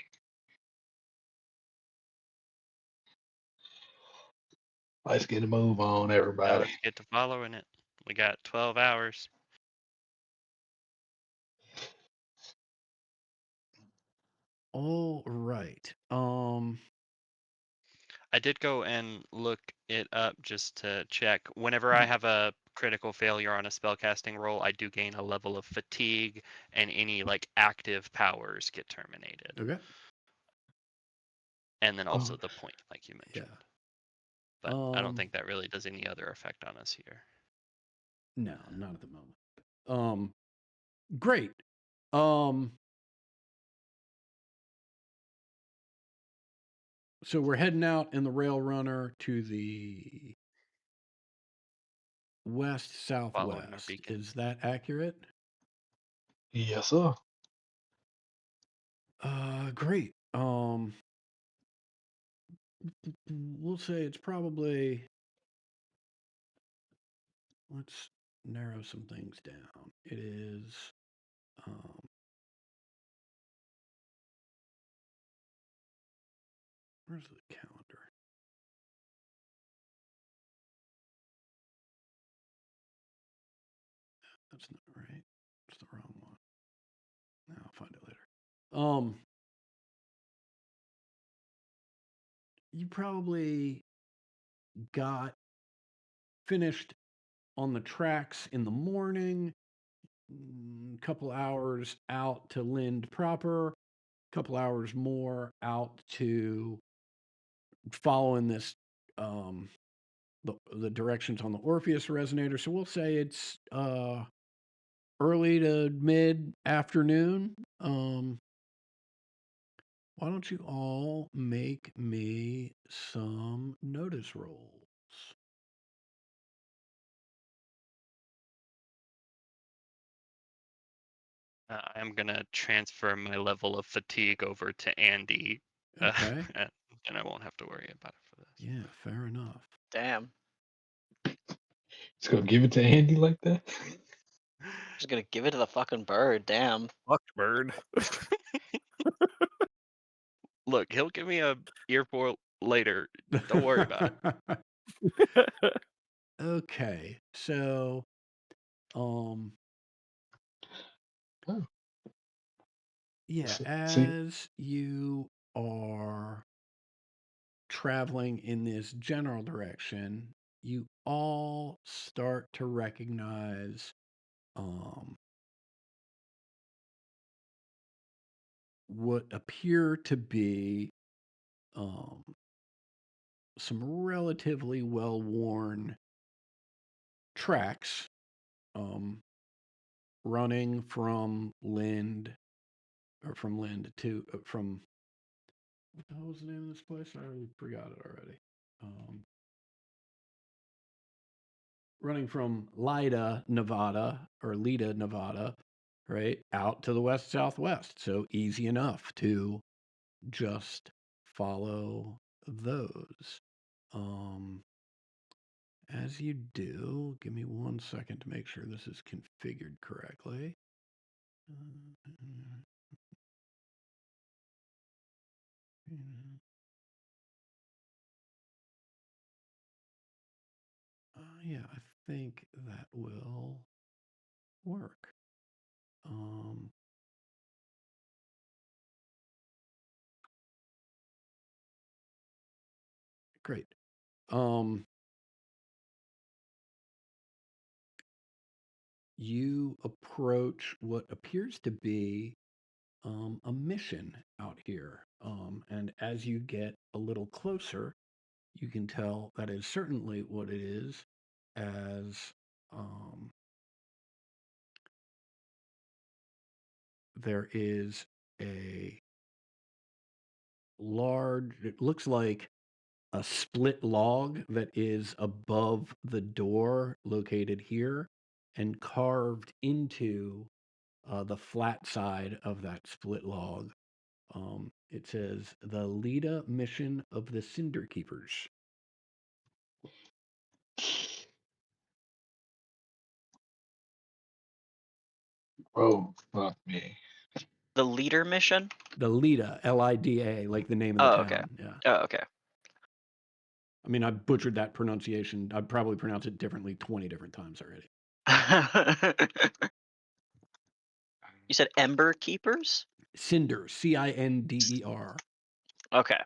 Let's get a move on, Now everybody. let's get to following it. We got 12 hours. All right. I did go and look it up just to check. Whenever I have a critical failure on a spellcasting roll, I do gain a level of fatigue, and any like active powers get terminated. Okay. And then also the point, like you mentioned. Yeah. But I don't think that really does any other effect on us here. No, not at the moment. Great. So we're heading out in the rail runner to the west Following our southwest. beacon. Is that accurate? Yes, sir. Great. We'll say it's probably, let's narrow some things down. It is where's the calendar? That's not right. It's the wrong one. No, I'll find it later. You probably got finished on the tracks in the morning, couple hours out to Lind proper, couple hours more out to following this the directions on the Orpheus resonator. So we'll say it's early to mid afternoon. Why don't you all make me some notice rolls? I'm going to transfer my level of fatigue over to Andy. Okay. And I won't have to worry about it for this. Yeah, fair enough. Damn. Just gonna give it to Andy like that? Just gonna give it to the fucking bird. Damn. Fuck bird. Look, he'll give me a earful later. Don't worry about it. Okay, so yeah, See- as you are traveling in this general direction, you all start to recognize what appear to be some relatively well-worn tracks running from Lind to from What the hell was the name of this place? I already forgot it already. Running from Lida, Nevada, right, out to the west-southwest. So easy enough to just follow those. As you do, give me 1 second to make sure this is configured correctly. Yeah, I think that will work. Great. You approach what appears to be a mission out here. And as you get a little closer, you can tell that is certainly what it is, as there is a large, it looks like a split log that is above the door located here and carved into the flat side of that split log. It says the Leda mission of the Cinder Keepers. Oh, fuck me. The leader mission? The Lida, Lida, like the name of the Oh, town. okay. Yeah. Oh, okay. I mean, I butchered that pronunciation. I'd probably pronounce it differently 20 different times already. You said Ember Keepers? Cinder, Cinder. Okay.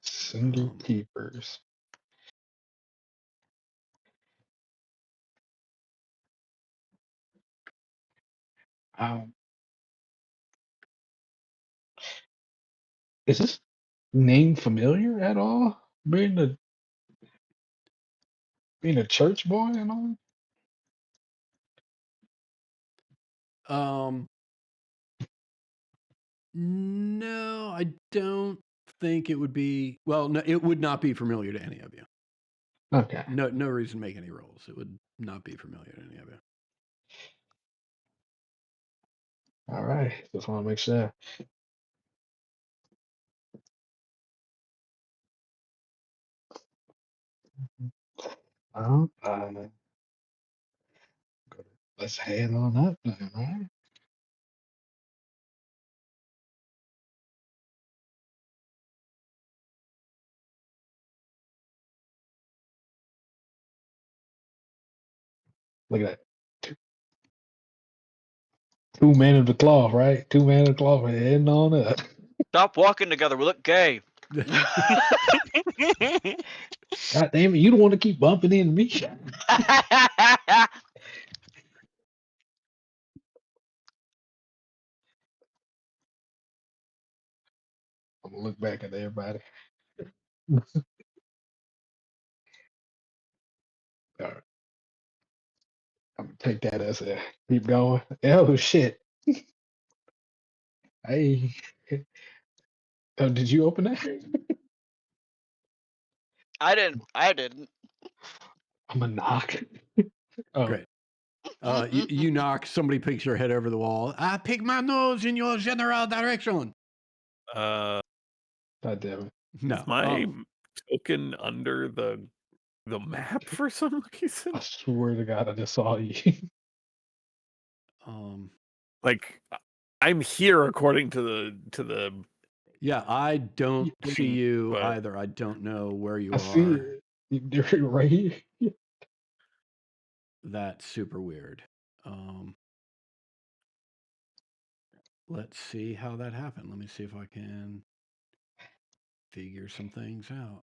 Cinder Keepers. Is this name familiar at all? Being a church boy and all? No, I don't think it would be. Well, no, it would not be familiar to any of you. Okay. No reason to make any rolls. It would not be familiar to any of you. All right. Just want to make sure. Go let's head on up then, right? Look at that. Two men of the cloth, right? Two men of the cloth heading on up. Stop walking together. We look gay. God damn it, you don't want to keep bumping into me. I'm gonna look back at everybody. All right. I'm gonna take that as a keep going. Oh shit. Hey. Oh, did you open that? I didn't. I'm a knock. Oh, Great. You knock, somebody peeks your head over the wall. I pick my nose in your general direction. Uh, God damn it. No. is my token under the map for some reason? I swear to God, I just saw you. Like, I'm here according to the. Yeah, I don't see you but- either. I don't know where you I are. see it. They're right here. That's super weird. Let's see how that happened. Let me see if I can figure some things out.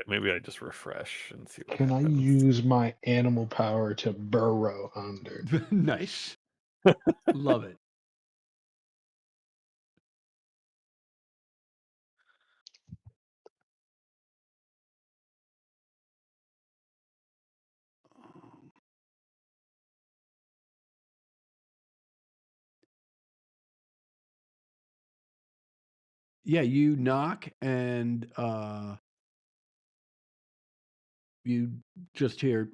Maybe I just refresh and see what Can I happens. use my animal power to burrow under? Nice. Love it. Yeah, you knock and you just hear,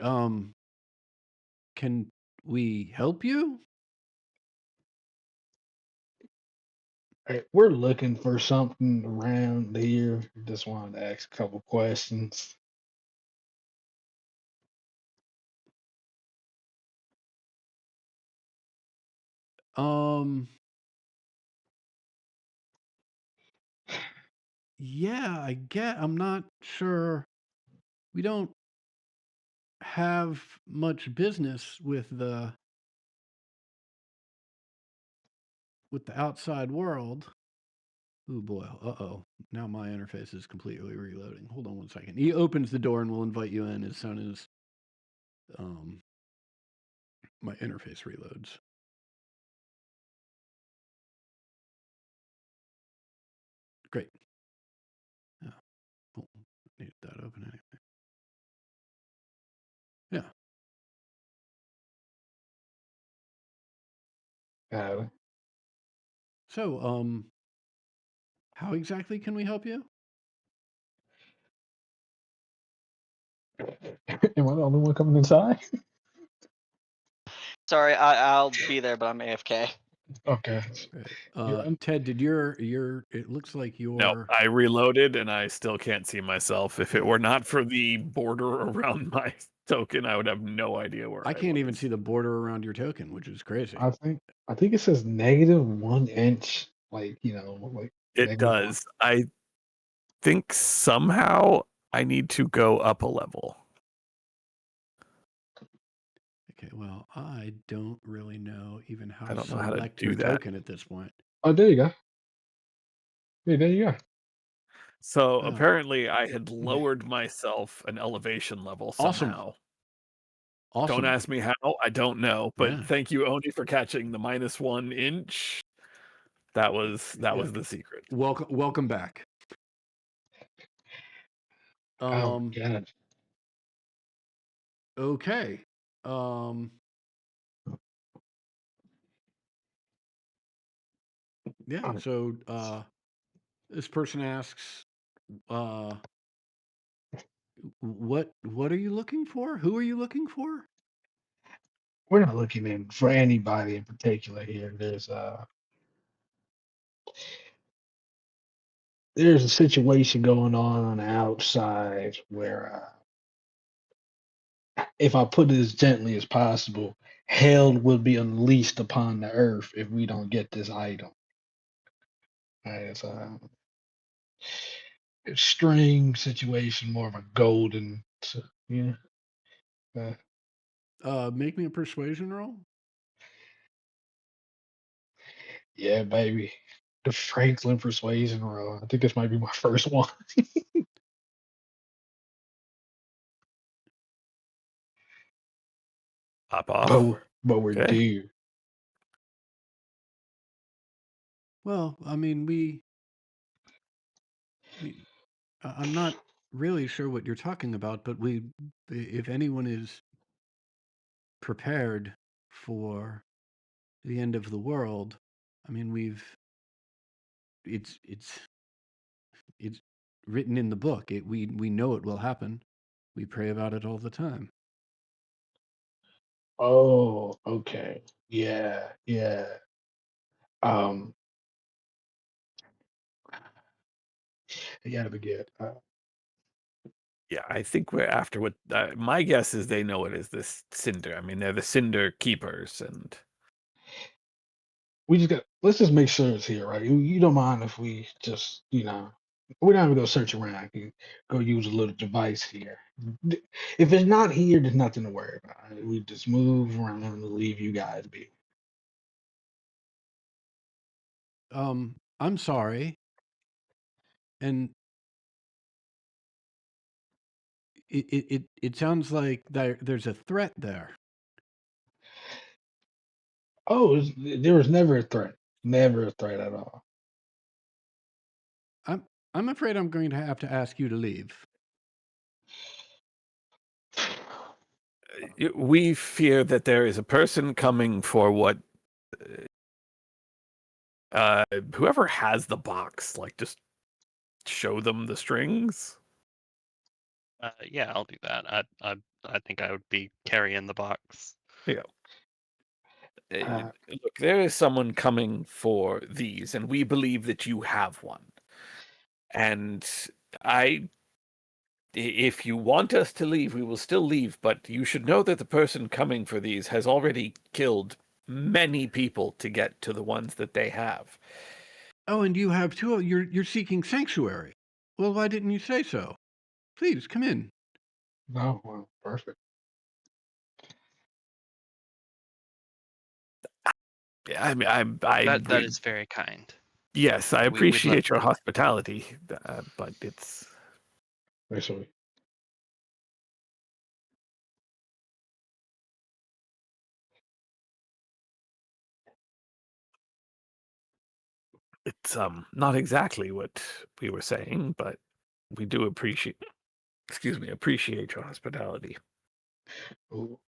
can we help you? Hey, we're looking for something around here. Just wanted to ask a couple questions. Um, yeah, I'm not sure. We don't have much business with the outside world. Oh boy. Uh-oh. Now my interface is completely reloading. Hold on one second. He opens the door and will invite you in as soon as my interface reloads. Great. Yeah. Oh, need that open anyway. Yeah. So, how exactly can we help you? Am I the only one coming inside? Sorry, I'll be there, but I'm AFK. Okay. Right. Ted, did your it looks like No, your I reloaded and I still can't see myself. If it were not for the border around my token, I would have no idea where I can't even was. see the border around your token, which is crazy. I think it says -1 inch, like like It -1. does. I think somehow I need to go up a level. Okay, well, I don't really know even how I to don't know how to select do your that. token at this point. Oh, there you go. Yeah, there you go. So Oh. apparently I had lowered myself an elevation level Awesome. somehow. Awesome. Don't ask me how, I don't know. But Yeah. thank you, Oni, for catching the -1 inch. That was the secret. Welcome back. Oh God. Okay. Yeah, so this person asks, what are you looking for? Who are you looking for? We're not looking in for anybody in particular here. There's a situation going on the outside where, if I put it as gently as possible, hell will be unleashed upon the earth if we don't get this item. It's a strange situation, more of a golden, yeah. Make me a persuasion roll. Yeah, baby. The Franklin persuasion roll. I think this might be my first one. Pop but off. we're Okay. due. Well, I mean, I'm not really sure what you're talking about, but if anyone is prepared for the end of the world, I mean, it's written in the book. We know it will happen. We pray about it all the time. Oh, okay. Yeah, yeah. Um, you gotta be good. Yeah, I think we're after what my guess is they know it is this Cinder. I mean, they're the Cinder keepers, and Let's just make sure it's here, right? You don't mind if we just, we're not gonna go search around. I can go use a little device here. If it's not here, there's nothing to worry about. Right? We just move around and leave you guys be. I'm sorry. And it sounds like there's a threat there. Oh, there was never a threat. Never a threat at all. I'm afraid I'm going to have to ask you to leave. we fear that there is a person coming for what whoever has the box, like just show them the strings? Yeah, I'll do that. I think I would be carrying the box. Yeah. Uh, Look, there is someone coming for these, and we believe that you have one. And if you want us to leave, we will still leave, but you should know that the person coming for these has already killed many people to get to the ones that they have. Oh, and you have two. You're seeking sanctuary. Well, why didn't you say so? Please come in. no, well, perfect. Yeah, I mean, That is very kind. yes, I We'd love appreciate your to. hospitality, but it's Actually, not exactly what we were saying, but we do appreciate your hospitality. we'll,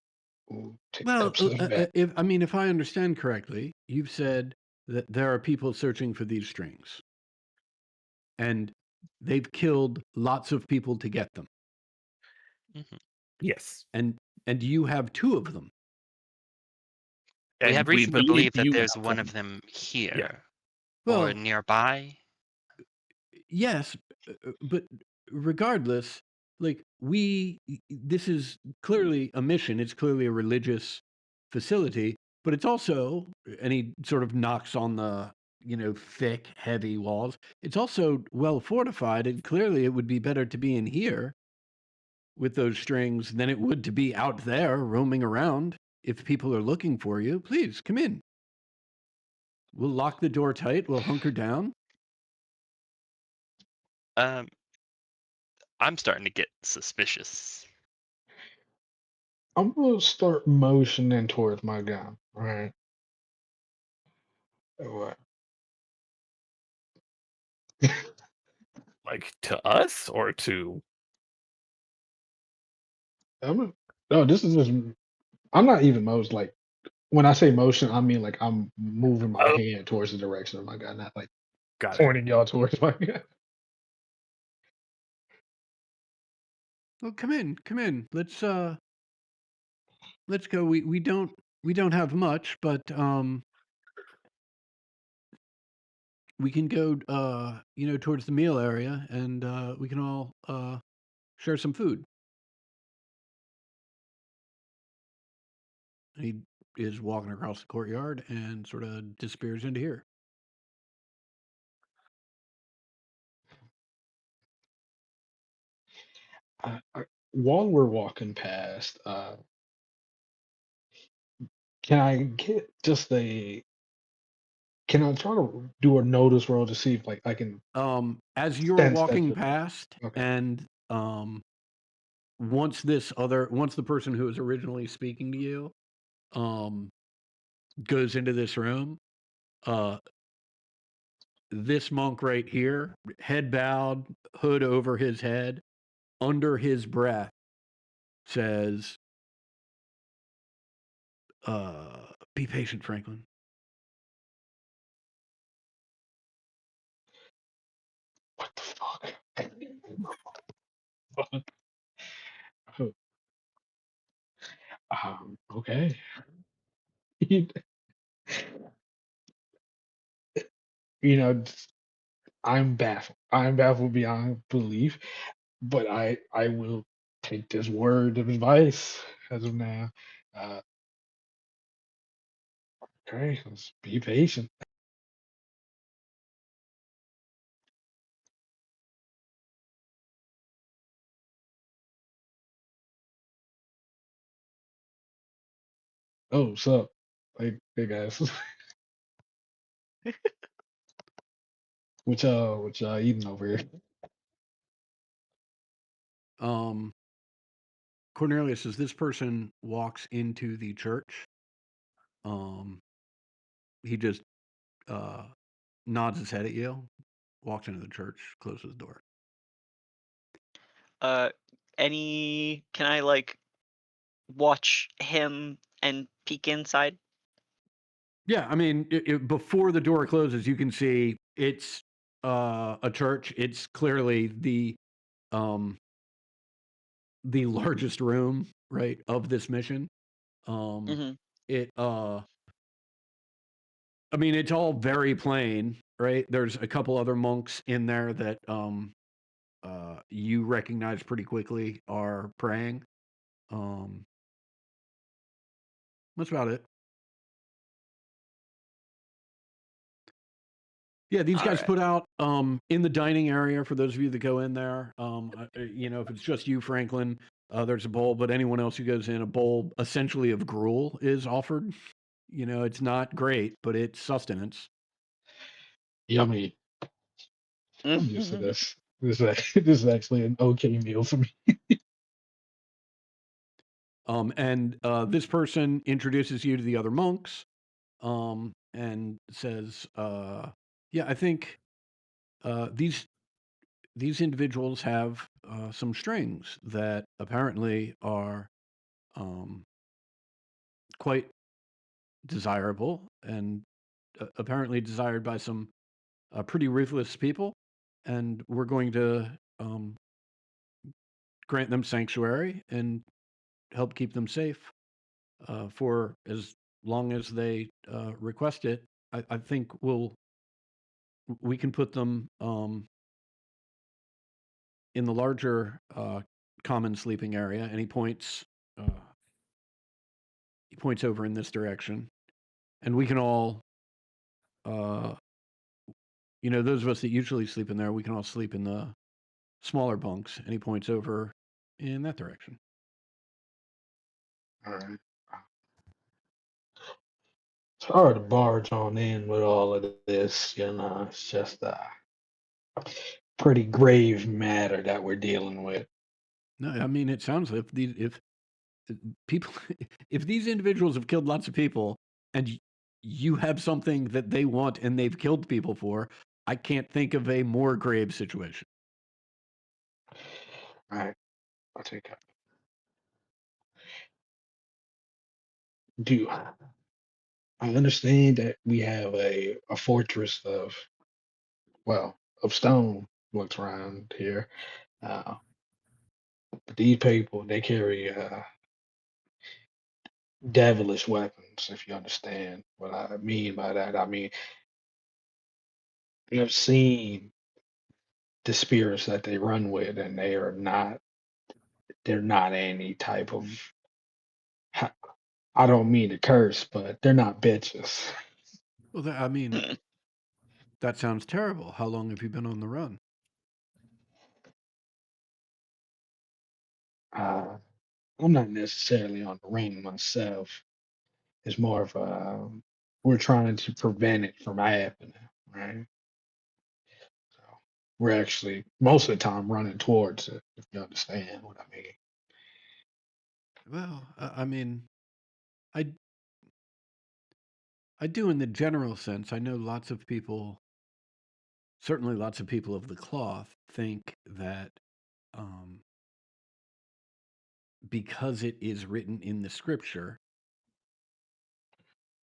we'll take Well, steps to the back. if I understand correctly, you've said that there are people searching for these strings, and they've killed lots of people to get them, Mhm. Yes, and you have two of them. We and have we reason to believe believe that you there's have one them. of them Yeah. here or Well, nearby. yes, but regardless, like this is clearly a mission. It's clearly a religious facility, but it's also, and he sort of knocks on the thick, heavy walls. It's also well fortified, and clearly it would be better to be in here with those strings than it would to be out there roaming around. If people are looking for you, please come in. We'll lock the door tight. We'll hunker down. Um, I'm starting to get suspicious. I'm gonna start motioning towards my gun. All right. What? Like to us or to No, this is just. I'm not even motion. Like when I say motion, I mean like I'm moving my oh, hand towards the direction of my gun, not like got it. pointing y'all towards my gun. Well, come in. Let's go. We don't have much, but we can go towards the meal area, and we can all share some food. And he is walking across the courtyard and sort of disappears into here. While we're walking past, can I get just a? Can I try to do a notice roll to see if like I can As you're sense that? walking past, Okay. and once the person who was originally speaking to you um goes into this room, uh this monk right here, head bowed, hood over his head, under his breath says, be patient, Franklin. What the fuck? Okay. You know, I'm baffled. I'm baffled beyond belief, but I will take this word of advice as of now. Uh, okay, let's be patient. Oh, sup? Hey guys, what y'all eating over here? Um, Cornelius, as this person walks into the church, um, he just uh, nods his head at you, walks into the church, closes the door. Can I like watch him and peek inside? Yeah, I mean, before the door closes, you can see it's a church. It's clearly um the largest room, right, of this mission. Um, Hmm. it I mean, it's all very plain, right? There's a couple other monks in there that you recognize pretty quickly are praying. Um, that's about it. Yeah, these All guys right. put out in the dining area for those of you that go in there. If it's just you, Franklin, there's a bowl, but anyone else who goes in, a bowl essentially of gruel is offered. It's not great, but it's sustenance. Yummy. I'm used to Mhm. this. This is actually an okay meal for me. And this person introduces you to the other monks, and says, "Yeah, I think these individuals have some strings that apparently are um, quite desirable and apparently desired by some pretty ruthless people, and we're going to grant them sanctuary and help keep them safe for as long as they request it. I think we can put them in the larger common sleeping area, and uh, he points over in this direction, and we can all, uh, those of us that usually sleep in there, we can all sleep in the smaller bunks, and he points over in that direction. All right. Sorry to barge on in with all of this. It's just a pretty grave matter that we're dealing with. No, I mean it sounds like if people if these individuals have killed lots of people and you have something that they want and they've killed people for, I can't think of a more grave situation. All right, I'll take that. Do I understand that we have a fortress of stone looks around here. Uh, but these people, they carry devilish weapons, if you understand what I mean by that. I mean, I've seen the spirits that they run with, and they're not any type of, ha- I don't mean to curse, but they're not bitches. Well, I mean, that sounds terrible. How long have you been on the run? Uh, I'm not necessarily on the ring myself. It's more of we're trying to prevent it from happening, right? So we're actually most of the time running towards it, if you understand what I mean. Well, I mean, I I do in the general sense. I know lots of people, certainly lots of people of the cloth, think that um, because it is written in the scripture,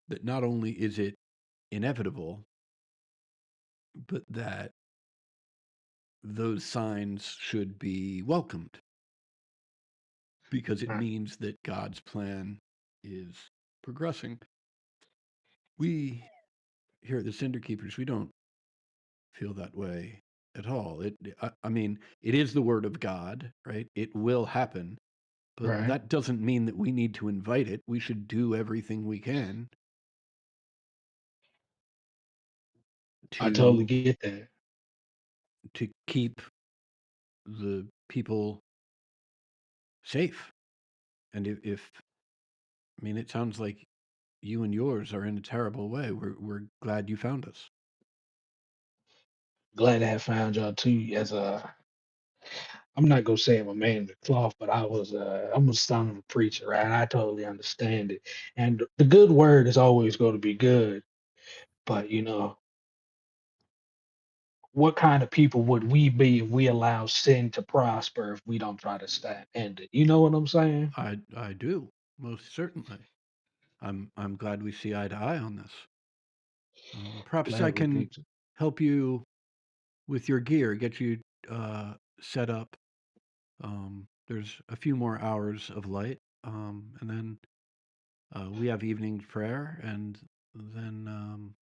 that not only is it inevitable, but that those signs should be welcomed because it Right, means that God's plan is progressing. We here at the Cinder Keepers, we don't feel that way at all. I mean, it is the word of God, right? It will happen, but right. that doesn't mean that we need to invite it. We should do everything we can I totally to get that. keep the people safe. And if I mean, it sounds like you and yours are in a terrible way. We're glad you found us. Glad to have found y'all too. I'm not gonna say I'm a man of the cloth, but I'm a son of a preacher, right? I totally understand it. And the good word is always going to be good, but what kind of people would we be if we allow sin to prosper if we don't try to end it? You know what I'm saying? I do, most certainly. I'm glad we see eye to eye on this. Perhaps I Glad we can think so. help you with your gear, get you set up. There's a few more hours of light, and then we have evening prayer, and then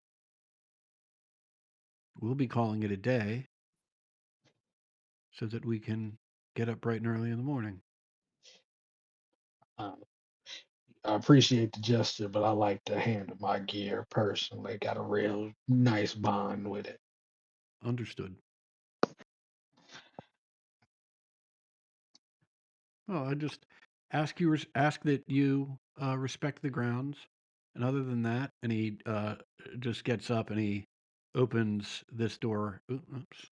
we'll be calling it a day so that we can get up bright and early in the morning. Uh, I appreciate the gesture, but I like to handle my gear personally. Got a real nice bond with it. Understood. Well, I just ask that you respect the grounds, and other than that, and he just gets up and he opens this door. Oops.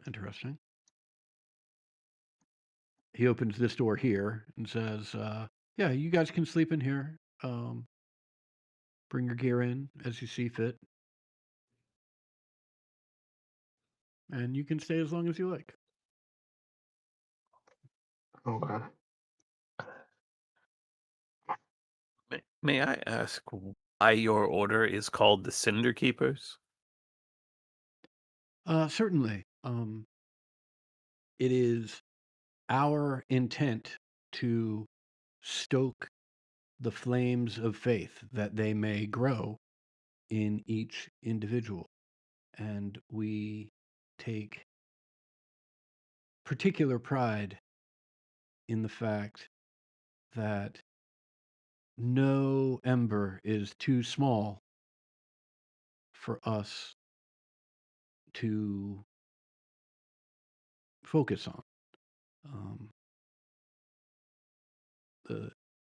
Interesting. He opens this door here and says, "Yeah, you guys can sleep in here. Bring your gear in as you see fit, and you can stay as long as you like." Okay. May I ask why your order is called the Cinder Keepers? Certainly. It is our intent to stoke the flames of faith that they may grow in each individual. And we take particular pride in the fact that no ember is too small for us to focus on.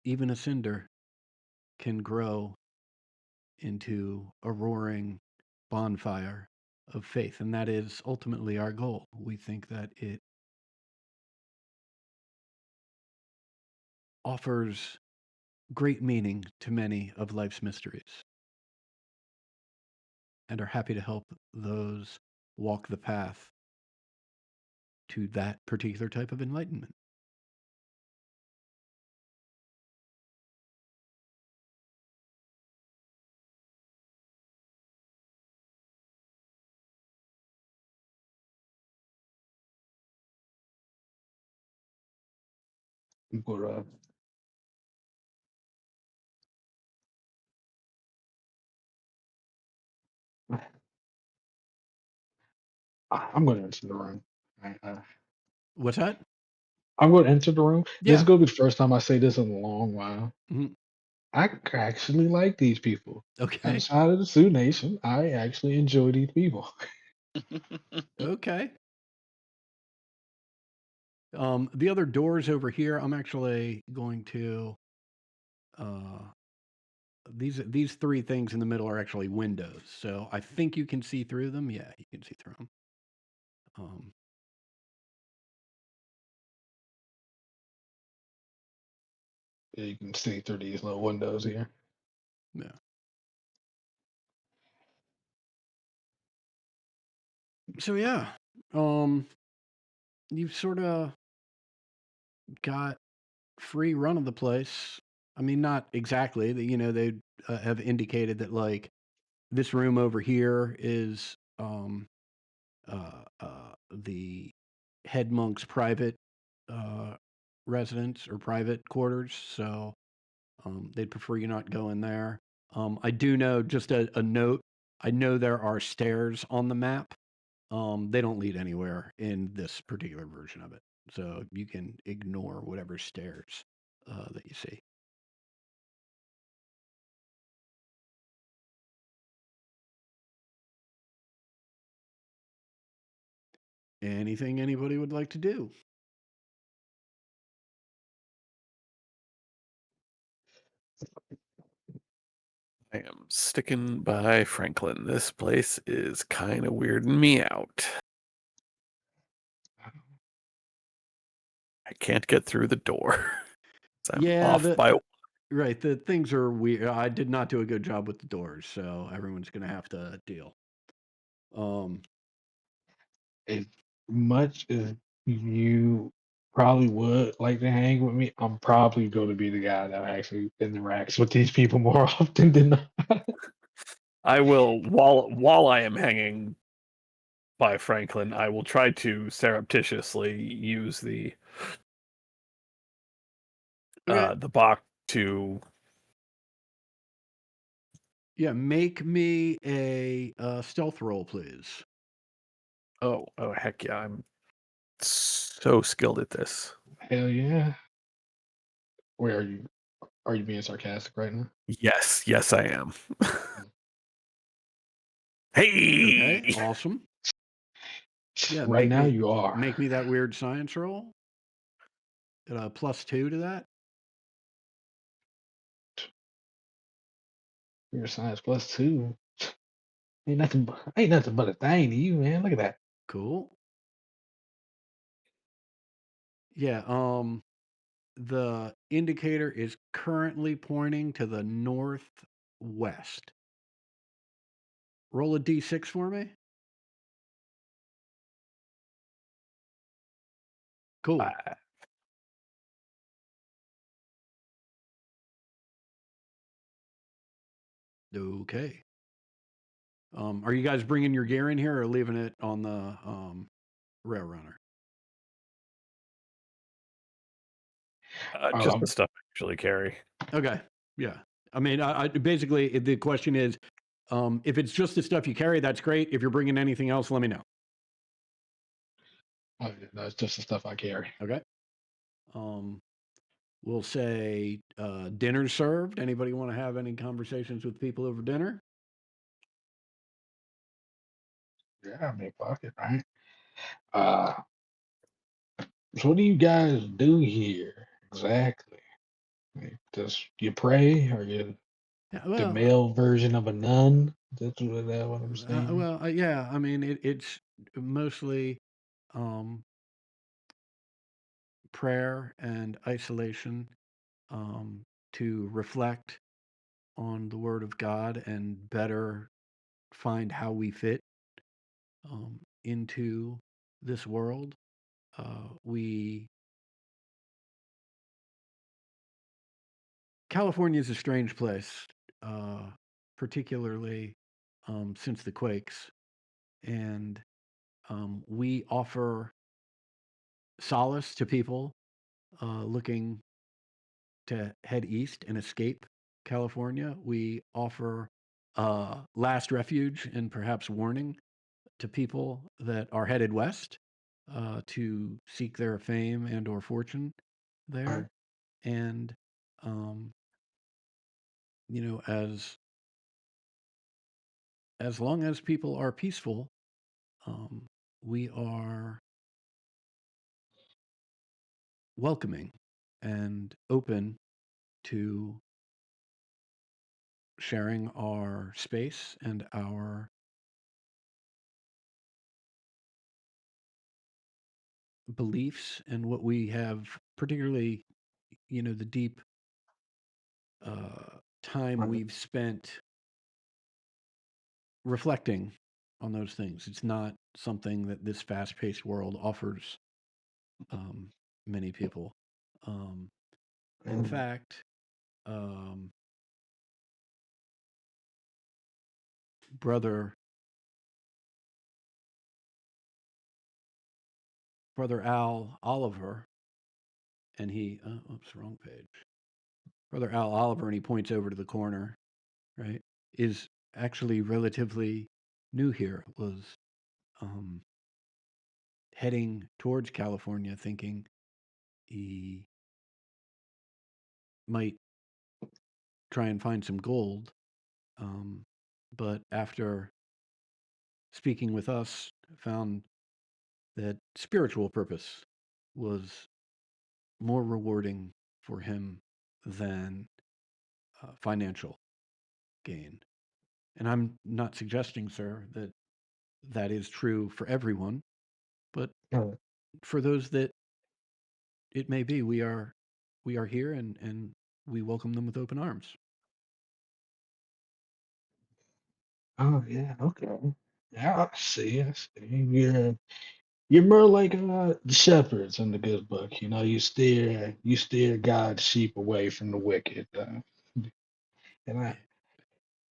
Even a cinder can grow into a roaring bonfire of faith, and that is ultimately our goal. We think that it offers great meaning to many of life's mysteries, and are happy to help those walk the path to that particular type of enlightenment. But, I'm going to enter the room. What's that? I'm going to enter the room. This is Yeah. going to be the first time I say this in a long while. Mhm. I actually like these people. Okay. Outside of the Sioux Nation, I actually enjoy these people. Okay. The other doors over here, I'm actually going to these three things in the middle are actually windows, so I think you can see through them. Yeah, you can see through them. Yeah, you can see through these little windows here. Yeah. So yeah, you've sort of got free run of the place. I mean, not exactly. They have indicated that like this room over here is the head monk's private residence or private quarters. So they'd prefer you not go in there. I do know, just a note, I know there are stairs on the map. They don't lead anywhere in this particular version of it. So you can ignore whatever stairs that you see. Anything anybody would like to do? I am sticking by Franklin. This place is kind of weirding me out. I can't get through the door. I'm Yeah, off by right. The things are weird. I did not do a good job with the doors, so everyone's gonna have to deal. As much as you probably would like to hang with me, I'm probably going to be the guy that actually interacts with these people more often than not. I will while I am hanging by Franklin, I will try to surreptitiously use the Okay. the box to. Yeah, make me a stealth roll, please. Oh heck yeah! I'm so skilled at this. Hell yeah. Where are you? Are you being sarcastic right now? Yes, I am. Okay, Hey, awesome. Yeah, Right make now me you are. make me that weird science roll. At a +2 to that. You're a science +2. Ain't nothing but a thing to you, man. Look at that. Cool. Yeah, the indicator is currently pointing to the northwest. Roll a d6 for me. Cool. Okay. Are you guys bringing your gear in here or leaving it on the rail runner? just the stuff I usually carry. Okay. Yeah. I mean, I basically the question is, if it's just the stuff you carry, that's great. If you're bringing anything else, let me know. Oh, yeah, that's just the stuff I carry. Okay. We'll say dinner's served. Anybody want to have any conversations with people over dinner? Yeah, I mean, fuck it, right? Uh, so what do you guys do here exactly? Like, just you pray, or you Yeah, the well, male version of a nun? That what I'm saying? yeah. I mean, it's mostly um, prayer and isolation to reflect on the Word of God and better find how we fit into this world. California is a strange place, particularly since the quakes, and we offer solace to people looking to head east and escape California. We offer last refuge and perhaps warning to people that are headed west to seek their fame and or fortune Right. there. And um, as long as people are peaceful, we are welcoming and open to sharing our space and our beliefs and what we have, particularly, the deep time Right. we've spent reflecting on those things. It's not something that this fast-paced world offers many people. In Mm. fact, um, brother Al Oliver, and oops, wrong page. Brother Al Oliver, and he points over to the corner, right? Is actually relatively new here. Was um, heading towards California, thinking he might try and find some gold. But after speaking with us, found that spiritual purpose was more rewarding for him than financial gain. And I'm not suggesting, sir, that that is true for everyone, but Right. for those that it may be, we are here and we welcome them with open arms. Oh yeah, okay. Yeah, I see. I see. You're more like the shepherds in the good book. You steer God's sheep away from the wicked. And I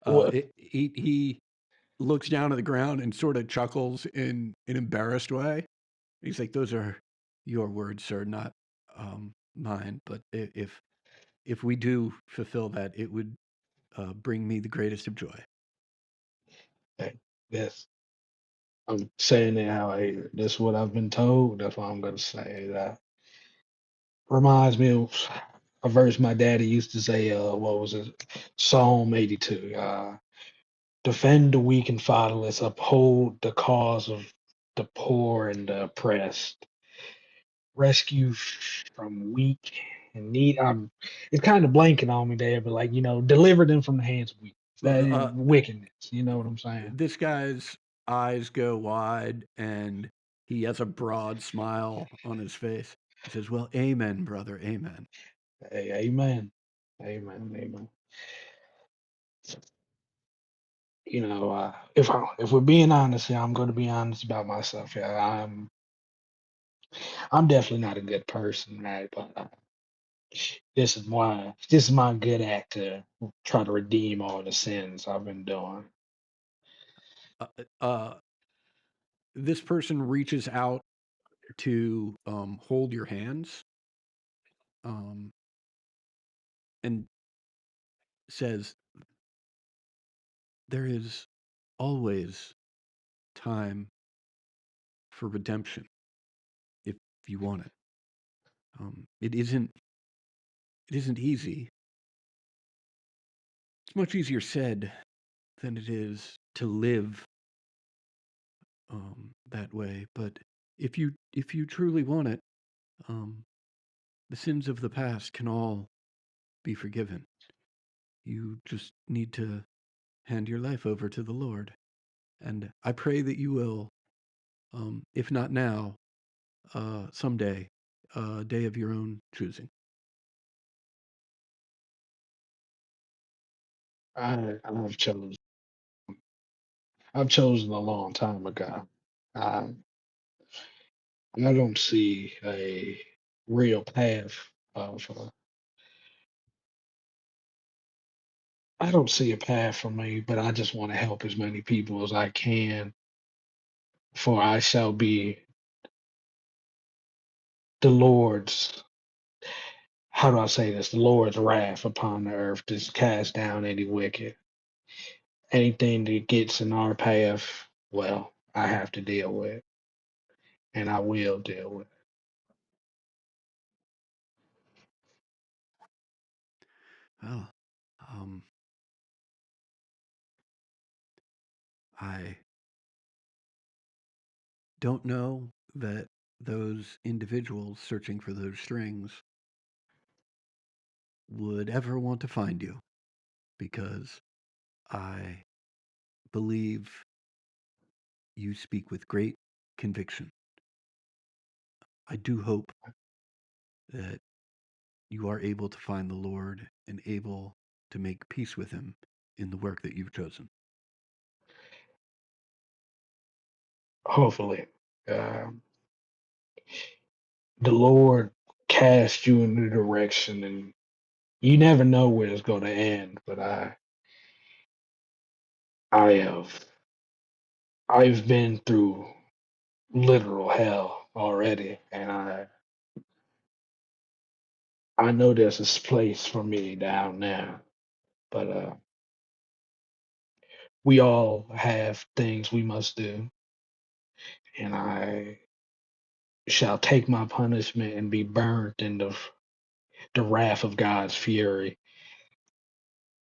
Uh, what? he looks down at the ground and sort of chuckles in an embarrassed way. He's like, "Those are your words, sir, not mine. But if we do fulfill that, it would bring me the greatest of joy." Hey, yes, I'm saying it how I hear it. That's what I've been told. That's why I'm gonna say that. Reminds me of a verse my daddy used to say. What was it? Psalm 82. Defend the weak and fatherless. Uphold the cause of the poor and the oppressed. Rescue from weak and need. It's kind of blanking on me there, but like deliver them from the hands of weak. That is Uh, wickedness. You know what I'm saying? this guy's eyes go wide and he has a broad smile on his face. He says, "Well, amen, brother, amen." Hey, amen, amen, amen. If we're being honest, yeah, I'm going to be honest about myself. Yeah, I'm definitely not a good person, right? But this is my good act to try to redeem all the sins I've been doing. Uh, uh, this person reaches out to hold your hands um, and says, "There is always time for redemption if you want it. It isn't. It isn't easy. It's much easier said than it is to live that way. But if you truly want it, um, the sins of the past can all be forgiven. You just need to hand your life over to the Lord, and I pray that you will. If not now, someday, a day of your own choosing." I've chosen. I've chosen a long time ago. Um, I don't see a real path of. I don't see a path for me, but I just want to help as many people as I can, for I shall be the Lord's. How do I say this? The Lord's wrath upon the earth to cast down any wicked. Anything that gets in our path, well, I have to deal with, and I will deal with. Well, um, I don't know that those individuals searching for those strings would ever want to find you because I believe you speak with great conviction. I do hope that you are able to find the Lord and able to make peace with Him in the work that you've chosen. Hopefully, um, the Lord cast you in the direction, and you never know where it's going to end. But I have, I've been through literal hell already, and I know there's this place for me down there. But we all have things we must do, and I shall take my punishment and be burnt in the wrath of God's fury,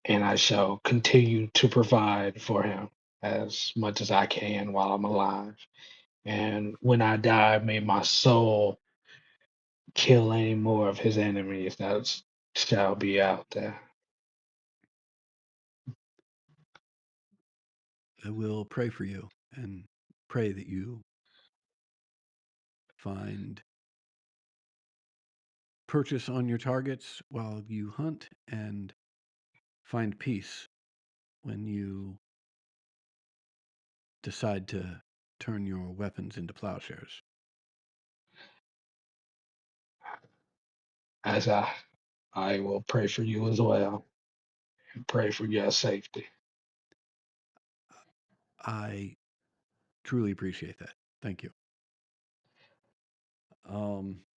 and I shall continue to provide for him as much as I can while I'm alive. And when I die, may my soul kill any more of his enemies that shall be out there. I will pray for you and pray that you find purchase on your targets while you hunt and find peace when you decide to turn your weapons into plowshares. As I will pray for you as well and pray for your safety. I truly appreciate that. Thank you.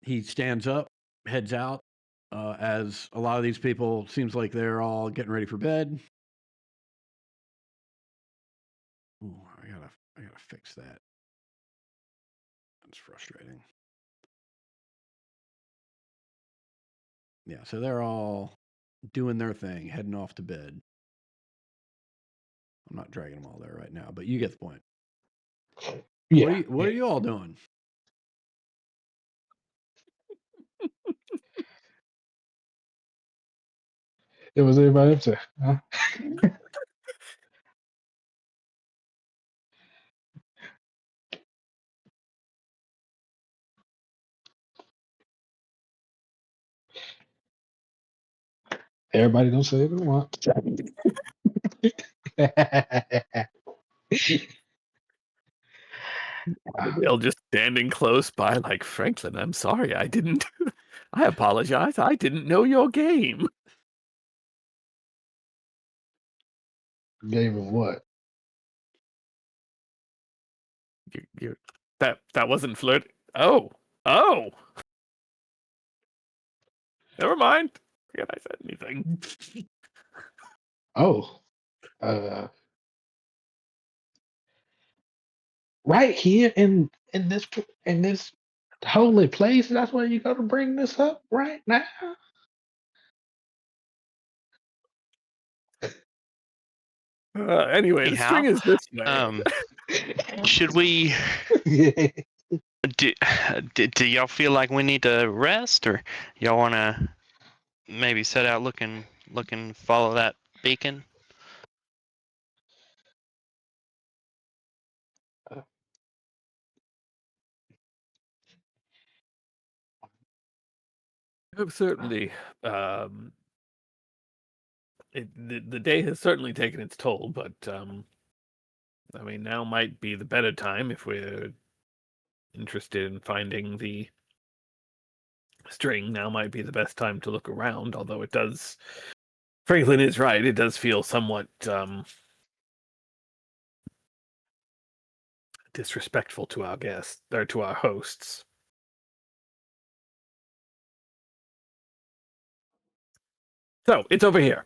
He stands up, heads out, as a lot of these people seems like they're all getting ready for bed. Ooh, I gotta fix that. That's frustrating. Yeah, so they're all doing their thing, heading off to bed. I'm not dragging them all there right now, but you get the point. Yeah. What are you all doing? It was everybody up there. Huh? Everybody don't say it at once. Abigail just standing close by, like, Franklin, I'm sorry, I didn't. I apologize. I didn't know your game. Gave him what? That wasn't flirt. Oh. Never mind. Forget I said anything. Oh, right here in this holy place. That's where you got to bring this up right now. Anyway, the Anyhow, string is this way. should we? Do y'all feel like we need to rest, or y'all want to maybe set out looking, follow that beacon? Certainly, the day has certainly taken its toll, but I mean, now might be the better time if we're interested in finding the string. Now might be the best time to look around, although it does. Franklin is right. It does feel somewhat disrespectful to our guests or to our hosts. So it's over here.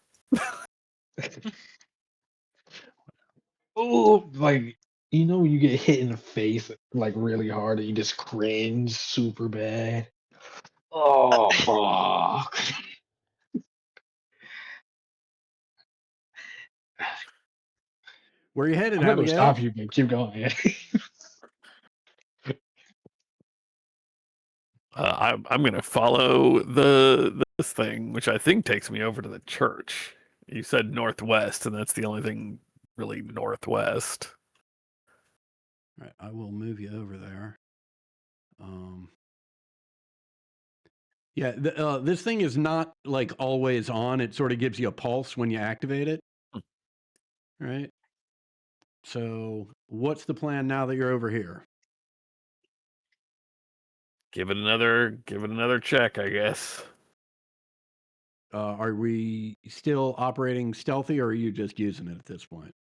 Oh, like you get hit in the face like really hard and you just cringe super bad. Oh fuck! Where are you headed, I'm not gonna Abigail? stop you, but keep going. I'm gonna follow this thing, which I think takes me over to the church. You said northwest, and that's the only thing really northwest. All right, I will move you over there. Yeah, this thing is not like always on. It sort of gives you a pulse when you activate it. Right. So, what's the plan now that you're over here? Give it another check, I guess. Are we still operating stealthy, or are you just using it at this point?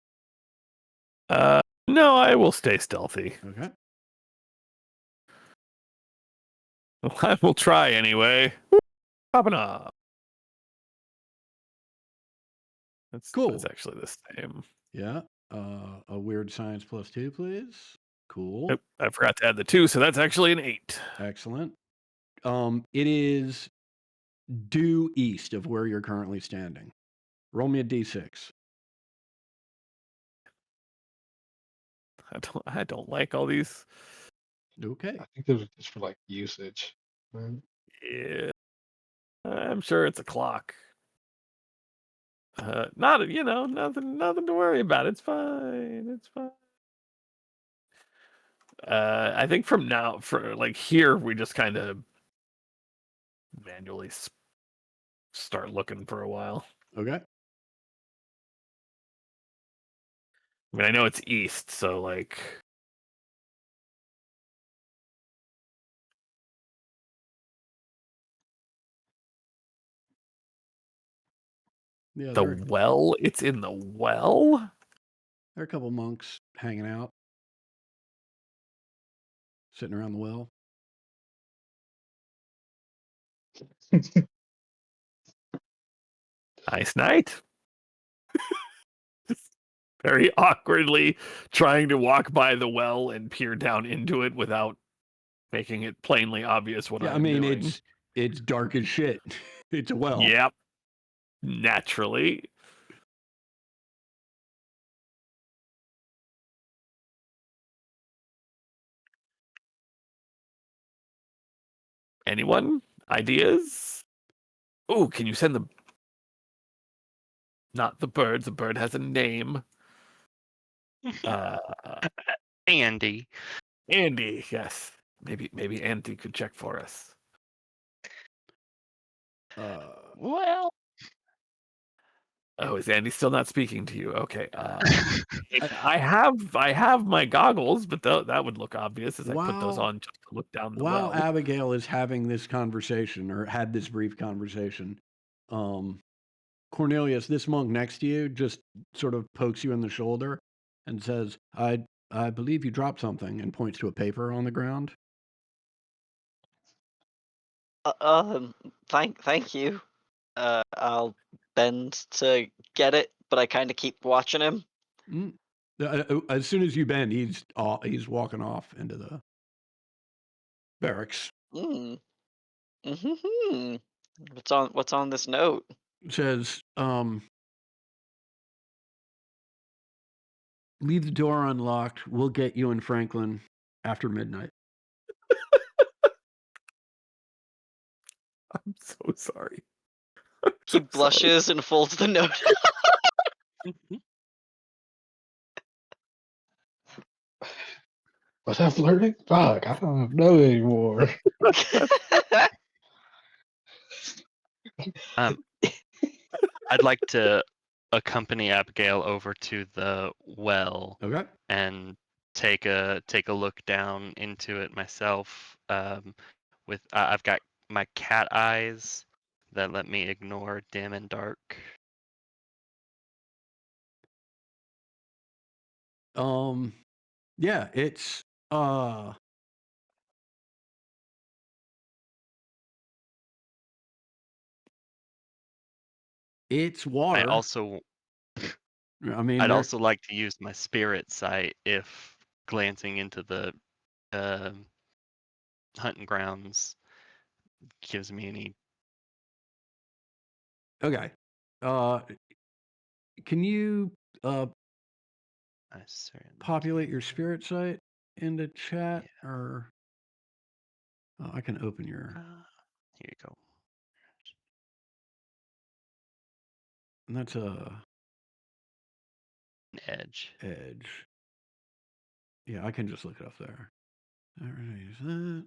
No, I will stay stealthy. Okay. Well, I will try anyway. Popping up. Cool. That's actually the same. Yeah. A weird science +2, please. Cool. Yep, I forgot to add the 2, so that's actually an 8. Excellent. It is due east of where you're currently standing. Roll me a d6. I don't like all these. Okay. I think those are just for like usage. Right? Yeah, I'm sure it's a clock. Not nothing to worry about. It's fine. It's fine. I think from now, for like here, we just kind of manually start looking for a while. Okay. I mean, I know it's east, so like. Yeah. The well? It's in the well? There are a couple monks hanging out, sitting around the well. Nice night. Just very awkwardly trying to walk by the well and peer down into it without making it plainly obvious what Yeah, I I'm mean doing. it's dark as shit. It's a well. Yep. Naturally. Anyone? Ideas? Oh, can you send the... Not the birds. The bird has a name. Andy. Andy, yes. Maybe Andy could check for us. Well, Oh, is Andy still not speaking to you? Okay. I- I have my goggles, but that would look obvious as I put those While- on just to look down the While well. Abigail is having this conversation, or had this brief conversation, Cornelius, this monk next to you, just sort of pokes you in the shoulder and says, I believe you dropped something," and points to a paper on the ground. Thank you. I'll bend to get it, but I kind of keep watching him. Mm. As soon as you bend, he's walking off into the barracks. Hmm. Hmm. What's on this note? Says, "Leave the door unlocked. We'll get you and Franklin after midnight." I'm so sorry. He blushes and folds the note. Was that flirting? Fuck, I don't know anymore. I'd like to accompany Abigail over to the well Okay. and take a look down into it myself. I've got my cat eyes that let me ignore dim and dark. Yeah, it's it's water. I mean, I'd also like to use my spirit sight if glancing into the hunting grounds gives me any. okay. Can you I certainly populate can. your spirit site into chat, Yeah. or I can open your. Here you go. And that's a Edge. edge. Yeah, I can just look it up there. Use that.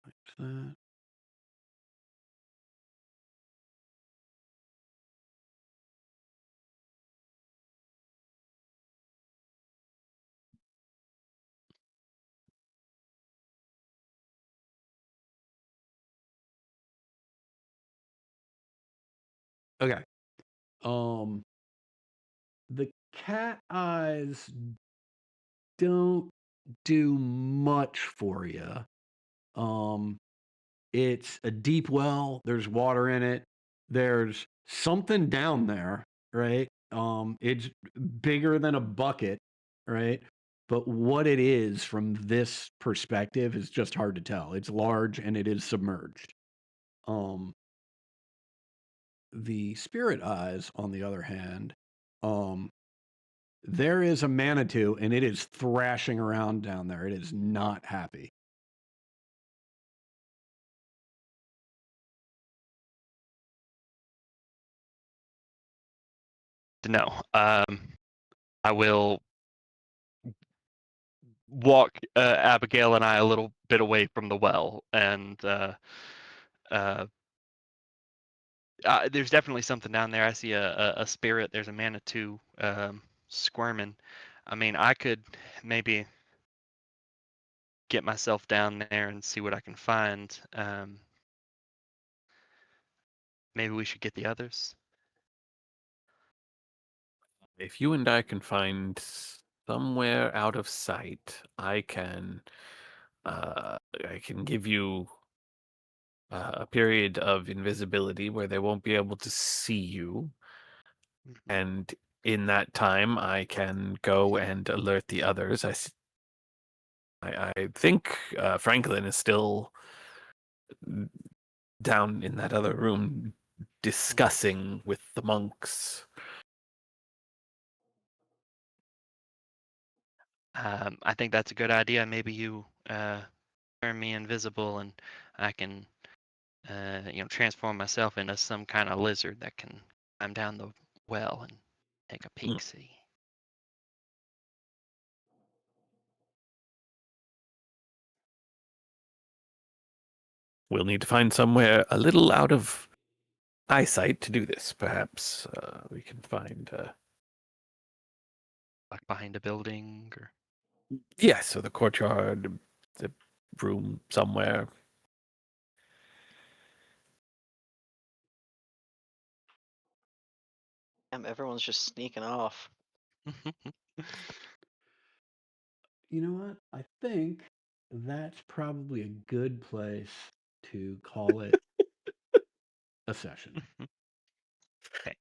Use that. Okay. The cat eyes don't do much for you. It's a deep well. There's water in it. There's something down there, right? It's bigger than a bucket, right? But what it is from this perspective is just hard to tell. It's large and it is submerged. The spirit eyes, on the other hand, there is a Manitou and it is thrashing around down there. It is not happy. No. I will walk Abigail and I a little bit away from the well, and there's definitely something down there. I see a spirit. There's a Manitou squirming. I mean, I could maybe get myself down there and see what I can find. Maybe we should get the others. If you and I can find somewhere out of sight, I can give you a period of invisibility where they won't be able to see you, Mhm. and in that time, I can go and alert the others. I think Franklin is still down in that other room discussing with the monks. I think that's a good idea. Maybe you turn me invisible, and I can, transform myself into some kind of lizard that can climb down the well and take a Mm. peek. See. We'll need to find somewhere a little out of eyesight to do this. Perhaps we can find. Like behind a building, or Yes, or the courtyard, the room somewhere. Damn, everyone's just sneaking off. You know what? I think that's probably a good place to call it a session. Okay.